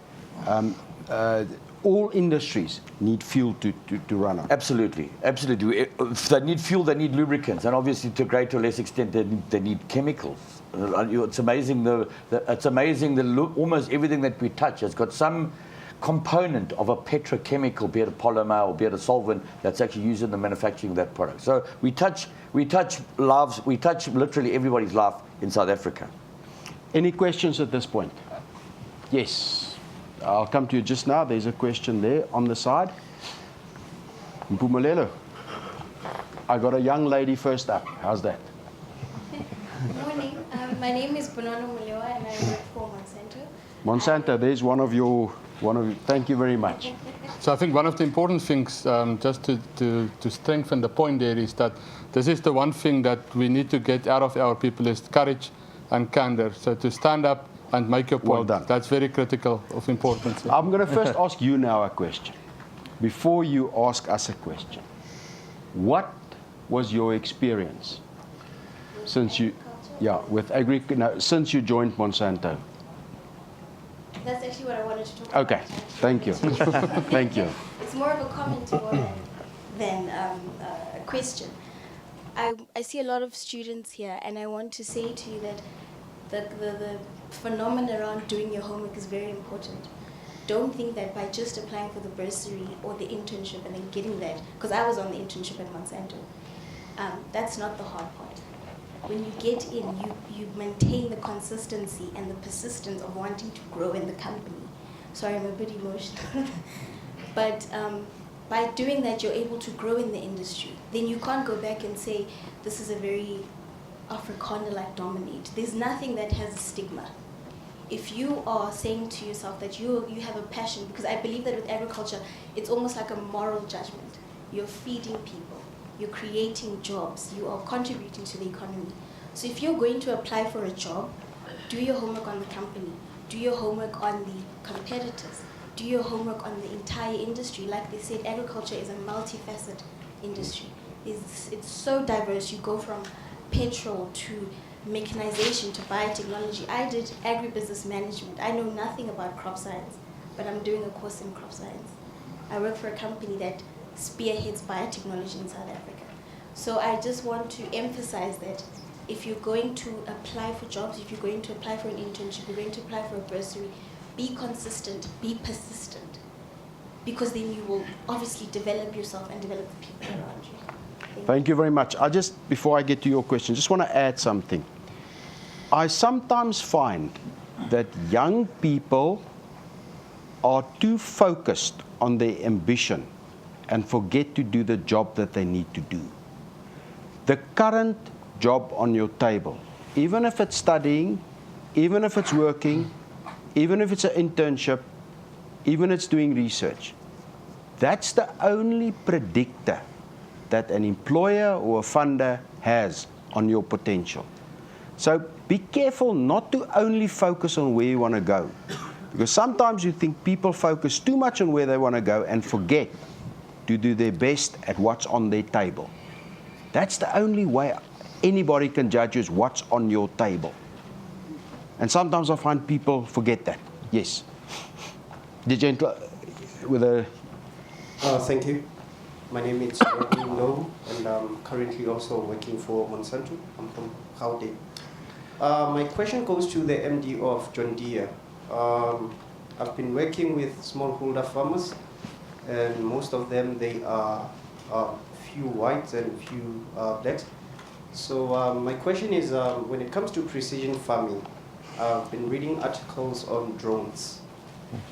all industries need fuel to run on. Absolutely, absolutely. If they need fuel, they need lubricants, and obviously to a greater or less extent, they need chemicals. It's amazing. Almost everything that we touch has got some component of a petrochemical, be it a polymer or be it a solvent, that's actually used in the manufacturing of that product. So we touch lives. We touch literally everybody's life in South Africa. Any questions at this point? Yes. I'll come to you just now. There's a question there on the side. Mpumelelo. I got a young lady first up. How's that? Good morning. My name is Bonono Mulewa and I work for Monsanto. Monsanto, there's one of your. Thank you very much. So I think one of the important things, just to strengthen the point there, is that this is the one thing that we need to get out of our people is courage and candor. So to stand up and make your point. Well done. That's very critical of importance. I'm going to first ask you now a question. Before you ask us a question, what was your experience since you, since you joined Monsanto? That's actually what I wanted to talk about. Okay, thank you. Thank you. It's more of a comment more than a question. I see a lot of students here, and I want to say to you that the phenomenon around doing your homework is very important. Don't think that by just applying for the bursary or the internship and then getting that, because I was on the internship at Monsanto, that's not the hard part. When you get in, you maintain the consistency and the persistence of wanting to grow in the company. Sorry, I'm a bit emotional. But by doing that, you're able to grow in the industry. Then you can't go back and say, this is a very Afrikaner-like dominate. There's nothing that has a stigma. If you are saying to yourself that you have a passion, because I believe that with agriculture, it's almost like a moral judgment. You're feeding people, you're creating jobs, you are contributing to the economy. So if you're going to apply for a job, do your homework on the company, do your homework on the competitors, do your homework on the entire industry. Like they said, agriculture is a multifaceted industry. It's so diverse. You go from petrol to mechanization to biotechnology. I did agribusiness management. I know nothing about crop science, but I'm doing a course in crop science. I work for a company that spearheads biotechnology in South Africa. So I just want to emphasize that if you're going to apply for jobs, if you're going to apply for an internship, you're going to apply for a bursary, be consistent, be persistent, because then you will obviously develop yourself and develop the people around you. Thank you very much. Before I get to your question, just want to add something. I sometimes find that young people are too focused on their ambition and forget to do the job that they need to do. The current job on your table, even if it's studying, even if it's working, even if it's an internship, even if it's doing research, that's the only predictor that an employer or a funder has on your potential. So be careful not to only focus on where you want to go, because sometimes you think people focus too much on where they want to go and forget to do their best at what's on their table. That's the only way anybody can judge you, is what's on your table. And sometimes I find people forget that. Yes. The gentleman with a... Thank you. My name is No, and I'm currently also working for Monsanto. I'm from Gauteng. My question goes to the MD of John Deere. I've been working with smallholder farmers, and most of them, they are few whites and few blacks. So my question is, when it comes to precision farming, I've been reading articles on drones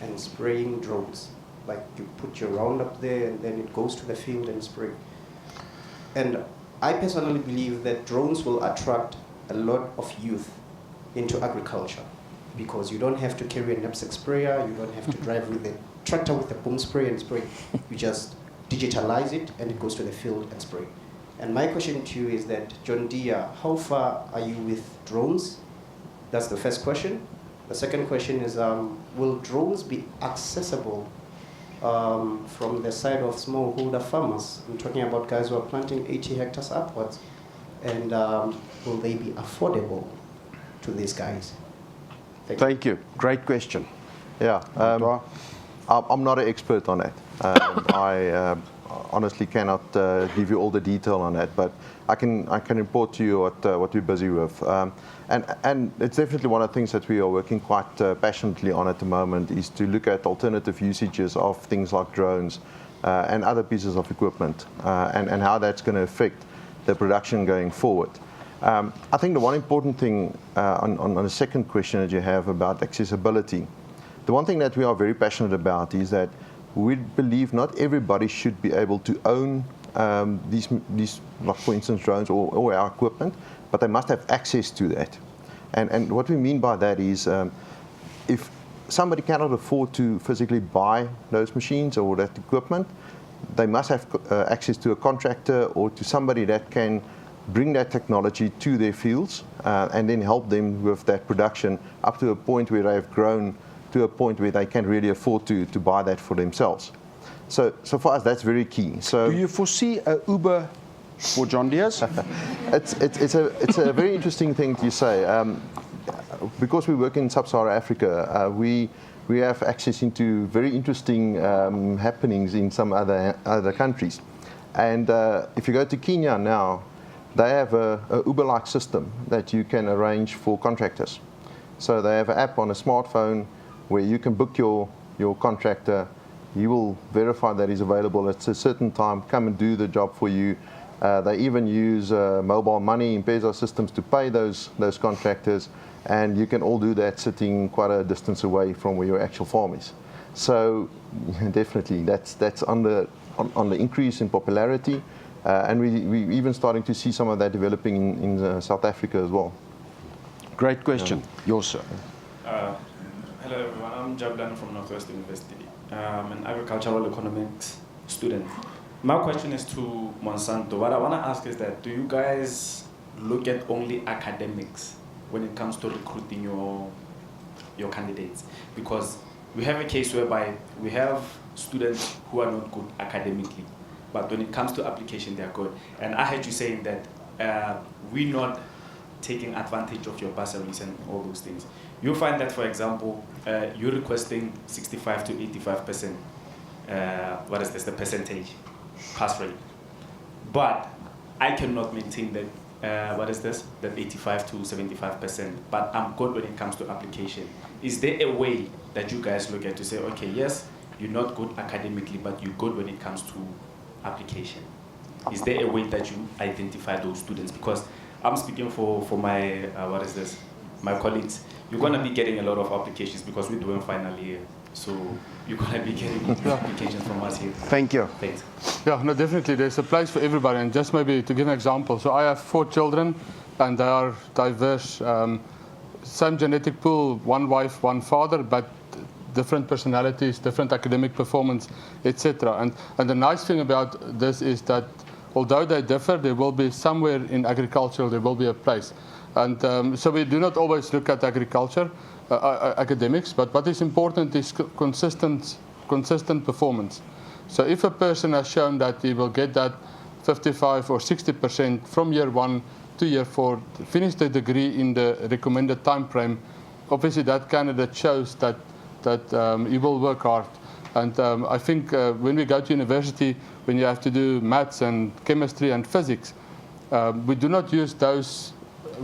and spraying drones. Like you put your Roundup there and then it goes to the field and spray. And I personally believe that drones will attract a lot of youth into agriculture, because you don't have to carry a knapsack sprayer, you don't have to drive with a tractor with a boom spray and spray. You just digitalize it and it goes to the field and spray. And my question to you is that, John Deere, how far are you with drones? That's the first question. The second question is, will drones be accessible from the side of smallholder farmers? I'm talking about guys who are planting 80 hectares upwards. And will they be affordable to these guys? Thank you. Great question. Yeah, I'm not an expert on that. I honestly cannot give you all the detail on that, but I can report to you what we're busy with. And it's definitely one of the things that we are working quite passionately on at the moment, is to look at alternative usages of things like drones and other pieces of equipment, and how that's going to affect the production going forward. I think the one important thing on the second question that you have about accessibility, the one thing that we are very passionate about is that we believe not everybody should be able to own these like for instance, drones or our equipment, but they must have access to that. And what we mean by that is, if somebody cannot afford to physically buy those machines or that equipment, they must have access to a contractor or to somebody that can bring that technology to their fields and then help them with that production up to a point where they have grown to a point where they can really afford to buy that for themselves. So for us, that's very key. So do you foresee a Uber for John Deere's? It's a very interesting thing to say. Because we work in sub-Saharan Africa, we have access into very interesting happenings in some other countries. And if you go to Kenya now, they have a Uber-like system that you can arrange for contractors. So they have an app on a smartphone where you can book your contractor. He will verify that he's available at a certain time, come and do the job for you. They even use mobile money, M-Pesa systems to pay those contractors, and you can all do that sitting quite a distance away from where your actual farm is. So definitely, that's on the increase in popularity, and we even starting to see some of that developing in South Africa as well. Great question. Yours, sir. Hello everyone, I'm Jablan from Northwest University. I'm an agricultural economics student. My question is to Monsanto. What I want to ask is that, do you guys look at only academics when it comes to recruiting your candidates? Because we have a case whereby we have students who are not good academically, but when it comes to application, they are good. And I heard you saying that we're not taking advantage of your bursaries and all those things. You find that, for example, you're requesting 65 to 85%. What is this? The percentage pass rate. But I cannot maintain that. What is this? That 85 to 75%. But I'm good when it comes to application. Is there a way that you guys look at to say, okay, yes, you're not good academically, but you're good when it comes to application? Is there a way that you identify those students? Because I'm speaking for my, what is this? My colleagues. You're going to be getting a lot of applications because we're doing final year. So you're going to be getting applications from us here. Thank you. Thanks. Yeah, no, definitely. There's a place for everybody. And just maybe to give an example. So I have 4 children, and they are diverse. Same genetic pool, one wife, one father, but different personalities, different academic performance, etc. And the nice thing about this is that although they differ, there will be somewhere in agriculture, there will be a place. And so we do not always look at agriculture, academics, but what is important is consistent performance. So if a person has shown that he will get that 55 or 60% from year 1 to year 4, finish the degree in the recommended time frame, obviously that candidate shows that he will work hard. And I think when we go to university, when you have to do maths and chemistry and physics, we do not use those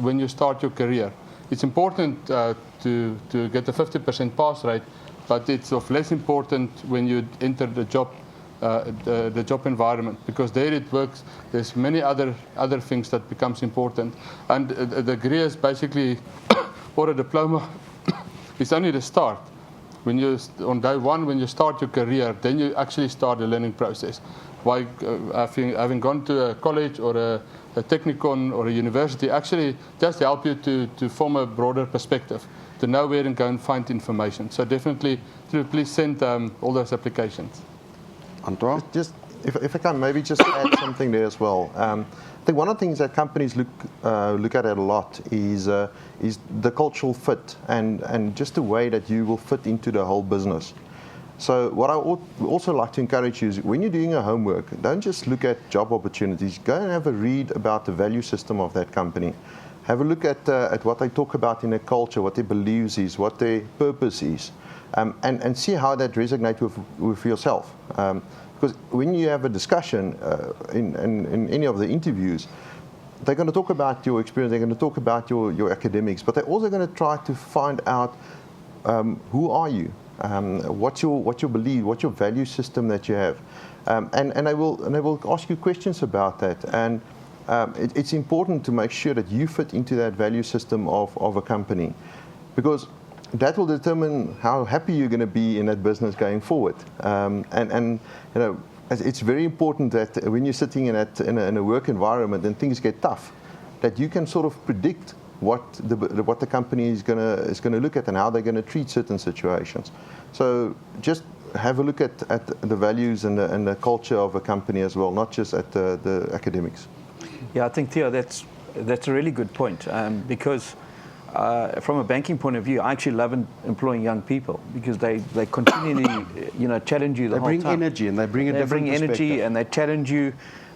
when you start your career. It's important to get a 50% pass rate, but it's of less important when you enter the job environment, because there it works. There's many other things that becomes important, and a degree is basically or a diploma is only the start. When you on day 1, when you start your career, then you actually start the learning process. Why having gone to a college or a technicon or a university actually just help you to form a broader perspective, to know where and go and find information. So definitely, please send all those applications. Antoine? Just, if I can maybe just add something there as well. I think one of the things that companies look at it a lot is the cultural fit and just the way that you will fit into the whole business. So what I would also like to encourage you is when you're doing your homework, don't just look at job opportunities. Go and have a read about the value system of that company. Have a look at what they talk about in their culture, what their beliefs is, what their purpose is, and see how that resonates with yourself. Because when you have a discussion in any of the interviews, they're going to talk about your experience, they're going to talk about your academics, but they're also going to try to find out who are you, what's your belief, what's your value system that you have, and they will ask you questions about that. And it's important to make sure that you fit into that value system of a company, because that will determine how happy you're going to be in that business going forward. And you know, it's very important that when you're sitting in a work environment and things get tough, that you can sort of predict what the company is going to look at and how they're going to treat certain situations. So just have a look at the values and the culture of a company as well, not just at the academics. Yeah, I think, Theo, that's a really good point, because from a banking point of view, I actually love employing young people, because they continually challenge you the whole time. They bring energy, and they bring a different perspective. They bring energy and they challenge you.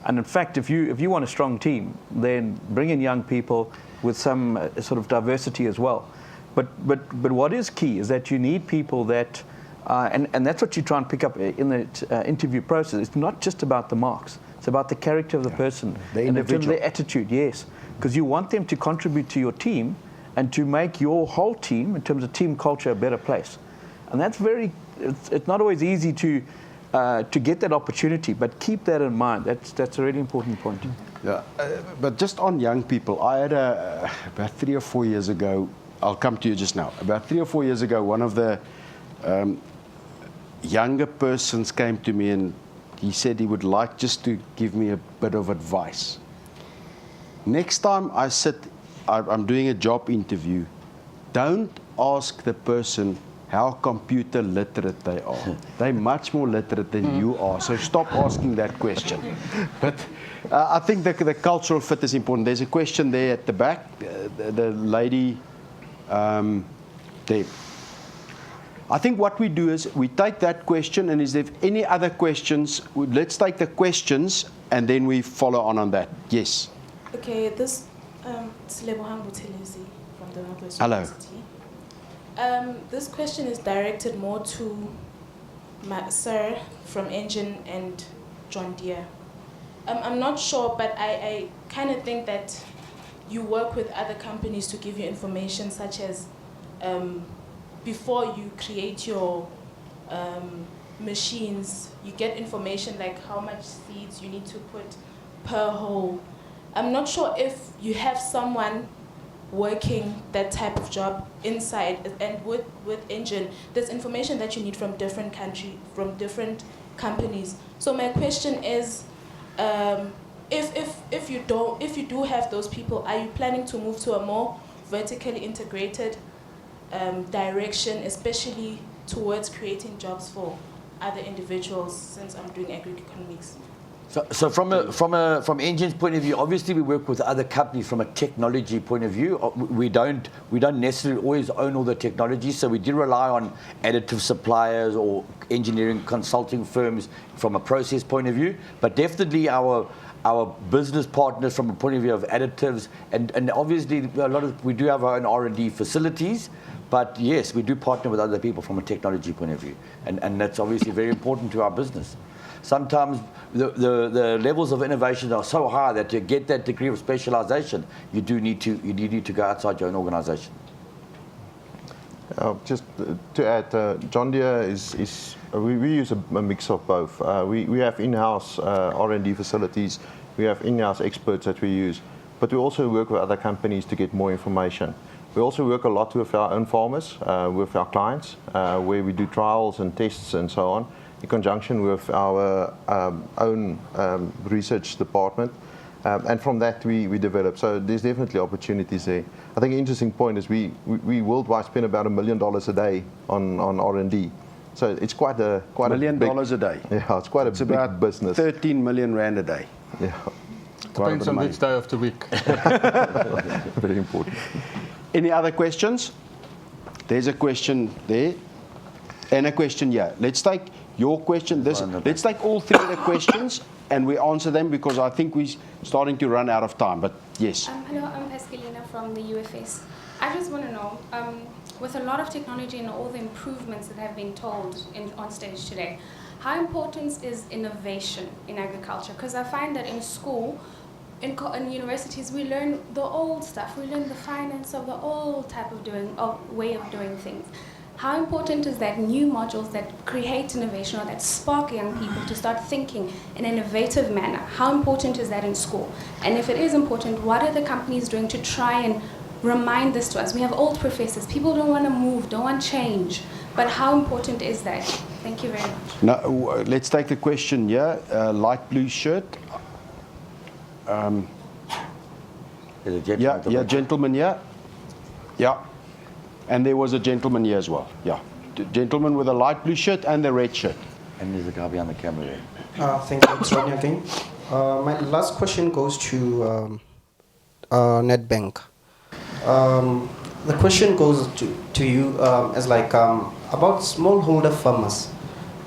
And in fact, if you want a strong team, then bring in young people with some sort of diversity as well. But what is key is that you need people that, and that's what you try and pick up in the interview process. It's not just about the marks. It's about the character of the person, the individual, their attitude. Yes, because you want them to contribute to your team and to make your whole team, in terms of team culture, a better place. And that's it's not always easy to get that opportunity, but keep that in mind. That's a really important point. Yeah, but just on young people, I had about 3 or 4 years ago, I'll come to you just now. About 3 or 4 years ago, one of the younger persons came to me and he said he would like just to give me a bit of advice. Next time I'm doing a job interview, don't ask the person how computer literate they are. They're much more literate than you are, so stop asking that question. But I think the cultural fit is important. There's a question there at the back, the lady there. I think what we do is we take that question, and is there any other questions? Let's take the questions and then we follow on that. Yes. Okay, this It's Lebohang Buthelezi from the Northwest Hello. University. This question is directed more to Sir from Engine and John Deere. I'm not sure, but I kind of think that you work with other companies to give you information such as before you create your machines, you get information like how much seeds you need to put per hole. I'm not sure if you have someone working that type of job inside, and with Engine, there's information that you need from different from different companies. So my question is, if you do have those people, are you planning to move to a more vertically integrated direction, especially towards creating jobs for other individuals, since I'm doing agri-economics? So from Engine's point of view, obviously we work with other companies from a technology point of view. We don't necessarily always own all the technology, so we do rely on additive suppliers or engineering consulting firms from a process point of view. But definitely our business partners from a point of view of additives, and obviously we do have our own R&D facilities. But yes, we do partner with other people from a technology point of view, and that's obviously very important to our business. Sometimes the levels of innovation are so high that to get that degree of specialization, you need to go outside your own organization. Just to add, John Deere we use a mix of both. We have in-house R&D facilities, we have in-house experts that we use, but we also work with other companies to get more information. We also work a lot with our own farmers, with our clients, where we do trials and tests and so on, in conjunction with our own research department. And from that we develop. So there's definitely opportunities there. I think an interesting point is we worldwide spend about $1 million a day on R&D. So it's quite a $1 million a day. Yeah, it's quite a big business. 13 million rand a day. Yeah. Depends on which day of the week. Very important. Any other questions? There's a question there and a question here. Let's take your question. Let's take all three of the questions and we answer them, because I think we're starting to run out of time. But yes. Hello, I'm Pascalina from the UFS. I just want to know, with a lot of technology and all the improvements that have been told on stage today, how important is innovation in agriculture? Because I find that in school, in universities, we learn the old stuff. We learn the finance of the old type of way of doing things. How important is that new modules that create innovation or that spark young people to start thinking in an innovative manner? How important is that in school? And if it is important, what are the companies doing to try and remind this to us? We have old professors. People don't want to move, don't want change. But how important is that? Thank you very much. Now, let's take the question here. Light blue shirt. Gentleman here. Yeah. And there was a gentleman here as well. Yeah. The gentleman with a light blue shirt and the red shirt. And there's a guy behind the camera there. Thank you, it's Ronnie again. My last question goes to Nedbank. The question goes to you as like about smallholder farmers.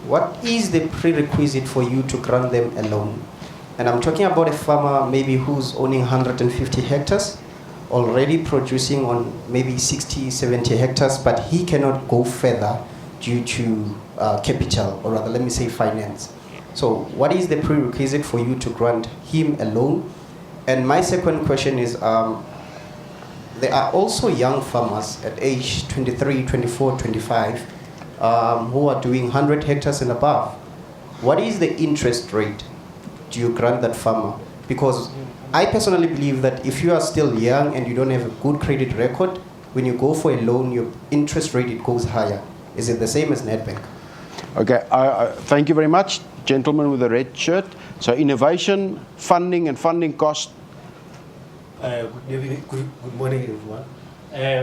What is the prerequisite for you to grant them a loan? And I'm talking about a farmer maybe who's owning 150 hectares, already producing on maybe 60, 70 hectares, but he cannot go further due to capital, or rather let me say finance. So what is the prerequisite for you to grant him a loan? And my second question is, there are also young farmers at age 23, 24, 25 who are doing 100 hectares and above. What is the interest rate do you grant that farmer? Because I personally believe that if you are still young and you don't have a good credit record, when you go for a loan, your interest rate, it goes higher. Is it the same as Nedbank? Okay, thank you very much. Gentleman with the red shirt. So innovation, funding and funding cost. Good morning, everyone.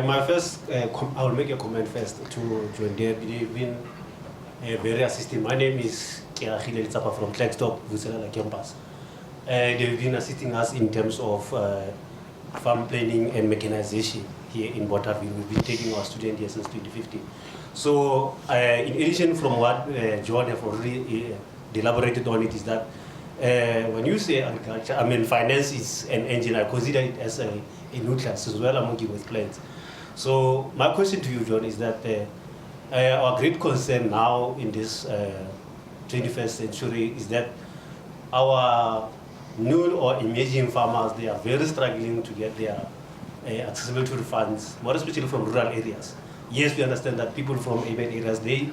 My first, I will make a comment first to John Deere. They've been very assisting. My name is Kiahile Litsapa from Klekstop, Vuselela campus. They've been assisting us in terms of farm planning and mechanization here in Bothaville. We've been taking our student here since 2015. So in addition from what John have already elaborated on, it is that when you say agriculture, I mean finance is an engine. I consider it as a nucleus as well. I'm working with clients. So my question to you, John, is that our great concern now in this 21st century is that our new or emerging farmers, they are very struggling to get their accessible to funds, more especially from rural areas. Yes, we understand that people from urban areas, they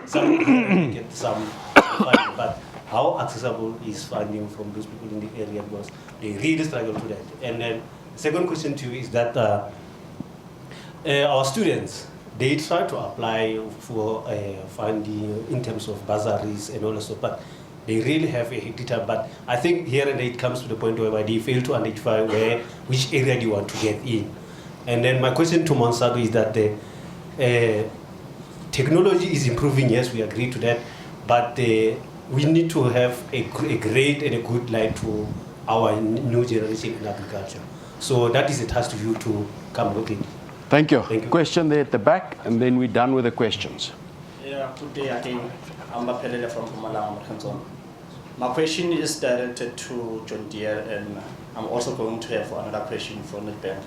some get some funding, but how accessible is funding from those people in the area, because they really struggle to that. And then the second question to you is that our students, they try to apply for funding in terms of bursaries and all that stuff, but they really have a hectic time. But I think here and there it comes to the point where they fail to identify which area do you want to get in. And then my question to Monsanto is that the technology is improving, yes, we agree to that, but we need to have a great and a good light to our new generation in agriculture. So that is a task to you to come with it. Thank you. Question there at the back, and then we're done with the questions. Yeah, good day again. I'm Mapelele from Pumalanga, Canton. My question is directed to John Deere, and I'm also going to have another question for Nedbank.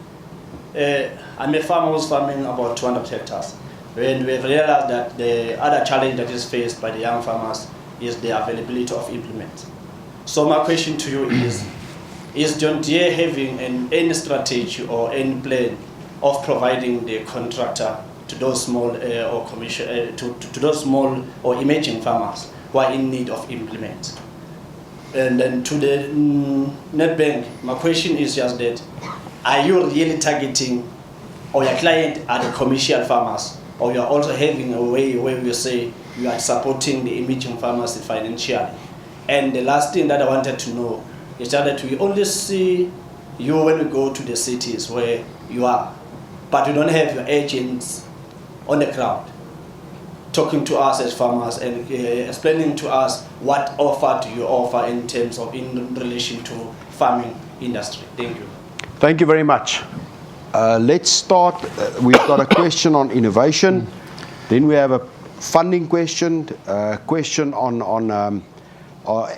I'm a farmer who's farming about 200 hectares. When we realized that the other challenge that is faced by the young farmers is the availability of implements. So my question to you is John Deere having any strategy or any plan of providing the contractor to those small or commercial to those small or emerging farmers who are in need of implements? And then to the Nedbank, my question is just that, are you really targeting, or your client are the commercial farmers, or you are also having a way where you say you are supporting the emerging farmers financially? And the last thing that I wanted to know is that we only see you when we go to the cities where you are, but we don't have your agents on the ground talking to us as farmers and explaining to us what offer do you offer in terms of in relation to farming industry. Thank you. Thank you very much. Let's start. We've got a question on innovation. Then we have a funding question, question on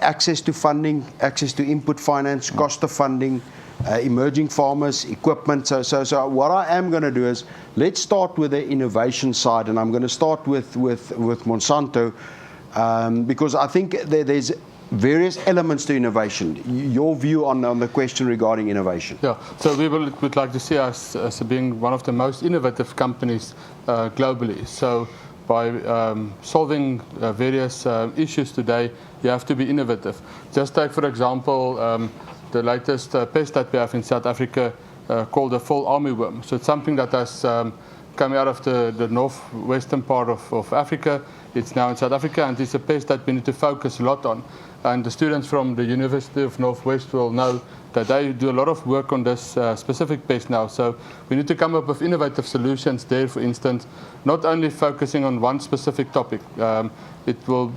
access to funding, access to input finance, cost of funding, emerging farmers, equipment. So what I am going to do is, let's start with the innovation side, and I'm going to start with Monsanto, because I think there's various elements to innovation. Your view on the question regarding innovation? Yeah, so we would like to see us as being one of the most innovative companies globally. So by solving various issues today, you have to be innovative. Just take, for example, the latest pest that we have in South Africa called the fall armyworm. So it's something that has come out of the northwestern part of Africa. It's now in South Africa, and it's a pest that we need to focus a lot on. And the students from the University of Northwest will know that they do a lot of work on this specific pest now. So we need to come up with innovative solutions there, for instance, not only focusing on one specific topic. It will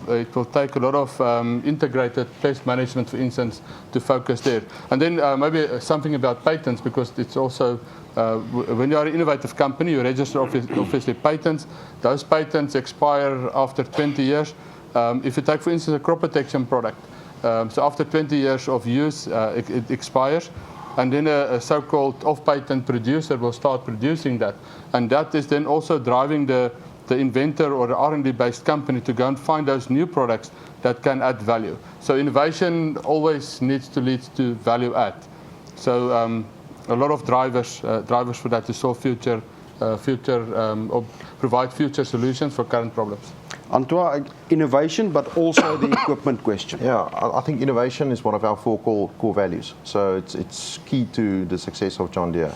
take a lot of integrated pest management, for instance, to focus there. And then maybe something about patents, because it's also, when you are an innovative company, you register obviously patents. Those patents expire after 20 years. If you take, for instance, a crop protection product, so after 20 years of use, it expires, and then a so-called off-patent producer will start producing that. And that is then also driving the inventor or the R&D-based company to go and find those new products that can add value. So innovation always needs to lead to value add. So a lot of drivers for that to solve or provide future solutions for current problems. Antoine, innovation, but also the equipment question. Yeah, I think innovation is one of our four core values. So it's key to the success of John Deere.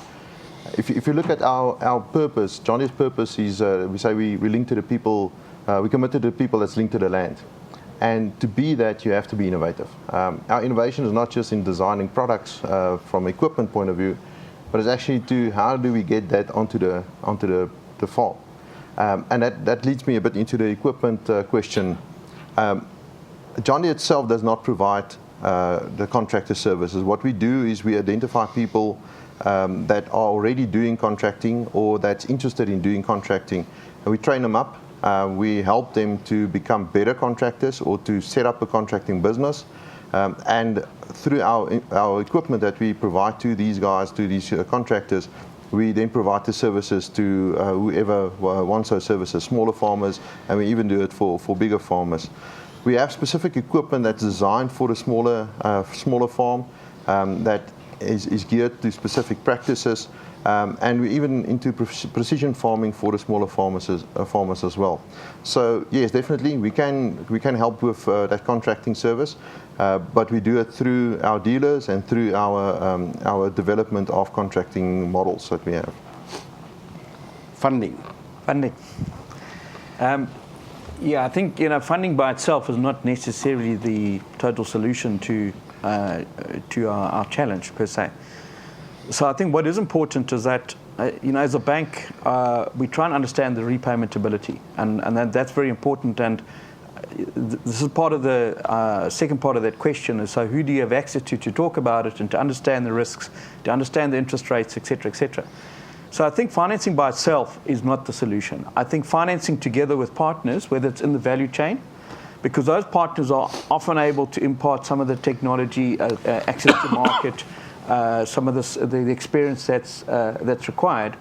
If you look at our purpose, John Deere's purpose is, we say we link to the people, we commit to the people that's linked to the land. And to be that, you have to be innovative. Our innovation is not just in designing products from equipment point of view, but it's actually to how do we get that onto the farm. And that leads me a bit into the equipment question. John Deere itself does not provide the contractor services. What we do is we identify people that are already doing contracting or that's interested in doing contracting, and we train them up. We help them to become better contractors or to set up a contracting business. And through our equipment that we provide to these guys, to these contractors, we then provide the services to whoever wants those services, smaller farmers, and we even do it for bigger farmers. We have specific equipment that's designed for the smaller farm that is geared to specific practices, and we're even into precision farming for the smaller farmers as well. So yes, definitely we can help with that contracting service, but we do it through our dealers and through our development of contracting models that we have. Funding. Yeah, I think funding by itself is not necessarily the total solution to our challenge per se. So I think what is important is that as a bank we try and understand the repayment ability, and that's very important. And this is part of the second part of that question is, so who do you have access to talk about it and to understand the risks, to understand the interest rates, etc., etc. So I think financing by itself is not the solution. I think financing together with partners, whether it's in the value chain, because those partners are often able to impart some of the technology, access to market, some of the experience that's required.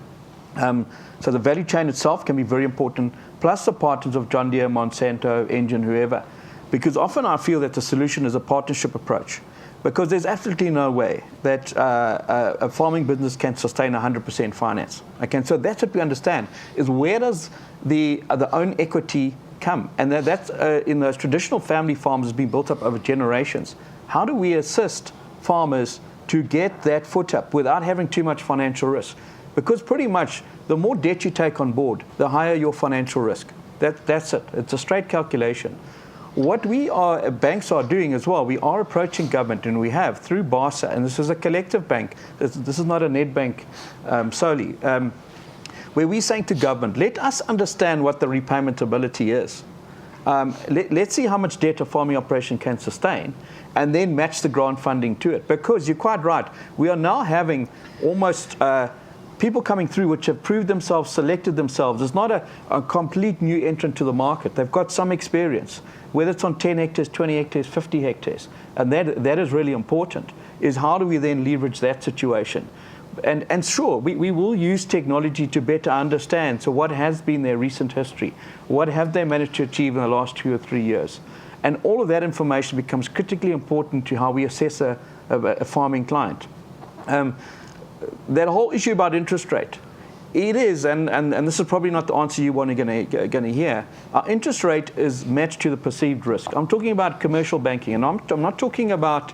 So the value chain itself can be very important, plus the partners of John Deere, Monsanto, Engine, whoever. Because often I feel that the solution is a partnership approach. Because there's absolutely no way that a farming business can sustain 100% finance. Okay, so that's what we understand, is where does the own equity come? And that's in those traditional family farms has been built up over generations. How do we assist farmers to get that foot up without having too much financial risk? Because pretty much the more debt you take on board, the higher your financial risk. That's it. It's a straight calculation. What banks are doing as well, we are approaching government, and we have through BASA, and this is a collective bank, this is not a Nedbank solely, where we're saying to government, let us understand what the repayment ability is. Let's see how much debt a farming operation can sustain, and then match the grant funding to it. Because you're quite right, we are now having almost people coming through which have proved themselves, selected themselves. It's not a complete new entrant to the market. They've got some experience, whether it's on 10 hectares, 20 hectares, 50 hectares. And that is really important, is how do we then leverage that situation? And sure, we will use technology to better understand, so what has been their recent history? What have they managed to achieve in the last 2 or 3 years? And all of that information becomes critically important to how we assess a farming client. That whole issue about interest rate, it is, and this is probably not the answer you want to hear. Our interest rate is matched to the perceived risk. I'm talking about commercial banking, and I'm not talking about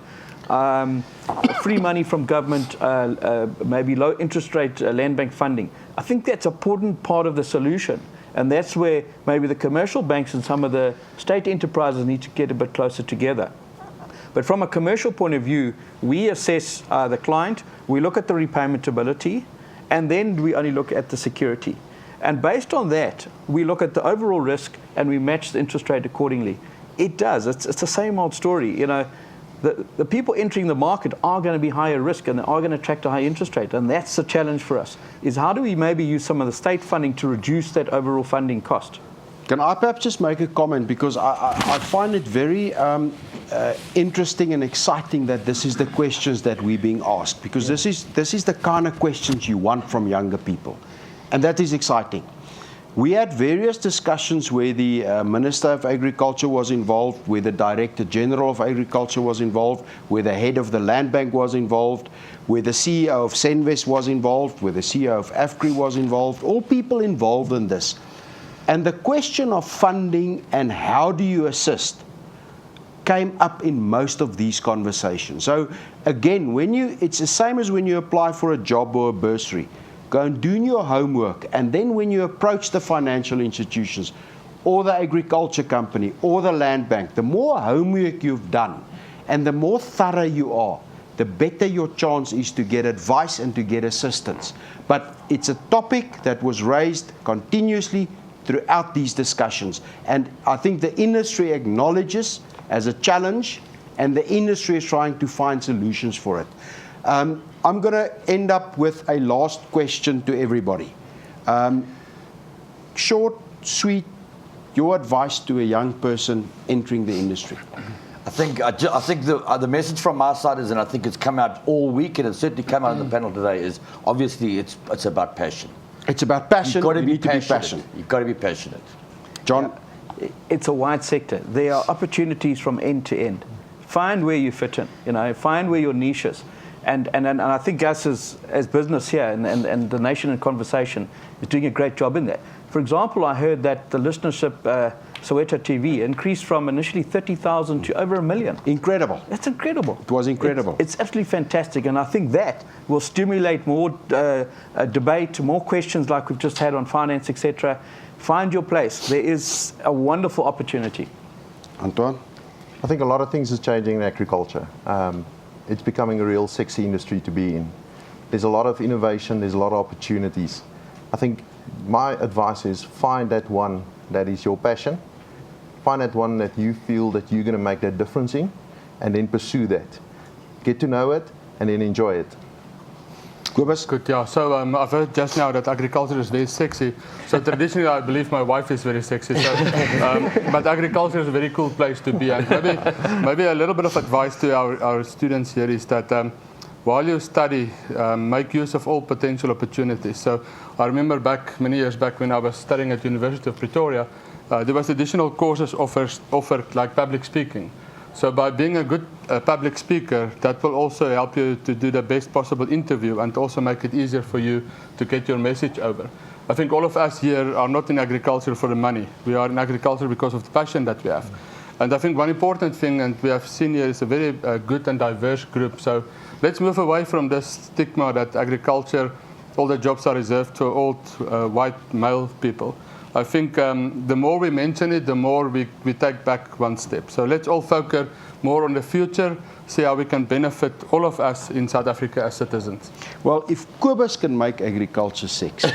free money from government, maybe low interest rate land bank funding. I think that's an important part of the solution, and that's where maybe the commercial banks and some of the state enterprises need to get a bit closer together. But from a commercial point of view, we assess the client, we look at the repayment ability, and then we only look at the security. And based on that, we look at the overall risk and we match the interest rate accordingly. It does. It's the same old story. The people entering the market are going to be higher risk, and they are going to attract a high interest rate. And that's the challenge for us, is how do we maybe use some of the state funding to reduce that overall funding cost? Can I perhaps just make a comment, because I find it very interesting and exciting that this is the questions that we're being asked, because this is the kind of questions you want from younger people, and that is exciting. We had various discussions where the Minister of Agriculture was involved, where the Director General of Agriculture was involved, where the head of the Land Bank was involved, where the CEO of Senvest was involved, where the CEO of AFGRI was involved, all people involved in this. And the question of funding and how do you assist came up in most of these conversations. So again, it's the same as when you apply for a job or a bursary. Go and do your homework, and then when you approach the financial institutions or the agriculture company or the land bank, the more homework you've done and the more thorough you are, the better your chance is to get advice and to get assistance. But it's a topic that was raised continuously throughout these discussions, and I think the industry acknowledges as a challenge, and the industry is trying to find solutions for it. I'm going to end up with a last question to everybody. Short, sweet, your advice to a young person entering the industry. I think the message from my side is, and I think it's come out all week, and it's certainly come out in the panel today, is obviously it's about passion. It's about passion. You've got to You be need to be passionate. passionate. You've got to be passionate. John? It's a wide sector. There are opportunities from end to end. Find where you fit in, find where your niche is. And I think Gus, as business here and the Nation in Conversation is doing a great job in that. For example, I heard that the listenership, Soweto TV, increased from initially 30,000 to over 1 million. Incredible. That's incredible. It was incredible. It's absolutely fantastic. And I think that will stimulate more debate, more questions like we've just had on finance, etc. Find your place. There is a wonderful opportunity. Antoine? I think a lot of things is changing in agriculture. It's becoming a real sexy industry to be in. There's a lot of innovation, there's a lot of opportunities. I think my advice is find that one that is your passion, find that one that you feel that you're going to make that difference in, and then pursue that. Get to know it, and then enjoy it. Good, yeah. So I've heard just now that agriculture is very sexy. So traditionally, I believe my wife is very sexy. So, but agriculture is a very cool place to be. And maybe a little bit of advice to our students here is that while you study, make use of all potential opportunities. So I remember many years back when I was studying at the University of Pretoria, there was additional courses offered like public speaking. So by being a good public speaker, that will also help you to do the best possible interview and also make it easier for you to get your message over. I think all of us here are not in agriculture for the money. We are in agriculture because of the passion that we have. And I think one important thing, and we have seen here, is a very good and diverse group. So let's move away from this stigma that agriculture, all the jobs are reserved to old white male people. I think the more we mention it, the more we take back one step. So let's all focus more on the future, see how we can benefit all of us in South Africa as citizens. Well, if Kobus can make agriculture sexy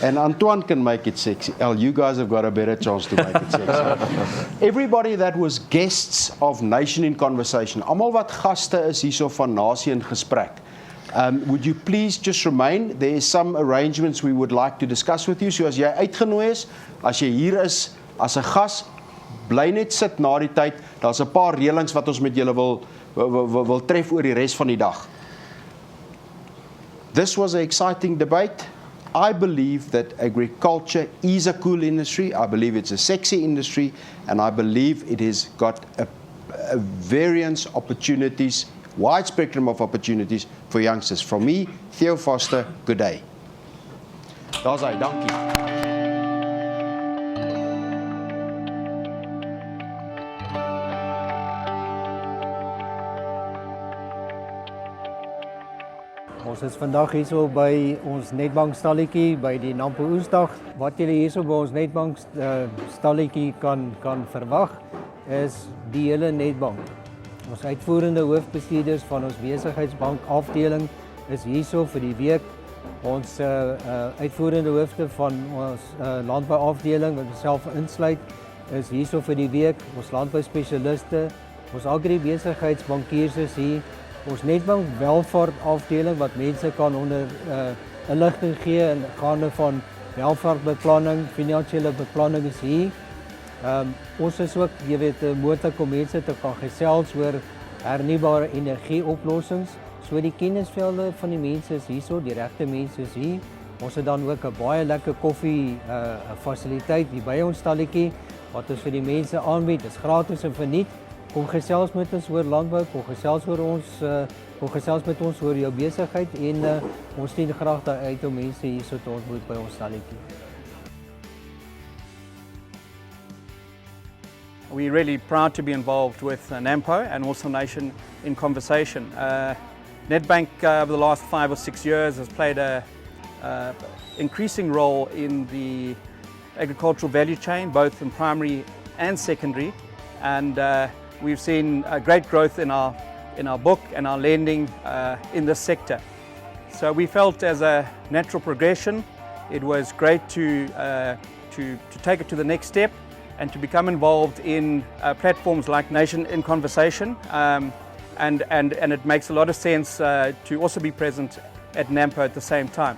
and Antoine can make it sexy, you guys have got a better chance to make it sexy. Everybody that was guests of Nation in Conversation, almal wat gaste is hierso van Nasie in Gesprek. Would you please just remain? There is some arrangements we would like to discuss with you. So as jy uitgenooi is, as jy hier is as 'n gas, bly net sit na die tyd. Daar's 'n paar reëlings wat ons met julle wil tref oor die res van die dag. This was an exciting debate. I believe that agriculture is a cool industry. I believe it's a sexy industry, and I believe it has got a variance opportunities, wide spectrum of opportunities for youngsters. From me, Theo Foster, good day. Daar's hy, dankie. Ons is vandag hierso by ons netbank stalletjie by die Nampo Oesdag. Wat julle hierso by ons netbank stalletjie kan verwag is die hele netbank. Ons uitvoerende hoofbestuurders van ons besigheidsbank afdeling is hierso vir die week. Ons uitvoerende hoofde van ons landbouafdeling wat self insluit is hierso vir die week. Ons landbouspesialiste, ons agri-besigheidsbankiers is hier. Ons netbank welvaart afdeling wat mense kan onder inligting gee in gaande van welvaartbeplanning, finansiële beplanning is hier. Ons is ook, jy weet, moontlik om mense te kan gesels oor hernubare energieoplossings. So die kennisvelde van die mense is hierso, die regte mense is hier. Ons het dan ook 'n baie lekker koffie fasiliteit hier by ons stalletjie wat ons vir die mense aanbied. Dit is gratis en verniet. Kom gesels met ons oor landbou, kom gesels met ons oor jou besigheid en ons dien graag daar uit om mense hierso te ontmoet by ons stalletjie. We're really proud to be involved with NAMPO and also Nation in Conversation. Nedbank over the last 5 or 6 years has played an increasing role in the agricultural value chain, both in primary and secondary, and we've seen great growth in our book and our lending in this sector. So we felt as a natural progression, it was great to take it to the next step and to become involved in platforms like Nation in Conversation, and it makes a lot of sense to also be present at NAMPO at the same time.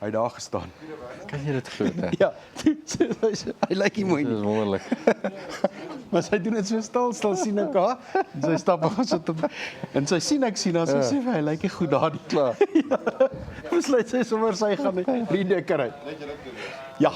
Hy het daar gestaan. Kan jy dit glo? Ja, hy lyk nie mooi nie. Dis wonderlik. Maar sy doen dit so stil sien ek haar. En sy stap af sit op. En sy sien ek sien haar, sy sê vir hy lyk nie goed daardie klaar. Besluit sy sommer sy gaan vriende kry. Ja.